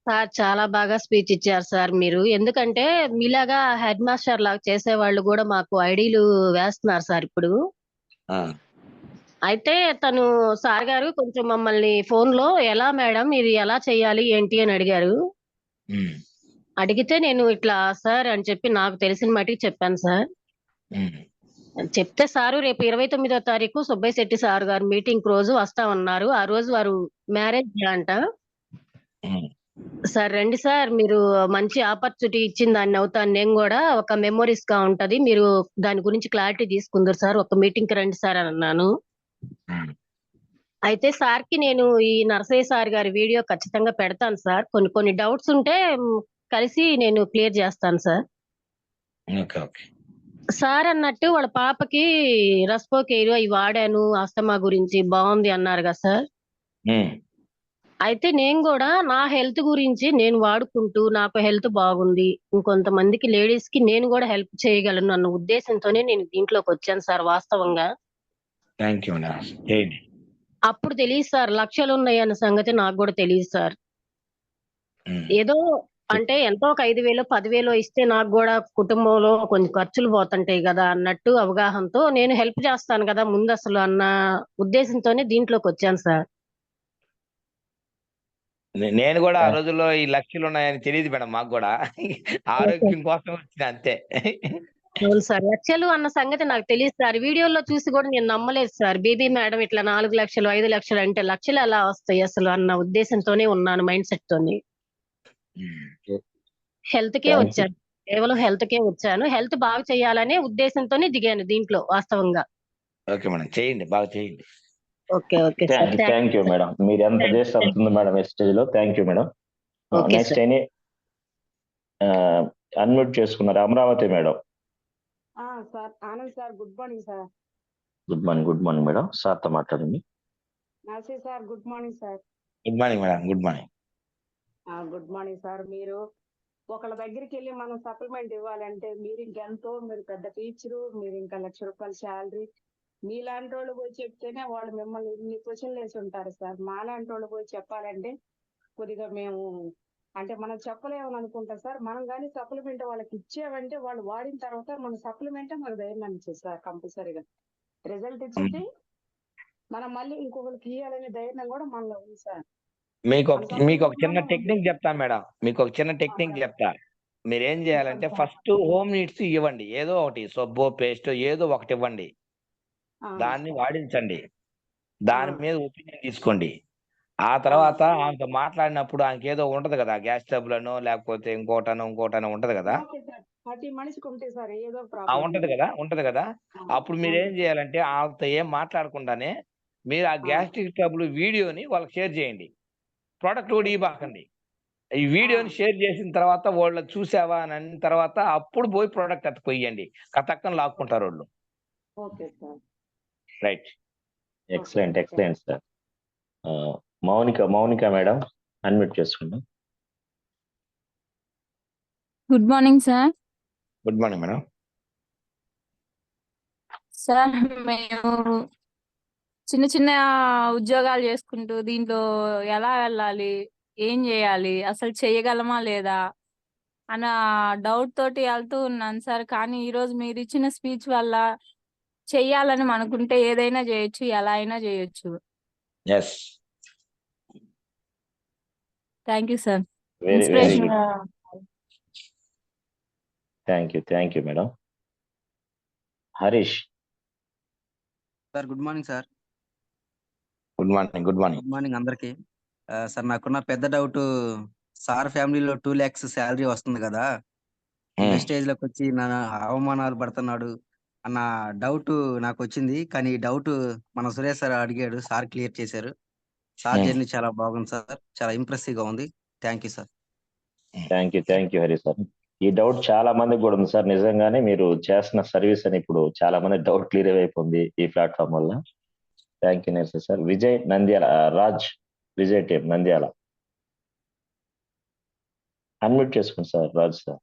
sir. చాలా బాగా స్పీచ్ ఇచ్చారు సార్ మీరు. ఎందుకంటే మీలాగా హెడ్ మాస్టర్ లాగా చేసే వాళ్ళు కూడా మాకు ఐడీలు వేస్తున్నారు సార్ ఇప్పుడు. అయితే తను సార్ గారు కొంచెం మమ్మల్ని ఫోన్ లో ఎలా మేడం ఇది ఎలా చేయాలి ఏంటి అని అడిగారు. అడిగితే నేను ఇట్లా సార్ అని చెప్పి నాకు తెలిసిన మటుకు చెప్పాను సార్. చెప్తే సారు రేపు 29వ తారీఖు సుబ్బయ్య శెట్టి సార్ గారు మీటింగ్ రోజు వస్తామన్నారు. ఆ రోజు వారు మ్యారేజ్ అంట. సార్ రండి సార్, మీరు మంచి ఆపర్చునిటీ ఇచ్చిన దాన్ని అవుతాను నేను కూడా, ఒక మెమోరీస్ గా ఉంటది, మీరు దాని గురించి క్లారిటీ తీసుకుందరు సార్, ఒక మీటింగ్ కి రండి సార్ అని అన్నాను. అయితే సార్ కి నేను ఈ నరసయ్య సార్ గారి వీడియో ఖచ్చితంగా పెడతాను సార్. కొన్ని డౌట్స్ ఉంటే కలిసి నేను క్లియర్ చేస్తాను సార్. సార్ అన్నట్టు వాళ్ళ పాపకి రస్పోకేరు అవి వాడాను, అస్తమా గురించి బాగుంది అన్నారు కదా సార్. అయితే నేను కూడా నా హెల్త్ గురించి నేను వాడుకుంటూ నాకు హెల్త్ బాగుంది, ఇంకొంతమందికి లేడీస్ కి నేను కూడా హెల్ప్ చేయగలను అన్న ఉద్దేశంతోనే నేను దీంట్లోకి వచ్చాను సార్ వాస్తవంగా. అప్పుడు తెలియదు సార్ లక్షలు ఉన్నాయి అన్న సంగతి నాకు కూడా తెలియదు సార్. ఏదో అంటే ఎంతో ఒక 5,000 10,000 ఇస్తే నాకు కూడా కుటుంబంలో కొన్ని ఖర్చులు పోతుంటాయి కదా అన్నట్టు అవగాహనతో నేను హెల్ప్ చేస్తాను కదా ముందు అసలు అన్న ఉద్దేశంతోనే దీంట్లోకి వచ్చాను సార్. నేను కూడా ఆ రోజుల్లో ఈ లక్షలు ఉన్నాయని తెలియదు మేడం మాకు కూడా. ఆరోగ్యం కోసం వచ్చిన అంతే. అవును సార్, లక్షలు అన్న సంగతి నాకు తెలియదు సార్. వీడియోలో చూసి కూడా నేను నమ్మలేదు సార్. బీబీ మేడం ఇట్లా 4 లక్షలు 5 లక్షలు అంటే లక్షలు ఎలా వస్తాయి అసలు అన్న ఉద్దేశంతోనే ఉన్నాను, మైండ్ సెట్ తోని. హెల్త్ కే వచ్చాను, కేవలం హెల్త్ కే వచ్చాను. హెల్త్ బాగా చేయాలనే ఉద్దేశంతోనే దిగాను దీంట్లో వాస్తవంగా. ఓకే మేడం, చేయండి, బాగా చేయండి. Okay okay sir thank you madam. మీరు ఎంత చేస్తే అవుతుంది మేడం మెసేజ్ లో. Thank you madam. Okay next sir any unmute చేసుకున్నారు Amaravati madam. Sir Anand sir good morning sir. Good morning madam. సార్తో మాట్లాడండి. నమస్తే sir good morning sir. Good morning madam. Good morning. Good morning sir. మీరు ఒకళ్ళ దగ్గరికి వెళ్ళి మనం సప్లిమెంట్ ఇవ్వాలంటే మీరు ఇంకెంతో, మీరు పెద్ద టీచరు, మీరు ఇంకా ₹1,00,000 శాలరీ, మీలాంటి వాళ్ళు పోయి చెప్తేనే వాళ్ళు మిమ్మల్ని ఇన్ని క్వశ్చన్లు వేసి ఉంటారు సార్. మాలాంటి వాళ్ళు పోయి చెప్పాలంటే కొద్దిగా మేము అంటే మనం చెప్పలేమని అనుకుంటాం సార్. మనం కానీ సప్లిమెంట్ వాళ్ళకి ఇచ్చామంటే వాళ్ళు వాడిన తర్వాత మన సప్లిమెంటే మనకు ధైర్యాన్ని ఇచ్చేది సార్. కంపల్సరీగా రిజల్ట్ ఇచ్చింది మనం మళ్ళీ ఇంకొకరికి ఇవ్వాలనే ధైర్యం కూడా మనలో ఉంది సార్. మీకు ఒక చిన్న టెక్నిక్ చెప్తాను మేడం. మీకు ఒక చిన్న టెక్నిక్ చెప్తా. మీరు ఏం చేయాలంటే ఫస్ట్ హోమ్ నీడ్స్ ఇవ్వండి. ఏదో ఒకటి సబ్బు, పేస్ట్ ఏదో ఒకటి ఇవ్వండి. దాన్ని వాడించండి. దాని మీద ఒపీనియన్ తీసుకోండి. ఆ తర్వాత ఆమెతో మాట్లాడినప్పుడు ఆమెకి ఏదో ఉంటది కదా, గ్యాస్ ట్రబుల్ లేకపోతే ఇంకోటనో ఉంటది కదా. ప్రతి మనిషికి ఉంటాయి సార్ ఏదో ఉంటది కదా. అప్పుడు మీరు ఏం చేయాలంటే ఆమెతో ఏం మాట్లాడకుండానే మీరు ఆ గ్యాస్ట్రిక్ ట్రబుల్ వీడియోని వాళ్ళకి షేర్ చేయండి. ప్రోడక్ట్ కూడా ఇవ్వకండి. ఈ వీడియోని షేర్ చేసిన తర్వాత వాళ్ళు చూసావా అని అన్న తర్వాత అప్పుడు పోయి ప్రోడక్ట్ అట్టుకొయ్యండి. కథక్కని లాక్కుంటారు వాళ్ళు. Okay sir. Right. Excellent sir. Mounika madam unmute చేసుకోండి. Good morning sir. Good morning madam. Sir మేము చిన్న చిన్న ఉద్యోగాలు చేసుకుంటూ దీంట్లో ఎలా వెళ్ళాలి, ఏం చేయాలి, అసలు చేయగలమా లేదా అన్న డౌట్ తోటి వెళ్తూ ఉన్నాను సార్. కానీ ఈరోజు మీరు ఇచ్చిన స్పీచ్ వల్ల చెయ్యాలని అనుకుంటే ఏదైనా చేయొచ్చు, ఎలా అయినా చేయొచ్చు. Thank you sir. Very good. Thank you madam. Harish sir good morning sir. Good morning అందరికి. సార్ నాకున్న పెద్ద డౌట్, సార్ ఫ్యామిలీలో 2 lakhs శాలరీ వస్తుంది కదా, వెస్టేజ్ లోకి వచ్చి నా అవమానాలు పడుతున్నాడు అన్న డౌట్ నాకు వచ్చింది. కానీ ఈ డౌట్ మన సురేష్ సార్ అడిగాడు, సార్ క్లియర్ చేశారు. సార్ జర్నీ చాలా బాగుంది సార్, చాలా ఇంప్రెసివ్ గా ఉంది. Thank you sir. Thank you Harish sir. ఈ డౌట్ చాలా మందికి కూడా ఉంది సార్. నిజంగానే మీరు చేస్తున్న సర్వీస్ అని ఇప్పుడు చాలా మంది డౌట్ క్లియర్ అయిపోయింది ఈ ప్లాట్ఫామ్ వల్ల. Thank you sir. Vijay Nandyal, Raj Vijay team Nandyal unmute చేసుకోండి sir. Raj sir.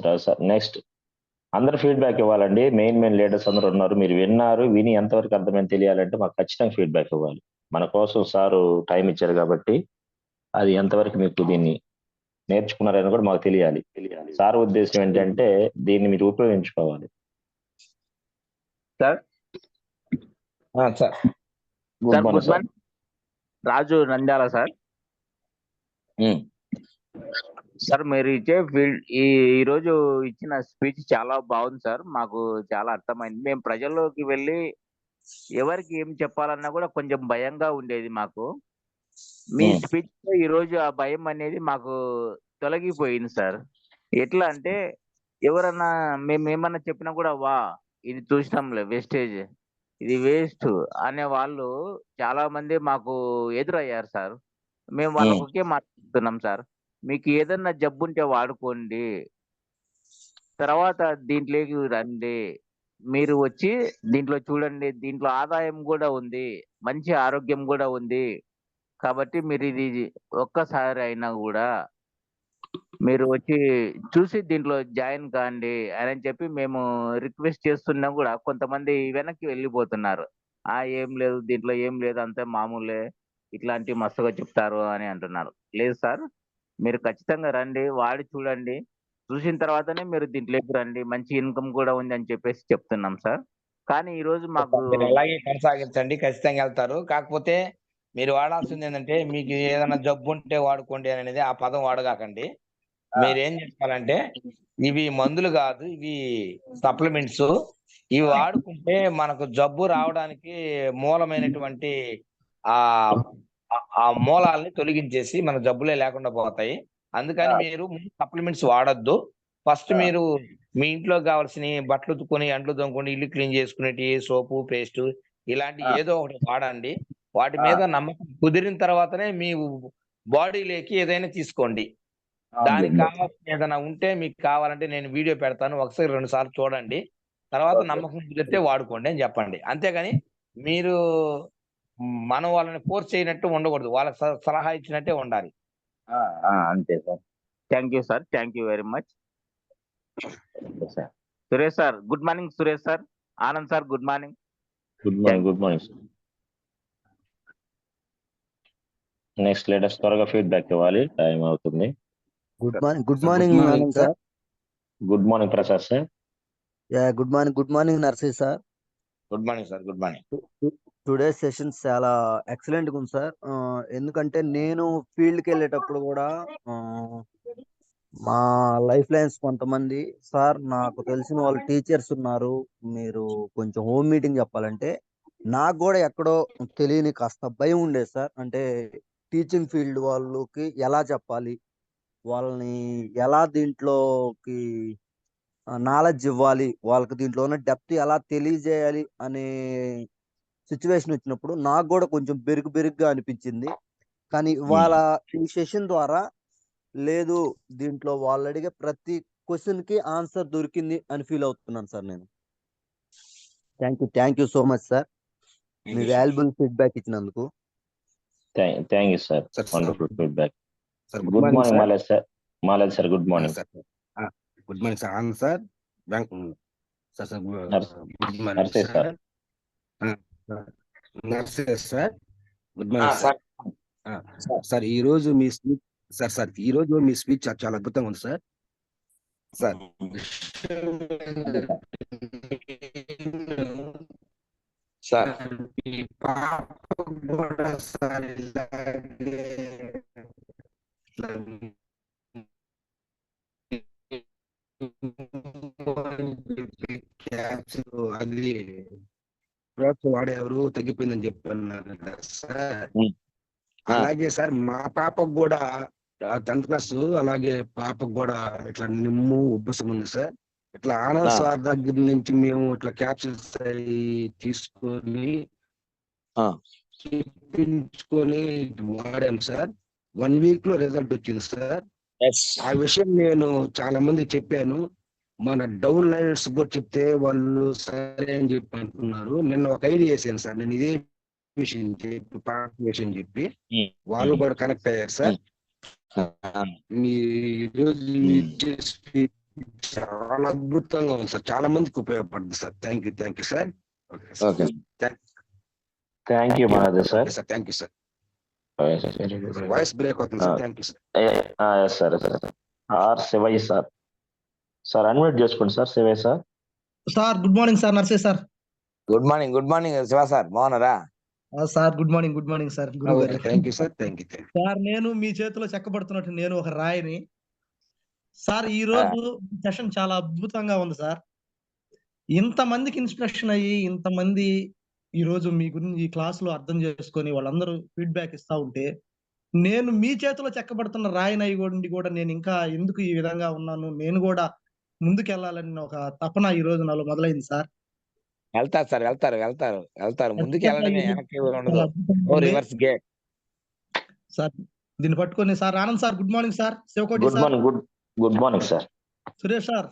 Raj sir. Next అందరు ఫీడ్బ్యాక్ ఇవ్వాలండి. మెయిన్ లీడర్స్ అందరూ ఉన్నారు. మీరు విని ఎంతవరకు అర్థమైంది తెలియాలంటే మాకు ఖచ్చితంగా ఫీడ్బ్యాక్ ఇవ్వాలి. మన కోసం సారు టైం ఇచ్చారు కాబట్టి అది ఎంతవరకు మీకు దీన్ని నేర్చుకున్నారని కూడా మాకు తెలియాలి. సార్ ఉద్దేశం ఏంటంటే దీన్ని మీరు ఉపయోగించుకోవాలి. Sir good morning sir. Raju Nandyal sir. Sir మీరు ఇచ్చే ఈ రోజు ఇచ్చిన స్పీచ్ చాలా బాగుంది సార్. మాకు చాలా అర్థమైంది. మేము ప్రజల్లోకి వెళ్ళి ఎవరికి ఏం చెప్పాలన్నా కూడా కొంచెం భయంగా ఉండేది మాకు. మీ స్పీచ్ లో ఈ రోజు ఆ భయం అనేది మాకు తొలగిపోయింది సార్. ఎట్లా అంటే ఎవరన్నా మేము ఏమన్నా చెప్పినా కూడా ఇది చూసినాంలే వేస్టేజ్, ఇది వేస్ట్ అనే వాళ్ళు చాలా మంది మాకు ఎదురయ్యారు సార్. మేము వాళ్ళకి ఒకే మాట్లాడుతున్నాం సార్, మీకు ఏదన్నా జబ్బు ఉంటే వాడుకోండి, తర్వాత దీంట్లోకి రండి, మీరు వచ్చి దీంట్లో చూడండి, దీంట్లో ఆదాయం కూడా ఉంది, మంచి ఆరోగ్యం కూడా ఉంది, కాబట్టి మీరు ఇది ఒక్కసారి అయినా కూడా మీరు వచ్చి చూసి దీంట్లో జాయిన్ కాండి అని చెప్పి మేము రిక్వెస్ట్ చేస్తున్నా కూడా కొంతమంది వెనక్కి వెళ్ళిపోతున్నారు. ఏం లేదు, దీంట్లో ఏం లేదు, అంతే మామూలే, ఇట్లాంటి మస్తుగా చెప్తారు అని అంటున్నారు. లేదు సార్, మీరు ఖచ్చితంగా రండి, వాడి చూడండి, చూసిన తర్వాతనే మీరు దీంట్లోకి రండి, మంచి ఇన్కమ్ కూడా ఉంది అని చెప్పేసి చెప్తున్నాం సార్. కానీ ఈ రోజు మాకు అలాగే కొనసాగించండి, ఖచ్చితంగా వెళ్తారు. కాకపోతే మీరు వాడాల్సింది ఏంటంటే మీకు ఏదైనా జబ్బు ఉంటే వాడుకోండి అనేది ఆ పదం వాడగాకండి. మీరేం చెప్పాలంటే ఇవి మందులు కాదు, ఇవి సప్లిమెంట్స్. ఇవి వాడుకుంటే మనకు జబ్బు రావడానికి మూలమైనటువంటి ఆ మూలాలని తొలగించేసి మన జబ్బులే లేకుండా పోతాయి. అందుకని మీరు సప్లిమెంట్స్ వాడొద్దు. ఫస్ట్ మీరు మీ ఇంట్లో కావాల్సిన బట్టలు ఉతుకొని, అంట్లు తోముకొని, ఇల్లు క్లీన్ చేసుకునేటి సోపు, పేస్ట్ ఇలాంటి ఏదో ఒకటి వాడండి. వాటి మీద నమ్మకం కుదిరిన తర్వాతనే మీ బాడీలోకి ఏదైనా తీసుకోండి. దానికి కావాల్సిన ఏదైనా ఉంటే మీకు కావాలంటే నేను వీడియో పెడతాను. ఒకసారి 2 సార్లు చూడండి. తర్వాత నమ్మకం కుదిరితే వాడుకోండి అని చెప్పండి. అంతేగాని మీరు మనం వాళ్ళని ఫోర్స్ చేయనట్టు ఉండకూడదు. వాళ్ళకి సలహా ఇచ్చినట్టే ఉండాలి. అంతే sir. Thank you sir. Thank you very much. Sir Suresh sir good morning. Suresh sir, Anand sir good morning. Good morning sir. Next latest త్వరగా ఫీడ్బ్యాక్ ఇవ్వాలి, టైం అవుతుంది. Good morning Anand sir. Good morning Prasad sir. Good morning Narsi sir. Good morning sir. Good morning. Today sessions చాలా excellent గా ఉంది sir. ఎందుకంటే నేను ఫీల్డ్కి వెళ్ళేటప్పుడు కూడా మా లైఫ్ లైన్స్ కొంతమంది సార్ నాకు తెలిసిన వాళ్ళు టీచర్స్ ఉన్నారు, మీరు కొంచెం హోమ్ మీటింగ్ చెప్పాలంటే నాకు కూడా ఎక్కడో తెలియని కాస్త భయం ఉండేది సార్. అంటే టీచింగ్ ఫీల్డ్ వాళ్ళకి ఎలా చెప్పాలి, వాళ్ళని ఎలా దీంట్లోకి నాలెడ్జ్ ఇవ్వాలి, వాళ్ళకి దీంట్లో ఉన్న డెప్త్ ఎలా తెలియజేయాలి అనే సిచ్యువేషన్ వచ్చినప్పుడు నాకు కూడా కొంచెం బెరుగ్గా అనిపించింది. కానీ ఇవాళ ఈ సెషన్ ద్వారా లేదు, దీంట్లో వాళ్ళు అడిగే ప్రతి క్వశ్చన్ కి ఆన్సర్ దొరికింది అని ఫీల్ అవుతున్నాను సార్ నేను. Thank you so much sir, మీ వాల్యుబుల్ ఫీడ్బ్యాక్ ఇచ్చినందుకు. Thank you sir. Wonderful feedback. Good morning మాలేజ్ సార్. మాలేజ్ sir good morning. Good morning sir. Anand sir. Good morning sir. నర్సే sir good morning sir. Sir ఈ రోజు మీ speech ఈ రోజు మీ speech చాలా అద్భుతంగా ఉంది సార్. సార్ మీ పాప కూడా సార్ ఇలాగే అది వాడేవారు తగ్గిపోయిందని చెప్పన్నారు కదా సార్. అలాగే సార్ మా పాపకు కూడా 10th క్లాస్, అలాగే పాపకు కూడా ఇట్లా నిమ్ము ఉబ్బసం ఉంది సార్. ఇట్లా ఆనంద్ సార్ దగ్గర నుంచి మేము ఇట్లా క్యాప్సిల్స్ తీసుకొని చెప్పించుకొని వాడాం సార్. 1 week లో రిజల్ట్ వచ్చింది సార్. ఆ విషయం నేను చాలా మంది చెప్పాను, మన డౌన్ లైనర్స్ కూడా చెప్తే వాళ్ళు సరే అని చెప్పి అంటున్నారు. నిన్న ఒక ఐడియా చేశాను సార్, నేను ఇదే విషయం చెప్పి పాప విషయం చెప్పి వాళ్ళు కూడా కనెక్ట్ అయ్యారు సార్. మీ ఈరోజు చాలా అద్భుతంగా ఉంది సార్, చాలా మందికి ఉపయోగపడుతుంది sir. Thank you sir. Thank you Mahadev sir. Thank you sir. Voice break అవుతుంది sir. Thank you sir. R Shivaiah sir. Sir unmute చేసుకోండి sir. Shivaiah sir. Sir good morning sir. నర్సే sir. Good morning. Good morning Shiva sir. బాగున్నారా sir? Good morning sir. Thank you sir. Sir నేను మీ చేతిలో చెక్కబడుతున్నట్టు నేను ఒక రాయిని sir. ఈ రోజు సెషన్ చాలా అద్భుతంగా ఉంది సార్. ఇంతమందికి ఇన్స్పిరేషన్ అయ్యి ఇంతమంది ఈ రోజు మీ గురించి ఈ క్లాస్ లో అర్థం చేసుకొని వాళ్ళందరూ ఫీడ్బ్యాక్ ఇస్తా ఉంటే నేను మీ చేతిలో చెక్కబడుతున్న రాయినై కూడా నేను ఇంకా ఎందుకు ఈ విధంగా ఉన్నాను, నేను కూడా ముందుకు వెళ్ళాలని ఒక తపన ఈ రోజు నాలో మొదలైంది సార్. వెళ్తారు సార్. వెళ్తారు ముందుకు వెళ్ళడమే, వెనక్కి ఉండదు. Reverse gate sir. దీన్ని పట్టుకొని sir Anand sir good morning sir. Shivakoti good morning sir. Suresh sir.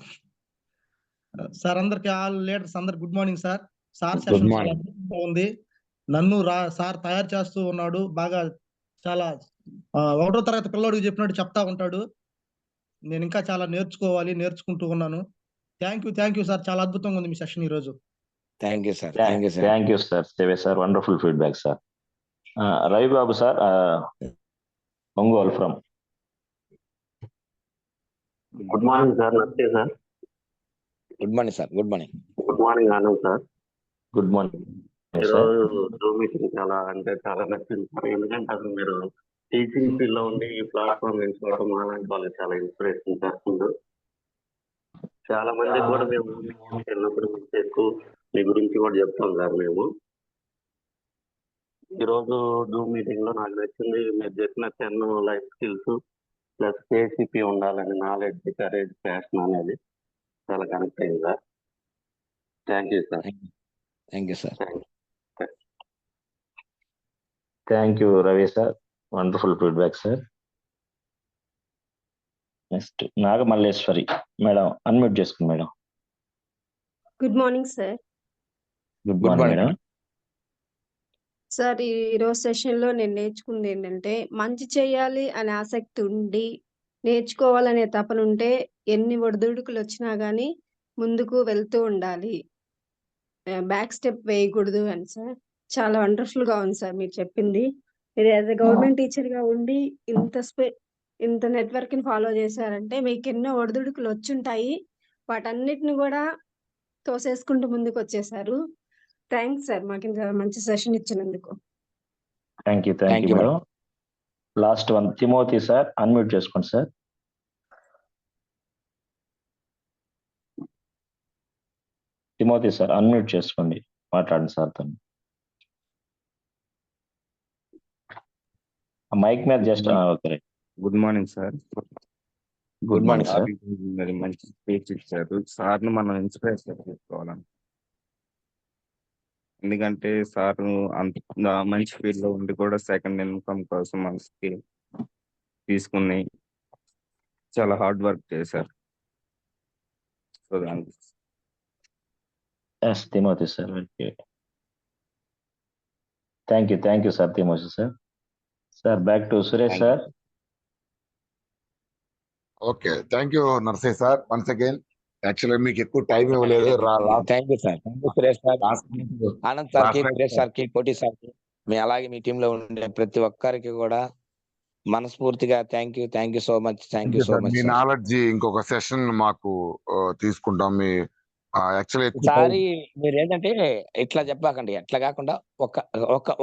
Sir అందరికి ఆల్ లీడర్స్ అందరికి good morning sir. Sir session చాలా అద్భుతంగా ఉంది. నన్ను సార్ తయారు చేస్తూ ఉన్నాడు బాగా. చాలా 1వ తరగతి పిల్లోడికి చెప్పినట్టు చెప్తా ఉంటాడు. నేను ఇంకా చాలా నేర్చుకుంటూ ఉన్నాను. Thank you sir. చాలా అద్భుతంగా ఉంది మీ సెషన్ ఈ రోజు. Thank you sir. Thank you sir. Shivaiah sir wonderful feedback sir. Ravi Babu sir, Ongole from. Good morning sir. నమస్తే sir. Good morning sir. Good morning Anand sir. Good morning. ఈరోజు జూమ్ మీటింగ్ చాలా నచ్చింది సార్. ఎందుకంటే అసలు మీరు టీచింగ్ ఫీల్డ్ లో ఉండి ఈ ప్లాట్ఫామ్ ఎంచుకోవడం అలాంటి వాళ్ళు చాలా ఇన్స్పిరేషన్ చేస్తుంది. చాలా మంది కూడా మేము వెళ్ళినప్పుడు ఎక్కువ మీ గురించి కూడా చెప్తాం సార్. మేము ఈరోజు జూమ్ మీటింగ్ లో నాకు నచ్చింది మీరు చెప్పిన 10 లైఫ్ స్కిల్స్ ప్లస్ కేసీపీ ఉండాలని నాలెడ్జ్, కరేజ్, ప్యాషన్ అనేది చాలా కనెక్ట్ అయింది sir. Thank you sir. Thank you sir. Thank you Ravi sir, wonderful feedback sir. Next Nagamalleswari madam, unmute చేసుకోండి madam. Good morning sir. Good morning madam. Sir, ఈ రోజు session లో నేను నేర్చుకుంది ఏంటంటే, మంచి చేయాలి అనే ఆసక్తి ఉండి నేర్చుకోవాలనే తపన ఉంటే ఎన్ని ఒడిదుడుకులు వచ్చినా గానీ ముందుకు వెళ్తూ ఉండాలి, బ్యాక్ స్టెప్ వేయకూడదు అని సార్. చాలా వండర్ఫుల్ గా ఉంది సార్ మీరు చెప్పింది. మీరు యాజ్ ఎ గవర్నమెంట్ టీచర్ గా ఉండి ఇంత నెట్వర్క్ ని ఫాలో చేశారంటే మీకు ఎన్నో ఒడిదుడుకులు వచ్చుంటాయి, వాటన్నిటిని కూడా తోసేసుకుంటూ ముందుకు వచ్చేసారు. థ్యాంక్స్ సార్, మాకు ఇంత మంచి సెషన్ ఇచ్చినందుకు. Thank you madam. Last one Timothy sir, unmute చేసుకోండి సార్. తిమోతి సార్ అన్మ్యూట్ చేసుకోండి, మాట్లాడండి సార్ తో. మైక్ మీద just okay. Good morning sir. Good morning sir. మరి మంచి స్పీచ్ ఇచ్చారు. సార్ను మనం ఇన్స్పిరేషన్ తీసుకోవాలని, ఎందుకంటే సార్ అంత మంచి ఫీల్డ్ లో ఉండి కూడా సెకండ్ ఇన్కమ్ కోసం మనకి తీసుకుని చాలా హార్డ్ వర్క్ చేశారు. సో దానికి Timothy sir, thank you sir Timothy sir. Sir back to Suresh sir. Okay, thank you Narsaiah sir. Once again యాక్చువల్గా మీకు ఎక్కువ టైం ఇవ్వలేదు. Thank you sir. Suresh sir, Anand సార్కి, సురేష్ సార్కి, కోటి సార్కి, మీ అలాగే మీ టీంలో ఉండే ప్రతి ఒక్కరికి కూడా మనస్ఫూర్తిగా thank you so much. Thank you so much. Me knowledge ఇంకొక సెషన్ మాకు తీసుకుంటాం. మీ ఒకసారి మీరు ఏంటంటే ఇట్లా చెప్పాకండి, అట్లా కాకుండా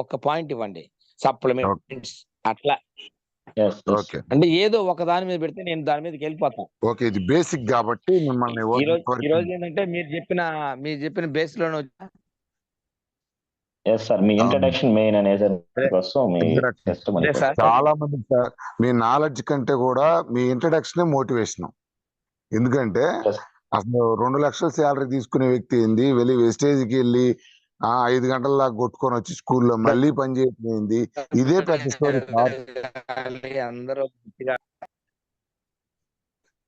ఒక పాయింట్ ఇవ్వండి, సప్లిమెంట్స్ అట్లా. అంటే ఏదో ఒక దాని మీద పెడితే నేను దాని మీదకి వెళ్ళిపోతాను. ఓకే, ఇది బేసిక్ కాబట్టి మిమ్మల్ని ఈ రోజు ఏంటంటే మీరు చెప్పిన బేస్ లోనే సార్ మీ ఇంట్రడక్షన్ మెయిన్ అనేది చాలా మంది సార్ మీ నాలెడ్జ్ కంటే కూడా మీ ఇంట్రడక్షన్ మోటివేషన్. ఎందుకంటే అసలు 2 లక్షల శాలరీ తీసుకునే వ్యక్తి ఏంది, వెళ్ళి వెస్టేజ్కి వెళ్ళి 5 గంటల దాకా కొట్టుకొని వచ్చి స్కూల్లో మళ్ళీ పని చేయకపోయింది, ఇదే పెద్ద స్టోరీ సార్. అందరూ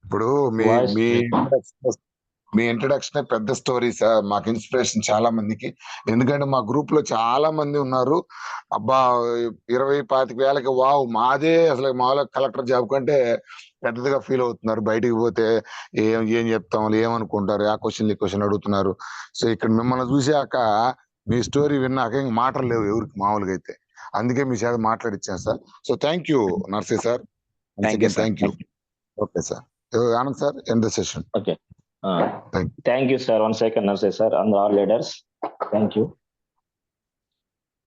ఇప్పుడు మీ ఇంట్రడక్షన్ పెద్ద స్టోరీ సార్, మాకు ఇన్స్పిరేషన్ చాలా మందికి. ఎందుకంటే మా గ్రూప్ లో చాలా మంది ఉన్నారు, అబ్బా 20-25 వేలకి వావ్ మాదే అసలు మామూలుగా కలెక్టర్ జాబ్ కంటే పెద్దదిగా ఫీల్ అవుతున్నారు. బయటికి పోతే ఏం చెప్తాం, ఏమనుకుంటారు, ఆ క్వశ్చన్ అడుగుతున్నారు. సో ఇక్కడ మిమ్మల్ని చూసాక మీ స్టోరీ విన్నాక ఇంక మాటలు లేవు ఎవరికి మామూలుగా అయితే, అందుకే మీ చేత మాట్లాడిచ్చాను sir. So thank you Narsi sir. Thank you. Okay sir. Anand sir, end the session. Okay, thank you sir. 1 second Narsi sir, and all leaders thank you.